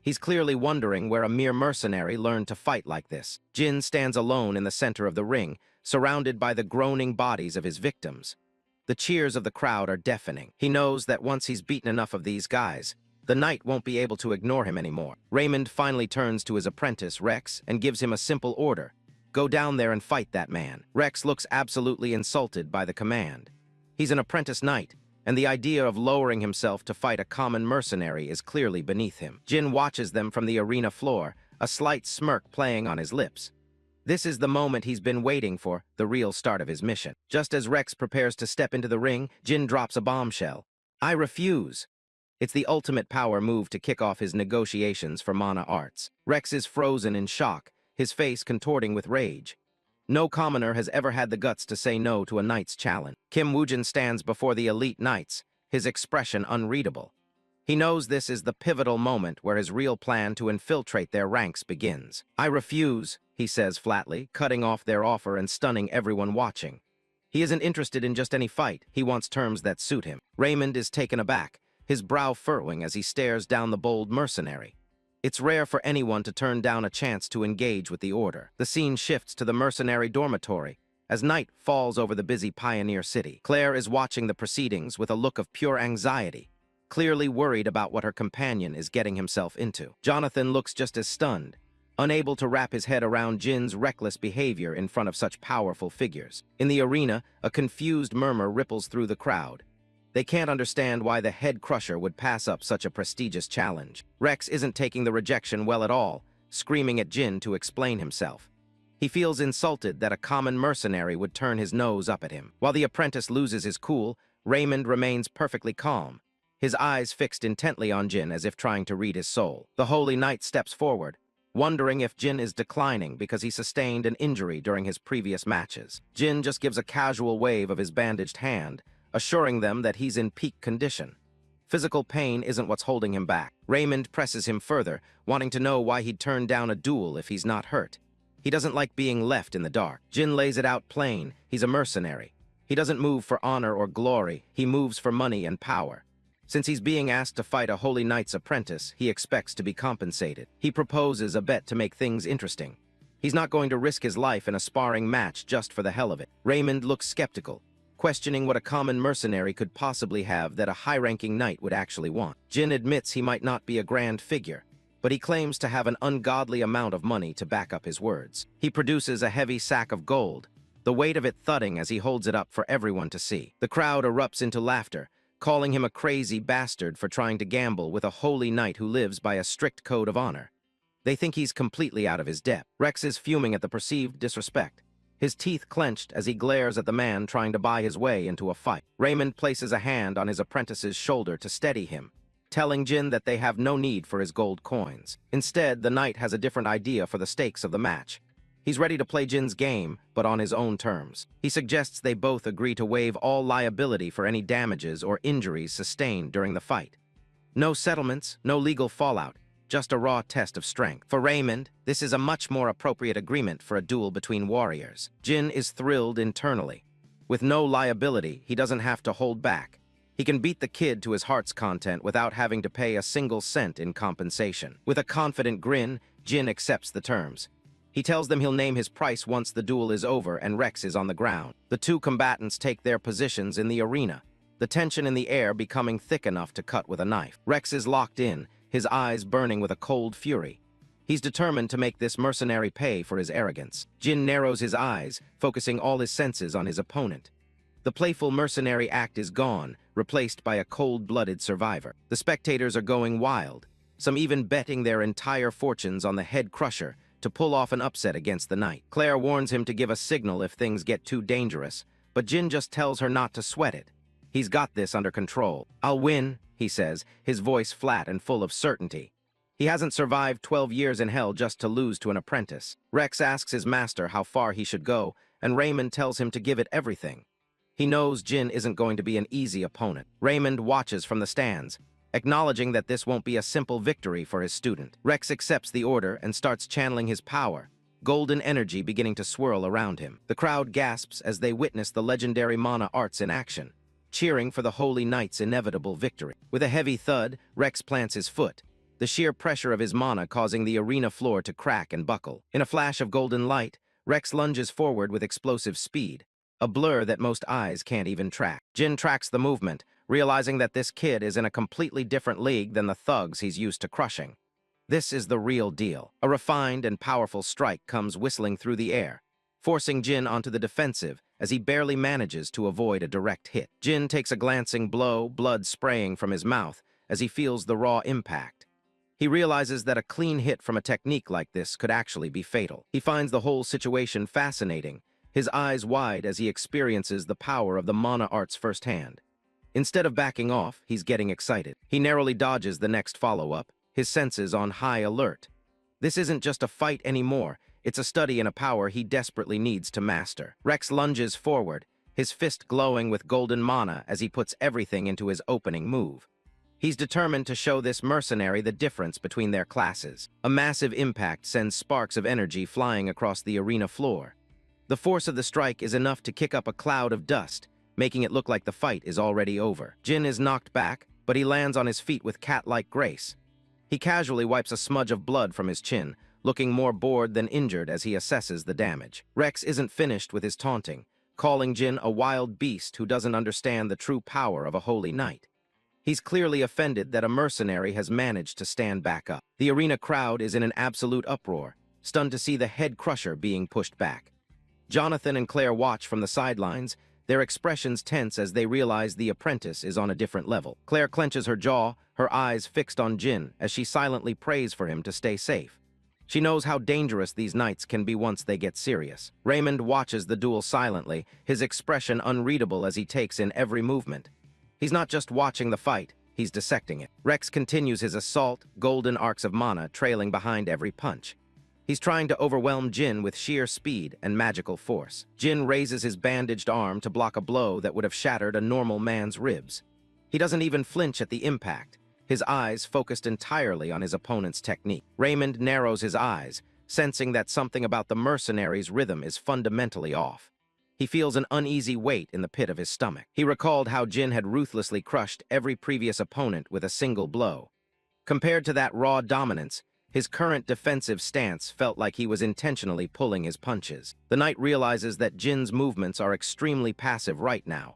He's clearly wondering where a mere mercenary learned to fight like this. Jin stands alone in the center of the ring, surrounded by the groaning bodies of his victims. The cheers of the crowd are deafening. He knows that once he's beaten enough of these guys, the knight won't be able to ignore him anymore. Raymond finally turns to his apprentice, Rex, and gives him a simple order. Go down there and fight that man. Rex looks absolutely insulted by the command. He's an apprentice knight, and the idea of lowering himself to fight a common mercenary is clearly beneath him. Jin watches them from the arena floor, a slight smirk playing on his lips. This is the moment he's been waiting for, the real start of his mission. Just as Rex prepares to step into the ring, Jin drops a bombshell. I refuse. It's the ultimate power move to kick off his negotiations for mana arts. Rex is frozen in shock, his face contorting with rage. No commoner has ever had the guts to say no to a knight's challenge. Kim Woojin stands before the elite knights, his expression unreadable. He knows this is the pivotal moment where his real plan to infiltrate their ranks begins. "I refuse," he says flatly, cutting off their offer and stunning everyone watching. He isn't interested in just any fight, he wants terms that suit him. Raymond is taken aback, his brow furrowing as he stares down the bold mercenary. It's rare for anyone to turn down a chance to engage with the order. The scene shifts to the mercenary dormitory as night falls over the busy pioneer city. Claire is watching the proceedings with a look of pure anxiety, clearly worried about what her companion is getting himself into. Jonathan looks just as stunned, unable to wrap his head around Jin's reckless behavior in front of such powerful figures. In the arena, a confused murmur ripples through the crowd. They can't understand why the head crusher would pass up such a prestigious challenge. Rex isn't taking the rejection well at all, screaming at Jin to explain himself. He feels insulted that a common mercenary would turn his nose up at him. While the apprentice loses his cool, Raymond remains perfectly calm, his eyes fixed intently on Jin as if trying to read his soul. The Holy Knight steps forward, wondering if Jin is declining because he sustained an injury during his previous matches. Jin just gives a casual wave of his bandaged hand, assuring them that he's in peak condition. Physical pain isn't what's holding him back. Raymond presses him further, wanting to know why he'd turn down a duel if he's not hurt. He doesn't like being left in the dark. Jin lays it out plain, he's a mercenary. He doesn't move for honor or glory, he moves for money and power. Since he's being asked to fight a Holy Knight's apprentice, he expects to be compensated. He proposes a bet to make things interesting. He's not going to risk his life in a sparring match just for the hell of it. Raymond looks skeptical, questioning what a common mercenary could possibly have that a high-ranking knight would actually want. Jin admits he might not be a grand figure, but he claims to have an ungodly amount of money to back up his words. He produces a heavy sack of gold, the weight of it thudding as he holds it up for everyone to see. The crowd erupts into laughter, calling him a crazy bastard for trying to gamble with a holy knight who lives by a strict code of honor. They think he's completely out of his depth. Rex is fuming at the perceived disrespect, his teeth clenched as he glares at the man trying to buy his way into a fight. Raymond places a hand on his apprentice's shoulder to steady him, telling Jin that they have no need for his gold coins. Instead, the knight has a different idea for the stakes of the match. He's ready to play Jin's game, but on his own terms. He suggests they both agree to waive all liability for any damages or injuries sustained during the fight. No settlements, no legal fallout, just a raw test of strength. For Raymond, this is a much more appropriate agreement for a duel between warriors. Jin is thrilled internally. With no liability, he doesn't have to hold back. He can beat the kid to his heart's content without having to pay a single cent in compensation. With a confident grin, Jin accepts the terms. He tells them he'll name his price once the duel is over and Rex is on the ground. The two combatants take their positions in the arena, the tension in the air becoming thick enough to cut with a knife. Rex is locked in, his eyes burning with a cold fury. He's determined to make this mercenary pay for his arrogance. Jin narrows his eyes, focusing all his senses on his opponent. The playful mercenary act is gone, replaced by a cold-blooded survivor. The spectators are going wild, some even betting their entire fortunes on the head crusher to pull off an upset against the knight. Claire warns him to give a signal if things get too dangerous, but Jin just tells her not to sweat it. He's got this under control. "I'll win," he says, his voice flat and full of certainty. He hasn't survived 12 years in hell just to lose to an apprentice. Rex asks his master how far he should go, and Raymond tells him to give it everything. He knows Jin isn't going to be an easy opponent. Raymond watches from the stands, acknowledging that this won't be a simple victory for his student. Rex accepts the order and starts channeling his power, golden energy beginning to swirl around him. The crowd gasps as they witness the legendary mana arts in action, cheering for the Holy Knight's inevitable victory. With a heavy thud, Rex plants his foot, the sheer pressure of his mana causing the arena floor to crack and buckle. In a flash of golden light, Rex lunges forward with explosive speed, a blur that most eyes can't even track. Jin tracks the movement, realizing that this kid is in a completely different league than the thugs he's used to crushing. This is the real deal. A refined and powerful strike comes whistling through the air, forcing Jin onto the defensive as he barely manages to avoid a direct hit. Jin takes a glancing blow, blood spraying from his mouth as he feels the raw impact. He realizes that a clean hit from a technique like this could actually be fatal. He finds the whole situation fascinating, his eyes wide as he experiences the power of the mana arts firsthand. Instead of backing off, he's getting excited. He narrowly dodges the next follow-up, his senses on high alert. This isn't just a fight anymore, it's a study in a power he desperately needs to master. Rex lunges forward, his fist glowing with golden mana as he puts everything into his opening move. He's determined to show this mercenary the difference between their classes. A massive impact sends sparks of energy flying across the arena floor. The force of the strike is enough to kick up a cloud of dust, making it look like the fight is already over. Jin is knocked back, but he lands on his feet with cat-like grace. He casually wipes a smudge of blood from his chin, looking more bored than injured as he assesses the damage. Rex isn't finished with his taunting, calling Jin a wild beast who doesn't understand the true power of a holy knight. He's clearly offended that a mercenary has managed to stand back up. The arena crowd is in an absolute uproar, stunned to see the head crusher being pushed back. Jonathan and Claire watch from the sidelines, their expressions tense as they realize the apprentice is on a different level. Claire clenches her jaw, her eyes fixed on Jin as she silently prays for him to stay safe. She knows how dangerous these knights can be once they get serious. Raymond watches the duel silently, his expression unreadable as he takes in every movement. He's not just watching the fight, he's dissecting it. Rex continues his assault, golden arcs of mana trailing behind every punch. He's trying to overwhelm Jin with sheer speed and magical force. Jin raises his bandaged arm to block a blow that would have shattered a normal man's ribs. He doesn't even flinch at the impact, his eyes focused entirely on his opponent's technique. Raymond narrows his eyes, sensing that something about the mercenary's rhythm is fundamentally off. He feels an uneasy weight in the pit of his stomach. He recalled how Jin had ruthlessly crushed every previous opponent with a single blow. Compared to that raw dominance, his current defensive stance felt like he was intentionally pulling his punches. The knight realizes that Jin's movements are extremely passive right now.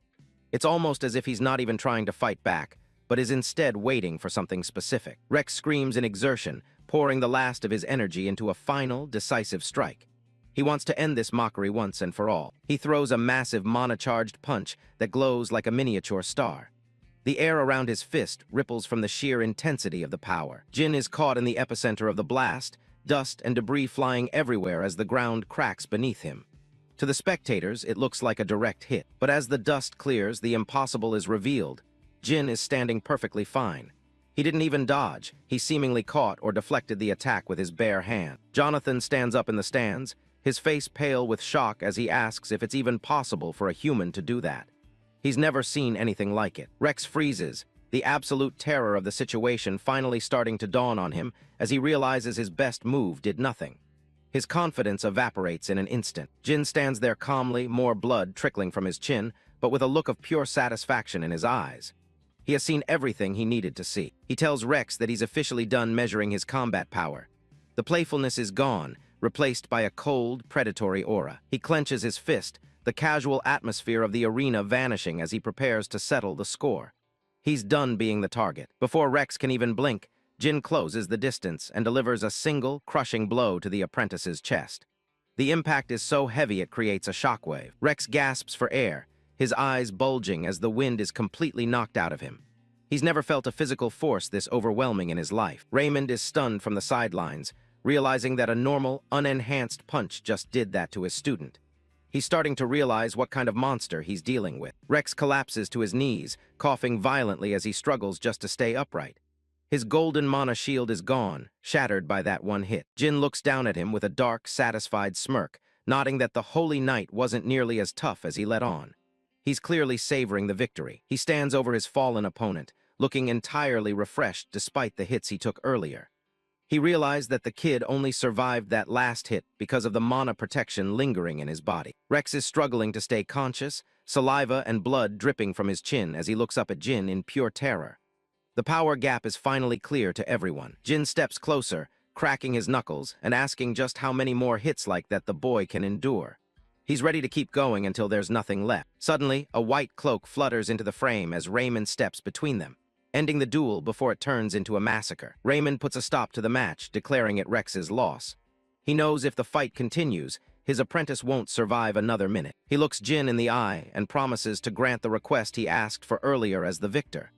It's almost as if he's not even trying to fight back, but is instead waiting for something specific. Rex screams in exertion, pouring the last of his energy into a final, decisive strike. He wants to end this mockery once and for all. He throws a massive mana-charged punch that glows like a miniature star. The air around his fist ripples from the sheer intensity of the power. Jin is caught in the epicenter of the blast, dust and debris flying everywhere as the ground cracks beneath him. To the spectators, it looks like a direct hit. But as the dust clears, the impossible is revealed. Jin is standing perfectly fine. He didn't even dodge. He seemingly caught or deflected the attack with his bare hand. Jonathan stands up in the stands, his face pale with shock as he asks if it's even possible for a human to do that. He's never seen anything like it. Rex freezes, the absolute terror of the situation finally starting to dawn on him as he realizes his best move did nothing. His confidence evaporates in an instant. Jin stands there calmly, more blood trickling from his chin, but with a look of pure satisfaction in his eyes. He has seen everything he needed to see. He tells Rex that he's officially done measuring his combat power. The playfulness is gone, replaced by a cold, predatory aura. He clenches his fist, the casual atmosphere of the arena vanishing as he prepares to settle the score. He's done being the target. Before Rex can even blink, Jin closes the distance and delivers a single, crushing blow to the apprentice's chest. The impact is so heavy it creates a shockwave. Rex gasps for air, his eyes bulging as the wind is completely knocked out of him. He's never felt a physical force this overwhelming in his life. Raymond is stunned from the sidelines, realizing that a normal, unenhanced punch just did that to his student. He's starting to realize what kind of monster he's dealing with. Rex collapses to his knees, coughing violently as he struggles just to stay upright. His golden mana shield is gone, shattered by that one hit. Jin looks down at him with a dark, satisfied smirk, nodding that the Holy Knight wasn't nearly as tough as he let on. He's clearly savoring the victory. He stands over his fallen opponent, looking entirely refreshed despite the hits he took earlier. He realized that the kid only survived that last hit because of the mana protection lingering in his body. Rex is struggling to stay conscious, saliva and blood dripping from his chin as he looks up at Jin in pure terror. The power gap is finally clear to everyone. Jin steps closer, cracking his knuckles and asking just how many more hits like that the boy can endure. He's ready to keep going until there's nothing left. Suddenly, a white cloak flutters into the frame as Raymond steps between them, ending the duel before it turns into a massacre. Raymond puts a stop to the match, declaring it Rex's loss. He knows if the fight continues, his apprentice won't survive another minute. He looks Jin in the eye and promises to grant the request he asked for earlier as the victor.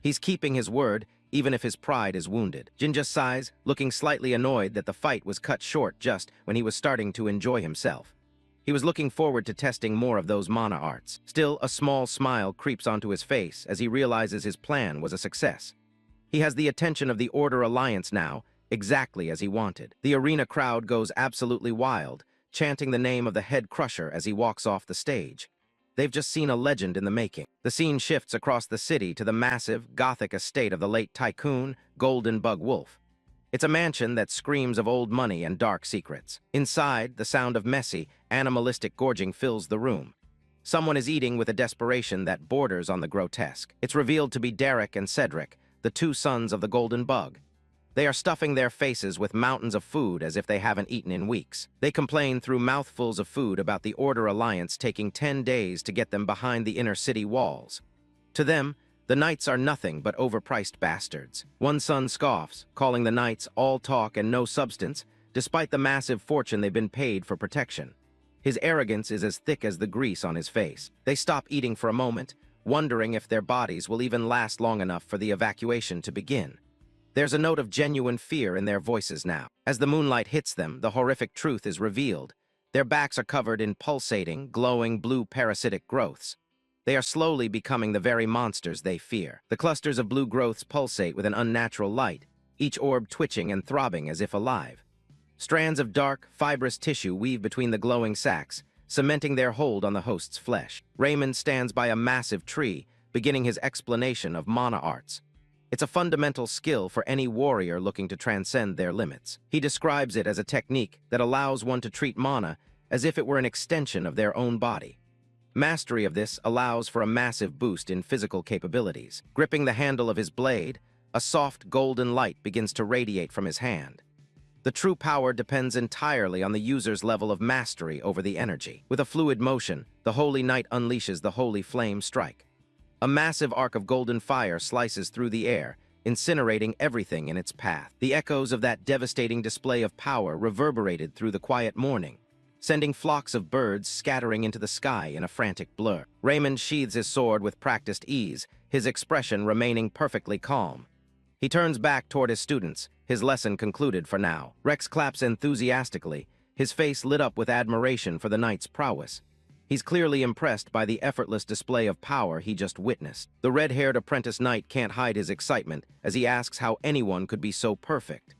He's keeping his word, even if his pride is wounded. Jin just sighs, looking slightly annoyed that the fight was cut short just when he was starting to enjoy himself. He was looking forward to testing more of those mana arts. Still, a small smile creeps onto his face as he realizes his plan was a success. He has the attention of the Order Alliance now, exactly as he wanted. The arena crowd goes absolutely wild, chanting the name of the head crusher as he walks off the stage. They've just seen a legend in the making. The scene shifts across the city to the massive, Gothic estate of the late tycoon, Golden Bug Wolf. It's a mansion that screams of old money and dark secrets. Inside, the sound of messy, animalistic gorging fills the room. Someone is eating with a desperation that borders on the grotesque. It's revealed to be Derek and Cedric, the two sons of the Golden Bug. They are stuffing their faces with mountains of food as if they haven't eaten in weeks. They complain through mouthfuls of food about the Order Alliance taking 10 days to get them behind the inner city walls. To them, the knights are nothing but overpriced bastards. One son scoffs, calling the knights all talk and no substance, despite the massive fortune they've been paid for protection. His arrogance is as thick as the grease on his face. They stop eating for a moment, wondering if their bodies will even last long enough for the evacuation to begin. There's a note of genuine fear in their voices now. As the moonlight hits them, the horrific truth is revealed. Their backs are covered in pulsating, glowing blue parasitic growths. They are slowly becoming the very monsters they fear. The clusters of blue growths pulsate with an unnatural light, each orb twitching and throbbing as if alive. Strands of dark, fibrous tissue weave between the glowing sacs, cementing their hold on the host's flesh. Raymond stands by a massive tree, beginning his explanation of mana arts. It's a fundamental skill for any warrior looking to transcend their limits. He describes it as a technique that allows one to treat mana as if it were an extension of their own body. Mastery of this allows for a massive boost in physical capabilities. Gripping the handle of his blade, a soft golden light begins to radiate from his hand. The true power depends entirely on the user's level of mastery over the energy. With a fluid motion, the Holy Knight unleashes the Holy Flame Strike. A massive arc of golden fire slices through the air, incinerating everything in its path. The echoes of that devastating display of power reverberated through the quiet morning, sending flocks of birds scattering into the sky in a frantic blur. Raymond sheathes his sword with practiced ease, his expression remaining perfectly calm. He turns back toward his students, his lesson concluded for now. Rex claps enthusiastically, his face lit up with admiration for the knight's prowess. He's clearly impressed by the effortless display of power he just witnessed. The red-haired apprentice knight can't hide his excitement as he asks how anyone could be so perfect.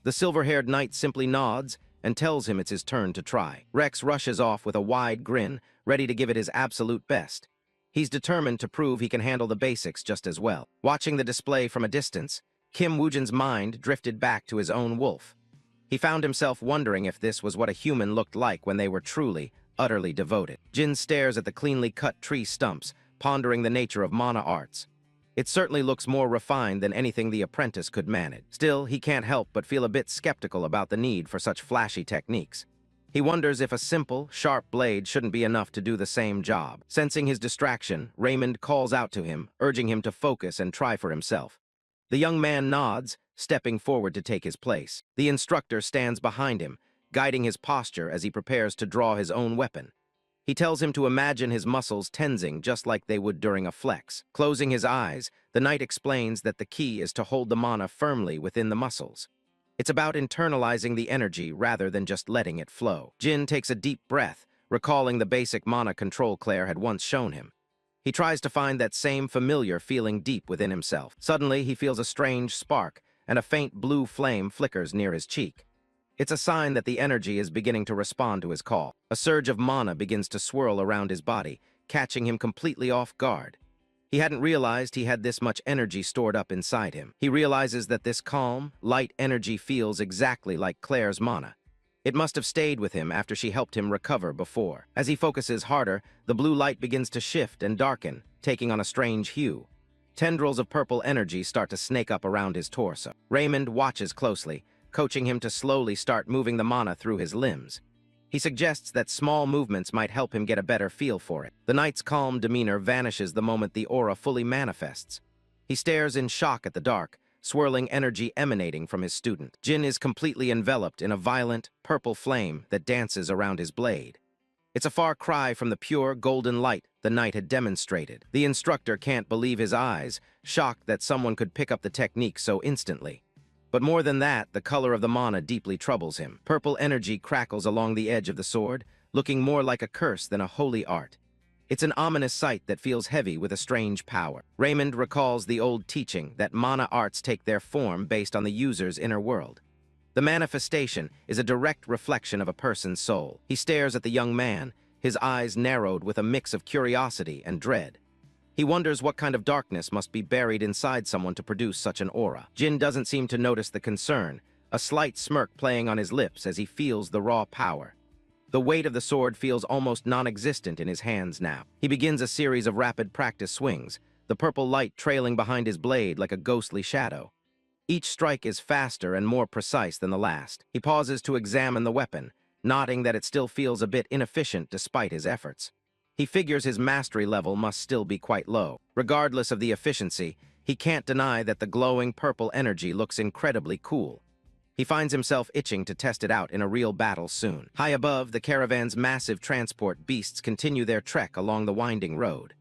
The silver-haired knight simply nods and tells him it's his turn to try. Rex rushes off with a wide grin, ready to give it his absolute best. He's determined to prove he can handle the basics just as well. Watching the display from a distance, Kim Woojin's mind drifted back to his own wolf. He found himself wondering if this was what a human looked like when they were truly, utterly devoted. Jin stares at the cleanly cut tree stumps, pondering the nature of mana arts. It certainly looks more refined than anything the apprentice could manage. Still, he can't help but feel a bit skeptical about the need for such flashy techniques. He wonders if a simple, sharp blade shouldn't be enough to do the same job. Sensing his distraction, Raymond calls out to him, urging him to focus and try for himself. The young man nods, stepping forward to take his place. The instructor stands behind him, guiding his posture as he prepares to draw his own weapon. He tells him to imagine his muscles tensing just like they would during a flex. Closing his eyes, the knight explains that the key is to hold the mana firmly within the muscles. It's about internalizing the energy rather than just letting it flow. Jin takes a deep breath, recalling the basic mana control Claire had once shown him. He tries to find that same familiar feeling deep within himself. Suddenly, he feels a strange spark, and a faint blue flame flickers near his cheek. It's a sign that the energy is beginning to respond to his call. A surge of mana begins to swirl around his body, catching him completely off guard. He hadn't realized he had this much energy stored up inside him. He realizes that this calm, light energy feels exactly like Claire's mana. It must have stayed with him after she helped him recover before. As he focuses harder, the blue light begins to shift and darken, taking on a strange hue. Tendrils of purple energy start to snake up around his torso. Raymond watches closely, coaching him to slowly start moving the mana through his limbs. He suggests that small movements might help him get a better feel for it. The knight's calm demeanor vanishes the moment the aura fully manifests. He stares in shock at the dark, swirling energy emanating from his student. Jin is completely enveloped in a violent, purple flame that dances around his blade. It's a far cry from the pure, golden light the knight had demonstrated. The instructor can't believe his eyes, shocked that someone could pick up the technique so instantly. But more than that, the color of the mana deeply troubles him. Purple energy crackles along the edge of the sword, looking more like a curse than a holy art. It's an ominous sight that feels heavy with a strange power. Raymond recalls the old teaching that mana arts take their form based on the user's inner world. The manifestation is a direct reflection of a person's soul. He stares at the young man, his eyes narrowed with a mix of curiosity and dread. He wonders what kind of darkness must be buried inside someone to produce such an aura. Jin doesn't seem to notice the concern, a slight smirk playing on his lips as he feels the raw power. The weight of the sword feels almost non-existent in his hands now. He begins a series of rapid practice swings, the purple light trailing behind his blade like a ghostly shadow. Each strike is faster and more precise than the last. He pauses to examine the weapon, noting that it still feels a bit inefficient despite his efforts. He figures his mastery level must still be quite low. Regardless of the efficiency, he can't deny that the glowing purple energy looks incredibly cool. He finds himself itching to test it out in a real battle soon. High above, the caravan's massive transport beasts continue their trek along the winding road.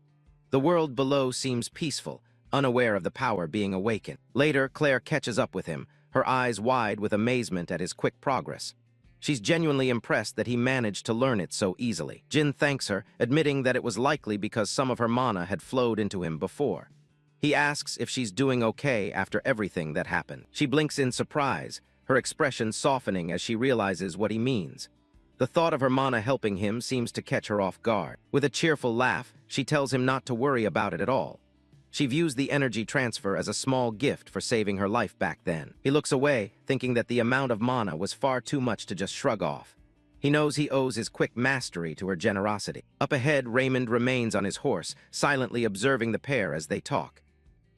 The world below seems peaceful, unaware of the power being awakened. Later, Claire catches up with him, her eyes wide with amazement at his quick progress. She's genuinely impressed that he managed to learn it so easily. Jin thanks her, admitting that it was likely because some of her mana had flowed into him before. He asks if she's doing okay after everything that happened. She blinks in surprise, her expression softening as she realizes what he means. The thought of her mana helping him seems to catch her off guard. With a cheerful laugh, she tells him not to worry about it at all. She views the energy transfer as a small gift for saving her life back then. He looks away, thinking that the amount of mana was far too much to just shrug off. He knows he owes his quick mastery to her generosity. Up ahead, Raymond remains on his horse, silently observing the pair as they talk.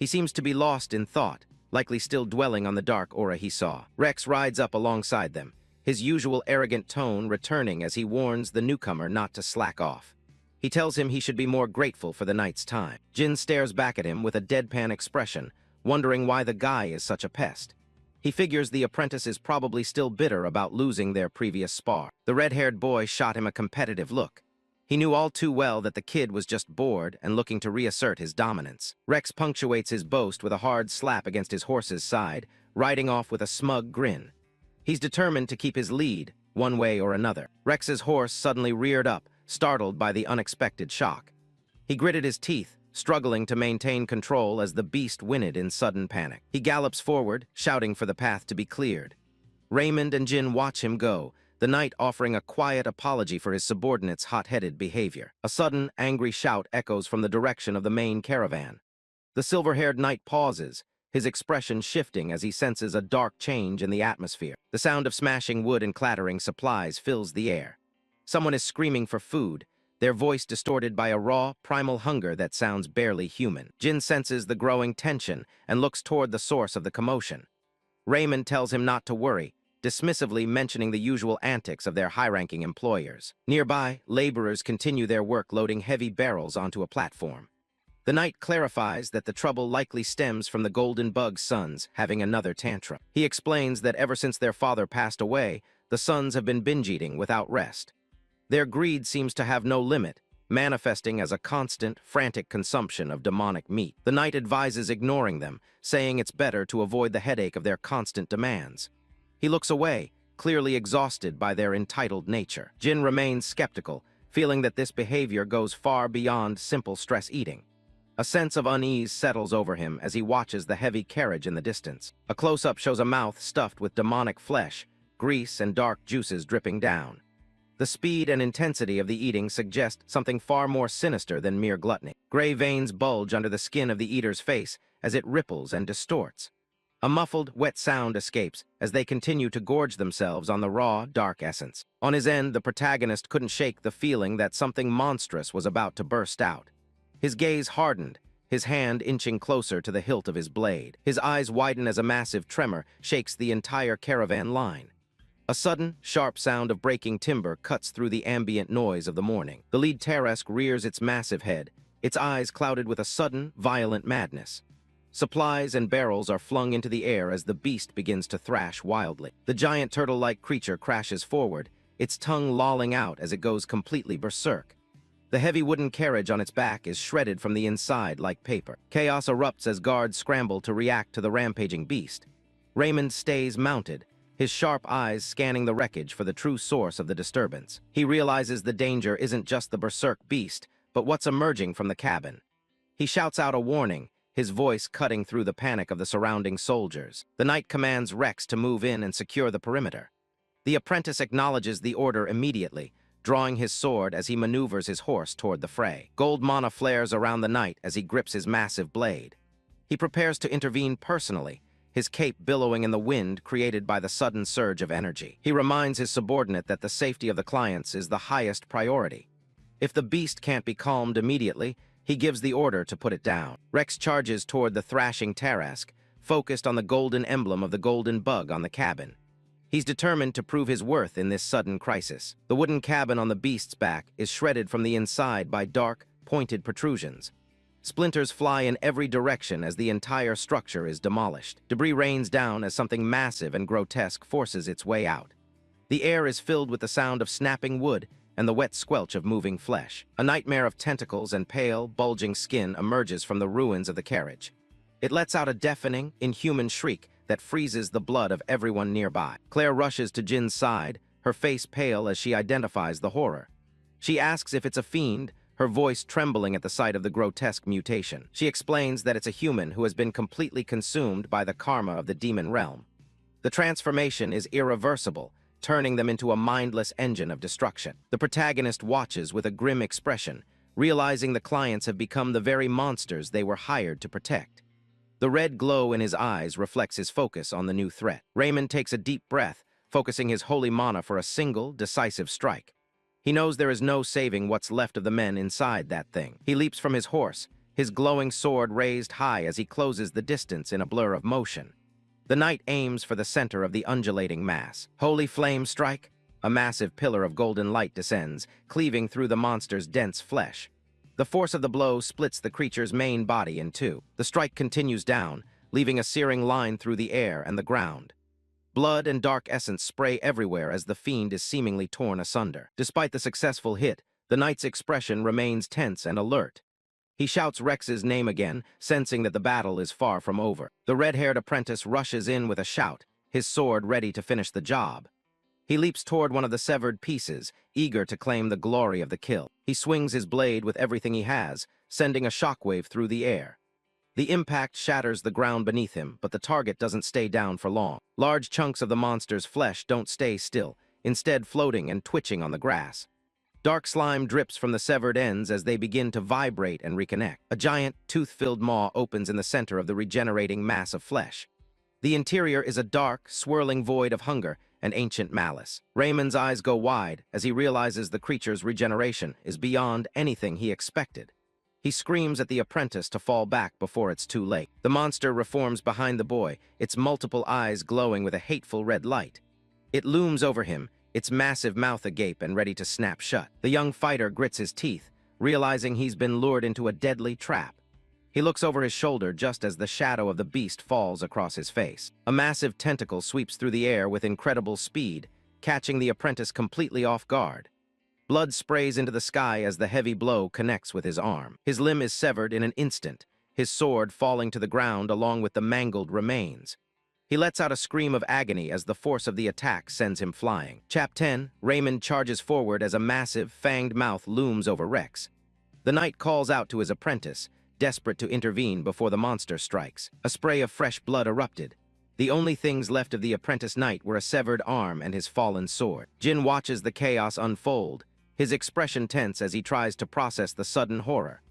He seems to be lost in thought, likely still dwelling on the dark aura he saw. Rex rides up alongside them, his usual arrogant tone returning as he warns the newcomer not to slack off. He tells him he should be more grateful for the night's time. Jin stares back at him with a deadpan expression, wondering why the guy is such a pest. He figures the apprentice is probably still bitter about losing their previous spar. The red-haired boy shot him a competitive look. He knew all too well that the kid was just bored and looking to reassert his dominance. Rex punctuates his boast with a hard slap against his horse's side, riding off with a smug grin. He's determined to keep his lead, one way or another. Rex's horse suddenly reared up, startled by the unexpected shock. He gritted his teeth, struggling to maintain control as the beast whinnied in sudden panic. He gallops forward, shouting for the path to be cleared. Raymond and Jin watch him go, the knight offering a quiet apology for his subordinate's hot-headed behavior. A sudden, angry shout echoes from the direction of the main caravan. The silver-haired knight pauses, his expression shifting as he senses a dark change in the atmosphere. The sound of smashing wood and clattering supplies fills the air. Someone is screaming for food, their voice distorted by a raw, primal hunger that sounds barely human. Jin senses the growing tension and looks toward the source of the commotion. Raymond tells him not to worry, dismissively mentioning the usual antics of their high-ranking employers. Nearby, laborers continue their work loading heavy barrels onto a platform. The knight clarifies that the trouble likely stems from the golden bug's sons having another tantrum. He explains that ever since their father passed away, the sons have been binge-eating without rest. Their greed seems to have no limit, manifesting as a constant, frantic consumption of demonic meat. The knight advises ignoring them, saying it's better to avoid the headache of their constant demands. He looks away, clearly exhausted by their entitled nature. Jin remains skeptical, feeling that this behavior goes far beyond simple stress eating. A sense of unease settles over him as he watches the heavy carriage in the distance. A close-up shows a mouth stuffed with demonic flesh, grease and dark juices dripping down. The speed and intensity of the eating suggest something far more sinister than mere gluttony. Gray veins bulge under the skin of the eater's face as it ripples and distorts. A muffled, wet sound escapes as they continue to gorge themselves on the raw, dark essence. On his end, the protagonist couldn't shake the feeling that something monstrous was about to burst out. His gaze hardened, his hand inching closer to the hilt of his blade. His eyes widen as a massive tremor shakes the entire caravan line. A sudden, sharp sound of breaking timber cuts through the ambient noise of the morning. The lead Teresk rears its massive head, its eyes clouded with a sudden, violent madness. Supplies and barrels are flung into the air as the beast begins to thrash wildly. The giant turtle-like creature crashes forward, its tongue lolling out as it goes completely berserk. The heavy wooden carriage on its back is shredded from the inside like paper. Chaos erupts as guards scramble to react to the rampaging beast. Raymond stays mounted, his sharp eyes scanning the wreckage for the true source of the disturbance. He realizes the danger isn't just the berserk beast, but what's emerging from the cabin. He shouts out a warning, his voice cutting through the panic of the surrounding soldiers. The knight commands Rex to move in and secure the perimeter. The apprentice acknowledges the order immediately, drawing his sword as he maneuvers his horse toward the fray. Gold mana flares around the knight as he grips his massive blade. He prepares to intervene personally, his cape billowing in the wind created by the sudden surge of energy. He reminds his subordinate that the safety of the clients is the highest priority. If the beast can't be calmed immediately, he gives the order to put it down. Rex charges toward the thrashing Tarrasque, focused on the golden emblem of the golden bug on the cabin. He's determined to prove his worth in this sudden crisis. The wooden cabin on the beast's back is shredded from the inside by dark, pointed protrusions. Splinters fly in every direction as the entire structure is demolished. Debris rains down as something massive and grotesque forces its way out. The air is filled with the sound of snapping wood and the wet squelch of moving flesh. A nightmare of tentacles and pale, bulging skin emerges from the ruins of the carriage. It lets out a deafening, inhuman shriek that freezes the blood of everyone nearby. Claire rushes to Jin's side, her face pale as she identifies the horror. She asks if it's a fiend, her voice trembling at the sight of the grotesque mutation. She explains that it's a human who has been completely consumed by the karma of the demon realm. The transformation is irreversible, turning them into a mindless engine of destruction. The protagonist watches with a grim expression, realizing the clients have become the very monsters they were hired to protect. The red glow in his eyes reflects his focus on the new threat. Raymond takes a deep breath, focusing his holy mana for a single, decisive strike. He knows there is no saving what's left of the men inside that thing. He leaps from his horse, his glowing sword raised high as he closes the distance in a blur of motion. The knight aims for the center of the undulating mass. Holy flame strike! A massive pillar of golden light descends, cleaving through the monster's dense flesh. The force of the blow splits the creature's main body in two. The strike continues down, leaving a searing line through the air and the ground. Blood and dark essence spray everywhere as the fiend is seemingly torn asunder. Despite the successful hit, the knight's expression remains tense and alert. He shouts Rex's name again, sensing that the battle is far from over. The red-haired apprentice rushes in with a shout, his sword ready to finish the job. He leaps toward one of the severed pieces, eager to claim the glory of the kill. He swings his blade with everything he has, sending a shockwave through the air. The impact shatters the ground beneath him, but the target doesn't stay down for long. Large chunks of the monster's flesh don't stay still, instead floating and twitching on the grass. Dark slime drips from the severed ends as they begin to vibrate and reconnect. A giant, tooth-filled maw opens in the center of the regenerating mass of flesh. The interior is a dark, swirling void of hunger and ancient malice. Raymond's eyes go wide as he realizes the creature's regeneration is beyond anything he expected. He screams at the apprentice to fall back before it's too late. The monster reforms behind the boy, its multiple eyes glowing with a hateful red light. It looms over him, its massive mouth agape and ready to snap shut. The young fighter grits his teeth, realizing he's been lured into a deadly trap. He looks over his shoulder just as the shadow of the beast falls across his face. A massive tentacle sweeps through the air with incredible speed, catching the apprentice completely off guard. Blood sprays into the sky as the heavy blow connects with his arm. His limb is severed in an instant, his sword falling to the ground along with the mangled remains. He lets out a scream of agony as the force of the attack sends him flying. Chap 10, Raymond charges forward as a massive, fanged mouth looms over Rex. The knight calls out to his apprentice, desperate to intervene before the monster strikes. A spray of fresh blood erupted. The only things left of the apprentice knight were a severed arm and his fallen sword. Jin watches the chaos unfold, his expression tense as he tries to process the sudden horror.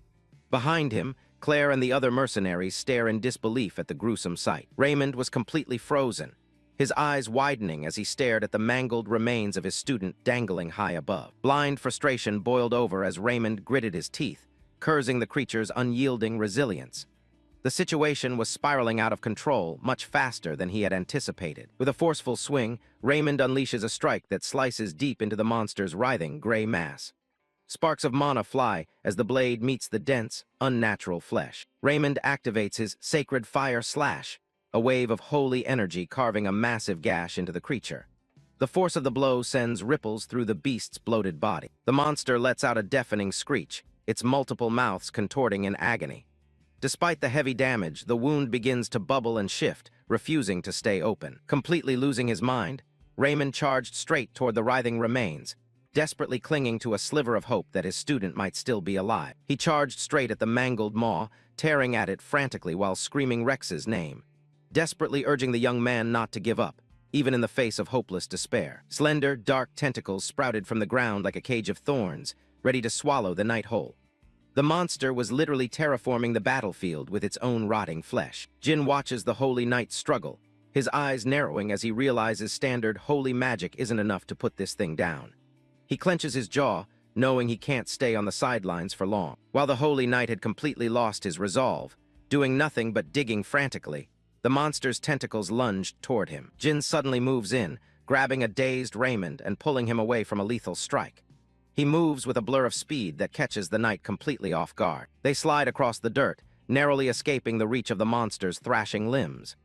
Behind him, Claire and the other mercenaries stare in disbelief at the gruesome sight. Raymond was completely frozen, his eyes widening as he stared at the mangled remains of his student dangling high above. Blind frustration boiled over as Raymond gritted his teeth, cursing the creature's unyielding resilience. The situation was spiraling out of control much faster than he had anticipated. With a forceful swing, Raymond unleashes a strike that slices deep into the monster's writhing gray mass. Sparks of mana fly as the blade meets the dense, unnatural flesh. Raymond activates his sacred fire slash, a wave of holy energy carving a massive gash into the creature. The force of the blow sends ripples through the beast's bloated body. The monster lets out a deafening screech, its multiple mouths contorting in agony. Despite the heavy damage, the wound begins to bubble and shift, refusing to stay open. Completely losing his mind, Raymond charged straight toward the writhing remains, desperately clinging to a sliver of hope that his student might still be alive. He charged straight at the mangled maw, tearing at it frantically while screaming Rex's name, desperately urging the young man not to give up. even in the face of hopeless despair. Slender, dark tentacles sprouted from the ground like a cage of thorns, ready to swallow the night whole. The monster was literally terraforming the battlefield with its own rotting flesh. Jin watches the Holy Knight struggle, his eyes narrowing as he realizes standard holy magic isn't enough to put this thing down. He clenches his jaw, knowing he can't stay on the sidelines for long. While the Holy Knight had completely lost his resolve, doing nothing but digging frantically, the monster's tentacles lunged toward him. Jin suddenly moves in, grabbing a dazed Raymond and pulling him away from a lethal strike. He moves with a blur of speed that catches the knight completely off guard. They slide across the dirt, narrowly escaping the reach of the monster's thrashing limbs.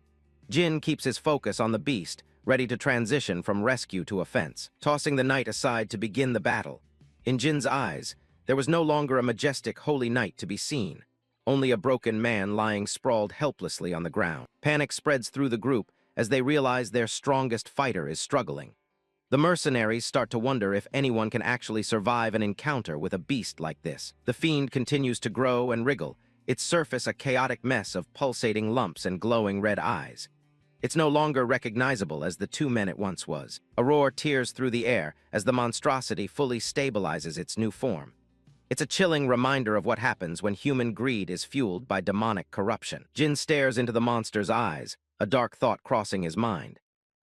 Jin keeps his focus on the beast, ready to transition from rescue to offense, tossing the knight aside to begin the battle. In Jin's eyes, there was no longer a majestic holy knight to be seen, only a broken man lying sprawled helplessly on the ground. Panic spreads through the group as they realize their strongest fighter is struggling. The mercenaries start to wonder if anyone can actually survive an encounter with a beast like this. The fiend continues to grow and wriggle, its surface a chaotic mess of pulsating lumps and glowing red eyes. It's no longer recognizable as the two men it once was. A roar tears through the air as the monstrosity fully stabilizes its new form. It's a chilling reminder of what happens when human greed is fueled by demonic corruption. Jin stares into the monster's eyes, a dark thought crossing his mind.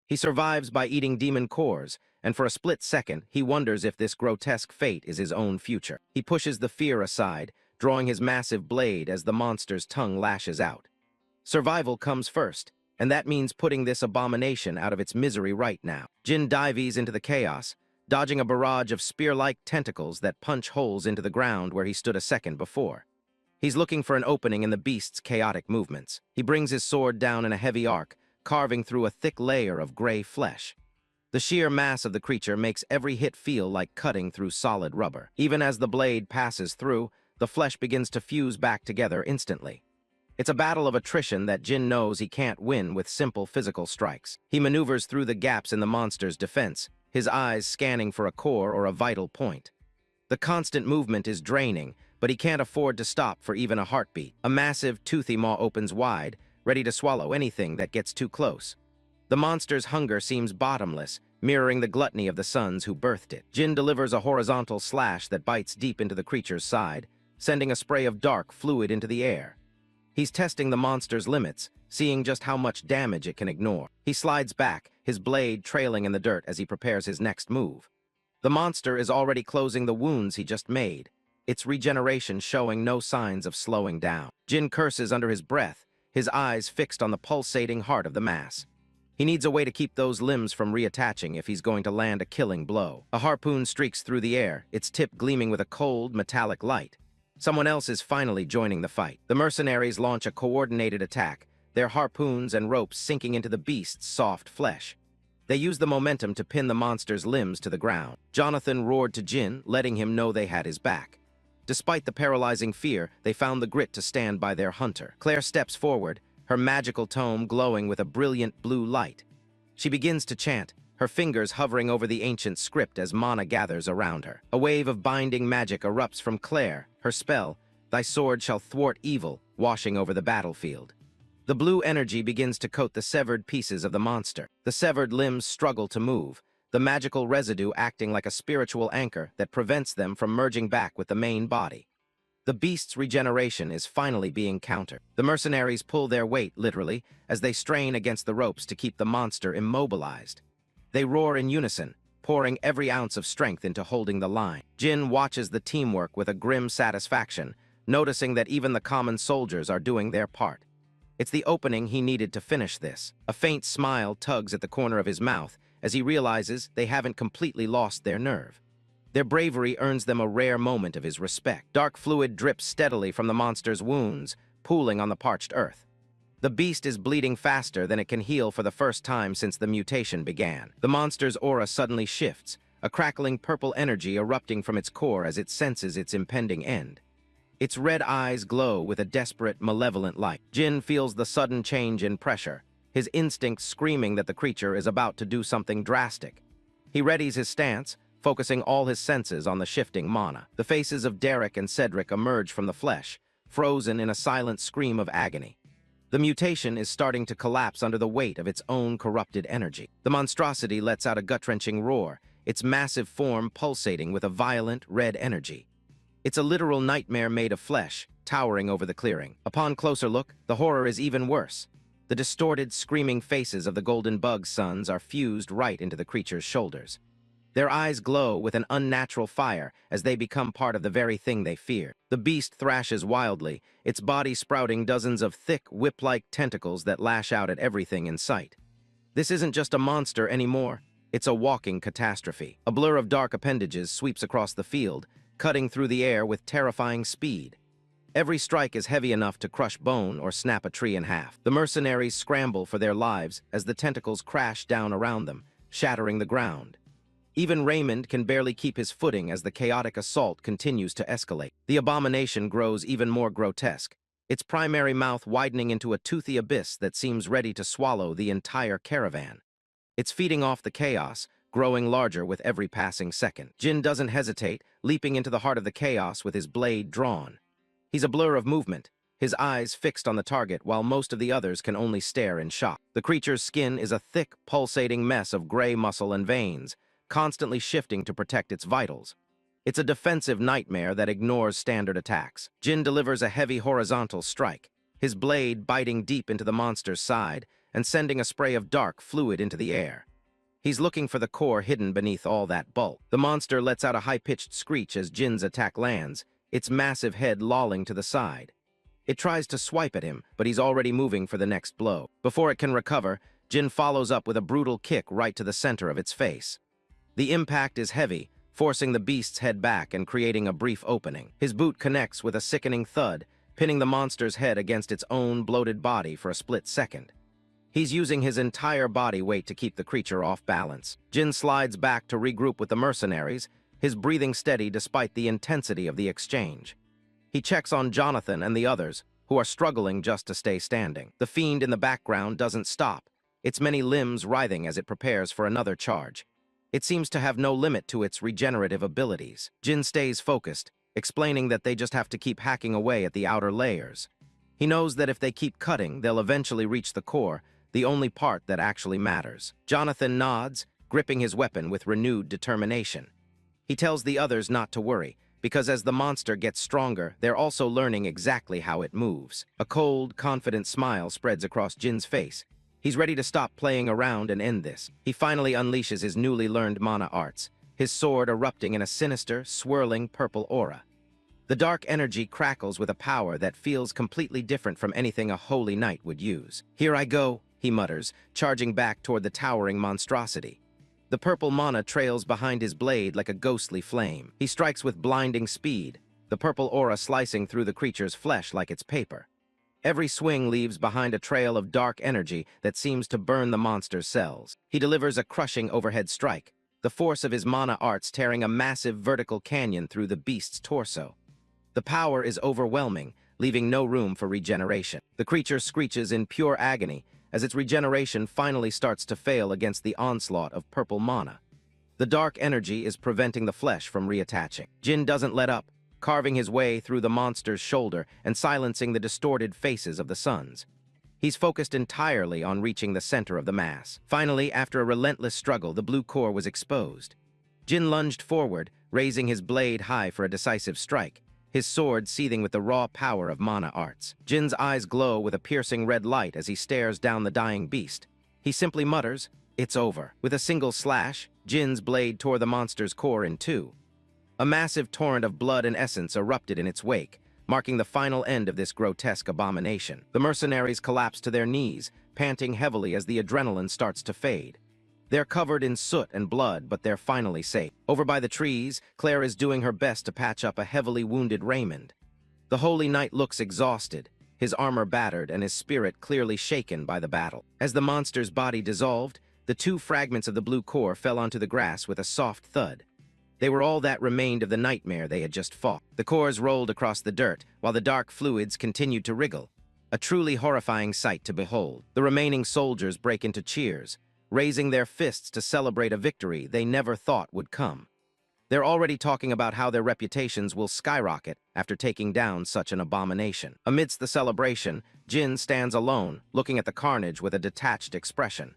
He survives by eating demon cores, and for a split second, he wonders if this grotesque fate is his own future. He pushes the fear aside, drawing his massive blade as the monster's tongue lashes out. Survival comes first, and that means putting this abomination out of its misery right now. Jin dives into the chaos, dodging a barrage of spear-like tentacles that punch holes into the ground where he stood a second before. He's looking for an opening in the beast's chaotic movements. He brings his sword down in a heavy arc, carving through a thick layer of gray flesh. The sheer mass of the creature makes every hit feel like cutting through solid rubber. Even as the blade passes through, the flesh begins to fuse back together instantly. It's a battle of attrition that Jin knows he can't win with simple physical strikes. He maneuvers through the gaps in the monster's defense, his eyes scanning for a core or a vital point. The constant movement is draining, but he can't afford to stop for even a heartbeat. A massive, toothy maw opens wide, ready to swallow anything that gets too close. The monster's hunger seems bottomless, mirroring the gluttony of the sons who birthed it. Jin delivers a horizontal slash that bites deep into the creature's side, sending a spray of dark fluid into the air. He's testing the monster's limits, seeing just how much damage it can ignore. He slides back, his blade trailing in the dirt as he prepares his next move. The monster is already closing the wounds he just made, its regeneration showing no signs of slowing down. Jin curses under his breath, his eyes fixed on the pulsating heart of the mass. He needs a way to keep those limbs from reattaching if he's going to land a killing blow. A harpoon streaks through the air, its tip gleaming with a cold, metallic light. Someone else is finally joining the fight. The mercenaries launch a coordinated attack, their harpoons and ropes sinking into the beast's soft flesh. They use the momentum to pin the monster's limbs to the ground. Jonathan roared to Jin, letting him know they had his back. Despite the paralyzing fear, they found the grit to stand by their hunter. Claire steps forward, her magical tome glowing with a brilliant blue light. She begins to chant, her fingers hovering over the ancient script as mana gathers around her. A wave of binding magic erupts from Claire, her spell, "Thy sword shall thwart evil," washing over the battlefield. The blue energy begins to coat the severed pieces of the monster. The severed limbs struggle to move, the magical residue acting like a spiritual anchor that prevents them from merging back with the main body. The beast's regeneration is finally being countered. The mercenaries pull their weight, literally, as they strain against the ropes to keep the monster immobilized. They roar in unison, pouring every ounce of strength into holding the line. Jin watches the teamwork with a grim satisfaction, noticing that even the common soldiers are doing their part. It's the opening he needed to finish this. A faint smile tugs at the corner of his mouth as he realizes they haven't completely lost their nerve. Their bravery earns them a rare moment of his respect. Dark fluid drips steadily from the monster's wounds, pooling on the parched earth. The beast is bleeding faster than it can heal for the first time since the mutation began. The monster's aura suddenly shifts, a crackling purple energy erupting from its core as it senses its impending end. Its red eyes glow with a desperate, malevolent light. Jin feels the sudden change in pressure, his instincts screaming that the creature is about to do something drastic. He readies his stance, focusing all his senses on the shifting mana. The faces of Derek and Cedric emerge from the flesh, frozen in a silent scream of agony. The mutation is starting to collapse under the weight of its own corrupted energy. The monstrosity lets out a gut-wrenching roar, its massive form pulsating with a violent, red energy. It's a literal nightmare made of flesh, towering over the clearing. Upon closer look, the horror is even worse. The distorted, screaming faces of the golden bug sons are fused right into the creature's shoulders. Their eyes glow with an unnatural fire as they become part of the very thing they fear. The beast thrashes wildly, its body sprouting dozens of thick, whip-like tentacles that lash out at everything in sight. This isn't just a monster anymore, it's a walking catastrophe. A blur of dark appendages sweeps across the field, cutting through the air with terrifying speed. Every strike is heavy enough to crush bone or snap a tree in half. The mercenaries scramble for their lives as the tentacles crash down around them, shattering the ground. Even Raymond can barely keep his footing as the chaotic assault continues to escalate. The abomination grows even more grotesque, its primary mouth widening into a toothy abyss that seems ready to swallow the entire caravan. It's feeding off the chaos, growing larger with every passing second. Jin doesn't hesitate, leaping into the heart of the chaos with his blade drawn. He's a blur of movement, his eyes fixed on the target while most of the others can only stare in shock. The creature's skin is a thick, pulsating mess of gray muscle and veins, constantly shifting to protect its vitals. It's a defensive nightmare that ignores standard attacks. Jin delivers a heavy horizontal strike, his blade biting deep into the monster's side and sending a spray of dark fluid into the air. He's looking for the core hidden beneath all that bulk. The monster lets out a high-pitched screech as Jin's attack lands, its massive head lolling to the side. It tries to swipe at him, but he's already moving for the next blow. Before it can recover, Jin follows up with a brutal kick right to the center of its face. The impact is heavy, forcing the beast's head back and creating a brief opening. His boot connects with a sickening thud, pinning the monster's head against its own bloated body for a split second. He's using his entire body weight to keep the creature off balance. Jin slides back to regroup with the mercenaries, his breathing steady despite the intensity of the exchange. He checks on Jonathan and the others, who are struggling just to stay standing. The fiend in the background doesn't stop, its many limbs writhing as it prepares for another charge. It seems to have no limit to its regenerative abilities. Jin stays focused, explaining that they just have to keep hacking away at the outer layers. He knows that if they keep cutting, they'll eventually reach the core, the only part that actually matters. Jonathan nods, gripping his weapon with renewed determination. He tells the others not to worry, because as the monster gets stronger, they're also learning exactly how it moves. A cold, confident smile spreads across Jin's face. He's ready to stop playing around and end this. He finally unleashes his newly learned mana arts, his sword erupting in a sinister, swirling purple aura. The dark energy crackles with a power that feels completely different from anything a holy knight would use. "Here I go," he mutters, charging back toward the towering monstrosity. The purple mana trails behind his blade like a ghostly flame. He strikes with blinding speed, the purple aura slicing through the creature's flesh like it's paper. Every swing leaves behind a trail of dark energy that seems to burn the monster's cells. He delivers a crushing overhead strike, the force of his mana arts tearing a massive vertical canyon through the beast's torso. The power is overwhelming, leaving no room for regeneration. The creature screeches in pure agony as its regeneration finally starts to fail against the onslaught of purple mana. The dark energy is preventing the flesh from reattaching. Jin doesn't let up, carving his way through the monster's shoulder and silencing the distorted faces of the sons. He's focused entirely on reaching the center of the mass. Finally, after a relentless struggle, the blue core was exposed. Jin lunged forward, raising his blade high for a decisive strike, his sword seething with the raw power of mana arts. Jin's eyes glow with a piercing red light as he stares down the dying beast. He simply mutters, "It's over." With a single slash, Jin's blade tore the monster's core in two. A massive torrent of blood and essence erupted in its wake, marking the final end of this grotesque abomination. The mercenaries collapse to their knees, panting heavily as the adrenaline starts to fade. They're covered in soot and blood, but they're finally safe. Over by the trees, Claire is doing her best to patch up a heavily wounded Raymond. The Holy Knight looks exhausted, his armor battered and his spirit clearly shaken by the battle. As the monster's body dissolved, the two fragments of the blue core fell onto the grass with a soft thud. They were all that remained of the nightmare they had just fought. The cores rolled across the dirt, while the dark fluids continued to wriggle. A truly horrifying sight to behold. The remaining soldiers break into cheers, raising their fists to celebrate a victory they never thought would come. They're already talking about how their reputations will skyrocket after taking down such an abomination. Amidst the celebration, Jin stands alone, looking at the carnage with a detached expression.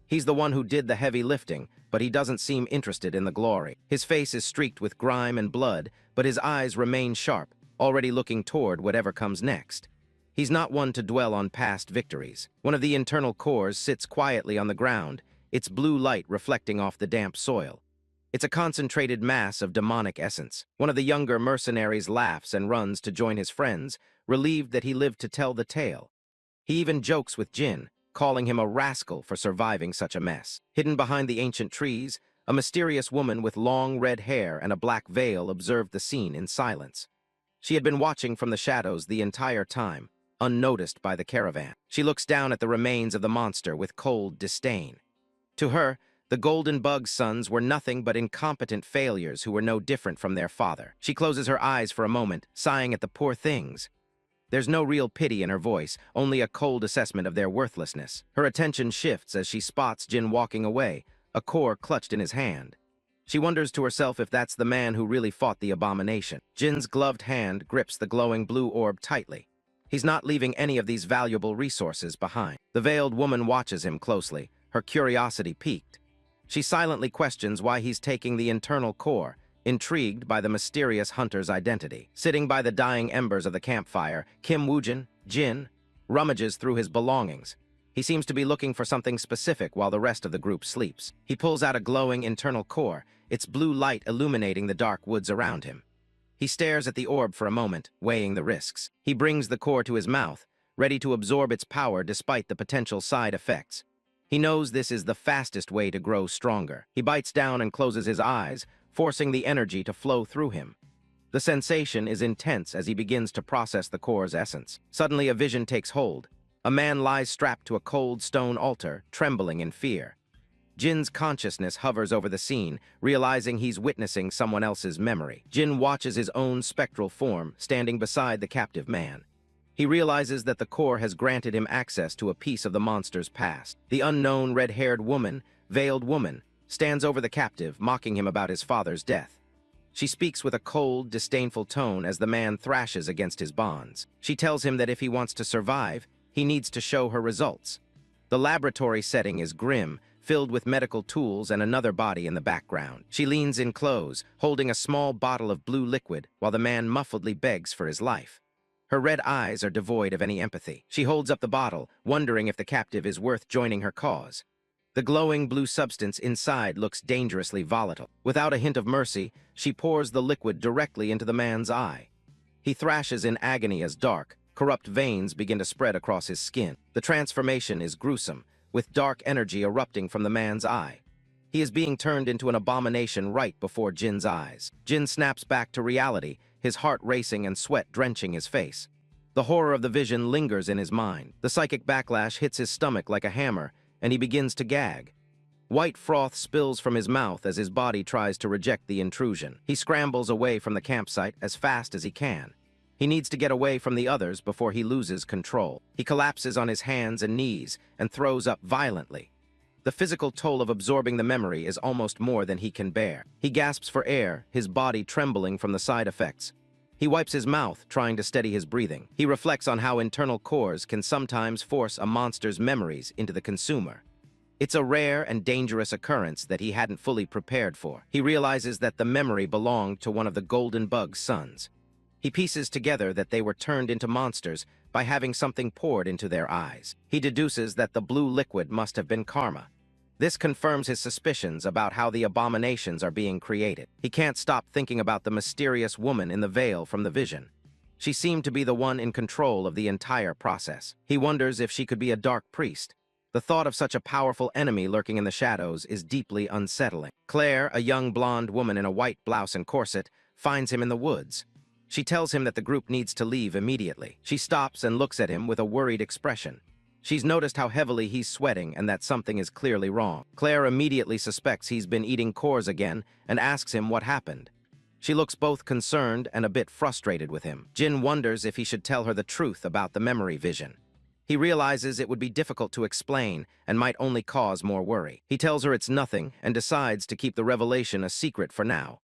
He's the one who did the heavy lifting, but he doesn't seem interested in the glory. His face is streaked with grime and blood, but his eyes remain sharp, already looking toward whatever comes next. He's not one to dwell on past victories. One of the internal cores sits quietly on the ground, its blue light reflecting off the damp soil. It's a concentrated mass of demonic essence. One of the younger mercenaries laughs and runs to join his friends, relieved that he lived to tell the tale. He even jokes with Jin, calling him a rascal for surviving such a mess. Hidden behind the ancient trees, a mysterious woman with long red hair and a black veil observed the scene in silence. She had been watching from the shadows the entire time, unnoticed by the caravan. She looks down at the remains of the monster with cold disdain. To her, the Golden Bug's sons were nothing but incompetent failures who were no different from their father. She closes her eyes for a moment, sighing at the poor things. There's no real pity in her voice, only a cold assessment of their worthlessness. Her attention shifts as she spots Jin walking away, a core clutched in his hand. She wonders to herself if that's the man who really fought the abomination. Jin's gloved hand grips the glowing blue orb tightly. He's not leaving any of these valuable resources behind. The veiled woman watches him closely, her curiosity piqued. She silently questions why he's taking the internal core, intrigued by the mysterious hunter's identity. Sitting by the dying embers of the campfire, Kim Woojin, Jin, rummages through his belongings. He seems to be looking for something specific while the rest of the group sleeps. He pulls out a glowing internal core, its blue light illuminating the dark woods around him. He stares at the orb for a moment, weighing the risks. He brings the core to his mouth, ready to absorb its power despite the potential side effects. He knows this is the fastest way to grow stronger. He bites down and closes his eyes, forcing the energy to flow through him. The sensation is intense as he begins to process the core's essence. Suddenly, a vision takes hold. A man lies strapped to a cold stone altar, trembling in fear. Jin's consciousness hovers over the scene, realizing he's witnessing someone else's memory. Jin watches his own spectral form, standing beside the captive man. He realizes that the core has granted him access to a piece of the monster's past. The unknown red-haired woman, veiled woman, stands over the captive, mocking him about his father's death. She speaks with a cold, disdainful tone as the man thrashes against his bonds. She tells him that if he wants to survive, he needs to show her results. The laboratory setting is grim, filled with medical tools and another body in the background. She leans in close, holding a small bottle of blue liquid, while the man muffledly begs for his life. Her red eyes are devoid of any empathy. She holds up the bottle, wondering if the captive is worth joining her cause. The glowing blue substance inside looks dangerously volatile. Without a hint of mercy, she pours the liquid directly into the man's eye. He thrashes in agony as dark, corrupt veins begin to spread across his skin. The transformation is gruesome, with dark energy erupting from the man's eye. He is being turned into an abomination right before Jin's eyes. Jin snaps back to reality, his heart racing and sweat drenching his face. The horror of the vision lingers in his mind. The psychic backlash hits his stomach like a hammer, and he begins to gag. White froth spills from his mouth as his body tries to reject the intrusion. He scrambles away from the campsite as fast as he can. He needs to get away from the others before he loses control. He collapses on his hands and knees and throws up violently. The physical toll of absorbing the memory is almost more than he can bear. He gasps for air, his body trembling from the side effects. He wipes his mouth, trying to steady his breathing. He reflects on how internal cores can sometimes force a monster's memories into the consumer. It's a rare and dangerous occurrence that he hadn't fully prepared for. He realizes that the memory belonged to one of the Golden Bug's sons. He pieces together that they were turned into monsters by having something poured into their eyes. He deduces that the blue liquid must have been karma. This confirms his suspicions about how the abominations are being created. He can't stop thinking about the mysterious woman in the veil from the vision. She seemed to be the one in control of the entire process. He wonders if she could be a dark priest. The thought of such a powerful enemy lurking in the shadows is deeply unsettling. Claire, a young blonde woman in a white blouse and corset, finds him in the woods. She tells him that the group needs to leave immediately. She stops and looks at him with a worried expression. She's noticed how heavily he's sweating and that something is clearly wrong. Claire immediately suspects he's been eating cores again and asks him what happened. She looks both concerned and a bit frustrated with him. Jin wonders if he should tell her the truth about the memory vision. He realizes it would be difficult to explain and might only cause more worry. He tells her it's nothing and decides to keep the revelation a secret for now.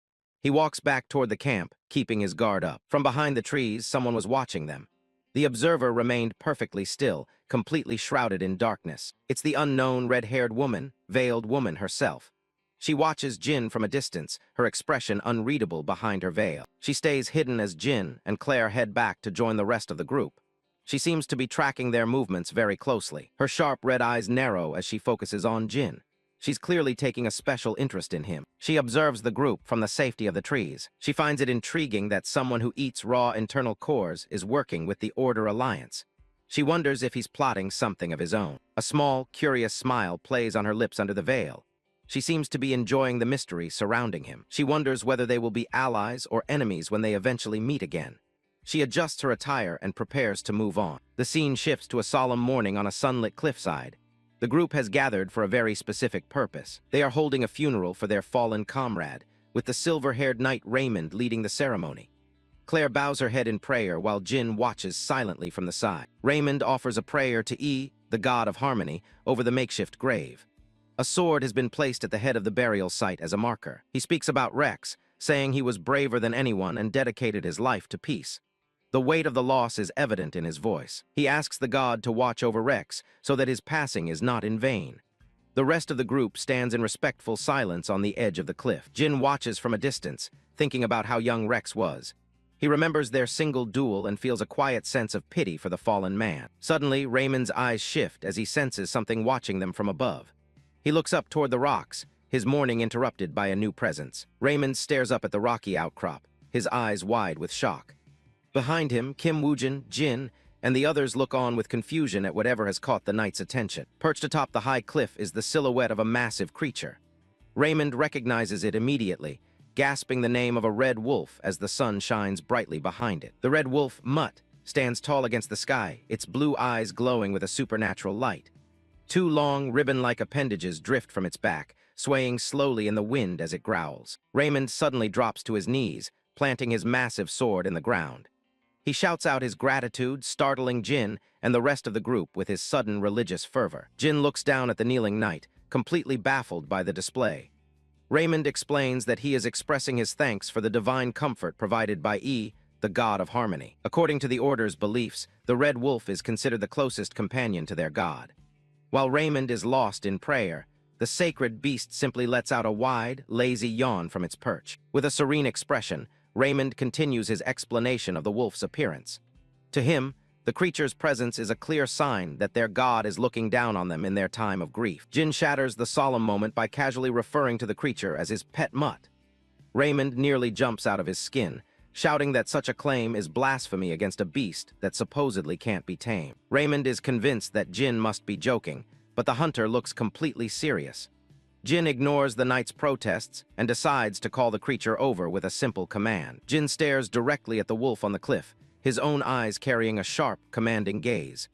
He walks back toward the camp, keeping his guard up. From behind the trees, someone was watching them. The observer remained perfectly still, completely shrouded in darkness. It's the unknown red-haired woman, veiled woman herself. She watches Jin from a distance, her expression unreadable behind her veil. She stays hidden as Jin and Claire head back to join the rest of the group. She seems to be tracking their movements very closely. Her sharp red eyes narrow as she focuses on Jin. She's clearly taking a special interest in him. She observes the group from the safety of the trees. She finds it intriguing that someone who eats raw internal cores is working with the Order Alliance. She wonders if he's plotting something of his own. A small, curious smile plays on her lips under the veil. She seems to be enjoying the mystery surrounding him. She wonders whether they will be allies or enemies when they eventually meet again. She adjusts her attire and prepares to move on. The scene shifts to a solemn morning on a sunlit cliffside. The group has gathered for a very specific purpose. They are holding a funeral for their fallen comrade, with the silver-haired knight Raymond leading the ceremony. Claire bows her head in prayer while Jin watches silently from the side. Raymond offers a prayer to E, the god of harmony, over the makeshift grave. A sword has been placed at the head of the burial site as a marker. He speaks about Rex, saying he was braver than anyone and dedicated his life to peace. The weight of the loss is evident in his voice. He asks the god to watch over Rex so that his passing is not in vain. The rest of the group stands in respectful silence on the edge of the cliff. Jin watches from a distance, thinking about how young Rex was. He remembers their single duel and feels a quiet sense of pity for the fallen man. Suddenly, Raymond's eyes shift as he senses something watching them from above. He looks up toward the rocks, his mourning interrupted by a new presence. Raymond stares up at the rocky outcrop, his eyes wide with shock. Behind him, Kim Woojin, Jin, and the others look on with confusion at whatever has caught the knight's attention. Perched atop the high cliff is the silhouette of a massive creature. Raymond recognizes it immediately, gasping the name of a red wolf as the sun shines brightly behind it. The red wolf, Mutt, stands tall against the sky, its blue eyes glowing with a supernatural light. Two long, ribbon-like appendages drift from its back, swaying slowly in the wind as it growls. Raymond suddenly drops to his knees, planting his massive sword in the ground. He shouts out his gratitude, startling Jin and the rest of the group with his sudden religious fervor. Jin looks down at the kneeling knight, completely baffled by the display. Raymond explains that he is expressing his thanks for the divine comfort provided by E, the god of harmony. According to the Order's beliefs, the red wolf is considered the closest companion to their god. While Raymond is lost in prayer, the sacred beast simply lets out a wide, lazy yawn from its perch. With a serene expression, Raymond continues his explanation of the wolf's appearance. To him, the creature's presence is a clear sign that their god is looking down on them in their time of grief. Jin shatters the solemn moment by casually referring to the creature as his pet mutt. Raymond nearly jumps out of his skin, shouting that such a claim is blasphemy against a beast that supposedly can't be tamed. Raymond is convinced that Jin must be joking, but the hunter looks completely serious. Jin ignores the knight's protests and decides to call the creature over with a simple command. Jin stares directly at the wolf on the cliff, his own eyes carrying a sharp, commanding gaze.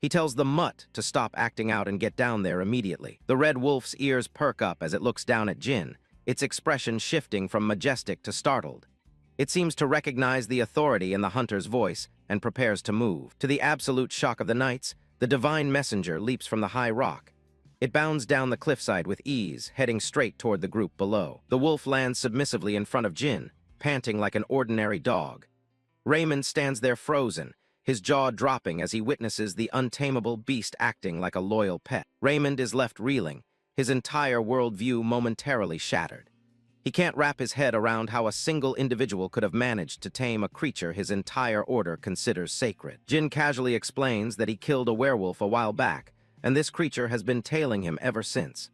He tells the mutt to stop acting out and get down there immediately. The red wolf's ears perk up as it looks down at Jin, its expression shifting from majestic to startled. It seems to recognize the authority in the hunter's voice and prepares to move. To the absolute shock of the knights, the divine messenger leaps from the high rock. It bounds down the cliffside with ease, heading straight toward the group below. The wolf lands submissively in front of Jin, panting like an ordinary dog. Raymond stands there frozen, his jaw dropping as he witnesses the untamable beast acting like a loyal pet. Raymond is left reeling, his entire worldview momentarily shattered. He can't wrap his head around how a single individual could have managed to tame a creature his entire order considers sacred. Jin casually explains that he killed a werewolf a while back, and this creature has been tailing him ever since.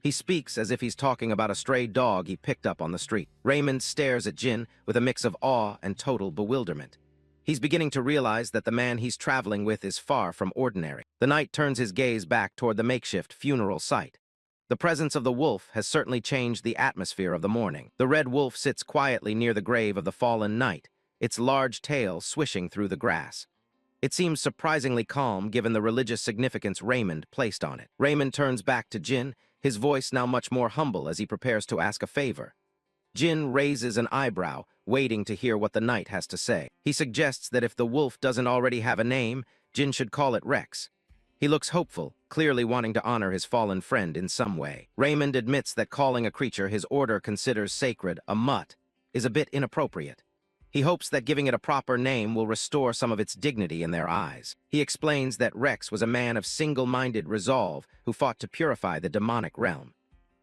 He speaks as if he's talking about a stray dog he picked up on the street. Raymond stares at Jin with a mix of awe and total bewilderment. He's beginning to realize that the man he's traveling with is far from ordinary. The knight turns his gaze back toward the makeshift funeral site. The presence of the wolf has certainly changed the atmosphere of the morning. The red wolf sits quietly near the grave of the fallen knight, its large tail swishing through the grass. It seems surprisingly calm given the religious significance Raymond placed on it. Raymond turns back to Jin, his voice now much more humble as he prepares to ask a favor. Jin raises an eyebrow, waiting to hear what the knight has to say. He suggests that if the wolf doesn't already have a name, Jin should call it Rex. He looks hopeful, clearly wanting to honor his fallen friend in some way. Raymond admits that calling a creature his order considers sacred a mutt is a bit inappropriate. He hopes that giving it a proper name will restore some of its dignity in their eyes. He explains that Rex was a man of single-minded resolve who fought to purify the demonic realm.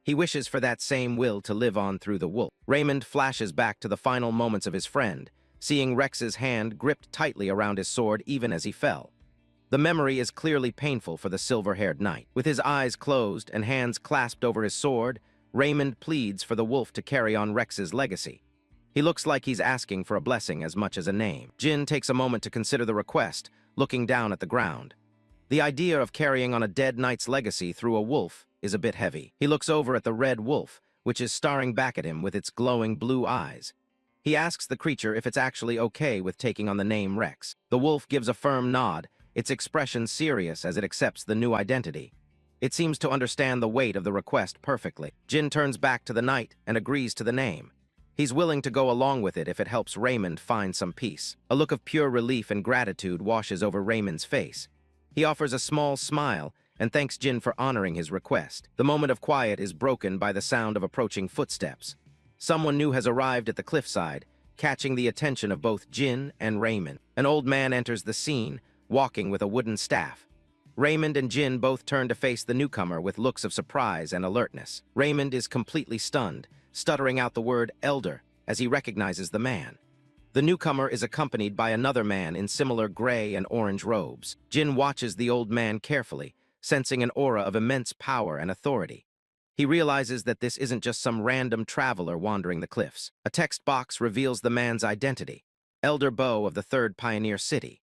He wishes for that same will to live on through the wolf. Raymond flashes back to the final moments of his friend, seeing Rex's hand gripped tightly around his sword even as he fell. The memory is clearly painful for the silver-haired knight. With his eyes closed and hands clasped over his sword, Raymond pleads for the wolf to carry on Rex's legacy. He looks like he's asking for a blessing as much as a name. Jin takes a moment to consider the request, looking down at the ground. The idea of carrying on a dead knight's legacy through a wolf is a bit heavy. He looks over at the red wolf, which is staring back at him with its glowing blue eyes. He asks the creature if it's actually okay with taking on the name Rex. The wolf gives a firm nod, its expression serious as it accepts the new identity. It seems to understand the weight of the request perfectly. Jin turns back to the knight and agrees to the name. He's willing to go along with it if it helps Raymond find some peace. A look of pure relief and gratitude washes over Raymond's face. He offers a small smile and thanks Jin for honoring his request. The moment of quiet is broken by the sound of approaching footsteps. Someone new has arrived at the cliffside, catching the attention of both Jin and Raymond. An old man enters the scene, walking with a wooden staff. Raymond and Jin both turn to face the newcomer with looks of surprise and alertness. Raymond is completely stunned, stuttering out the word elder as he recognizes the man. The newcomer is accompanied by another man in similar gray and orange robes. Jin watches the old man carefully, sensing an aura of immense power and authority. He realizes that this isn't just some random traveler wandering the cliffs. A text box reveals the man's identity, Elder Bo of the Third Pioneer City.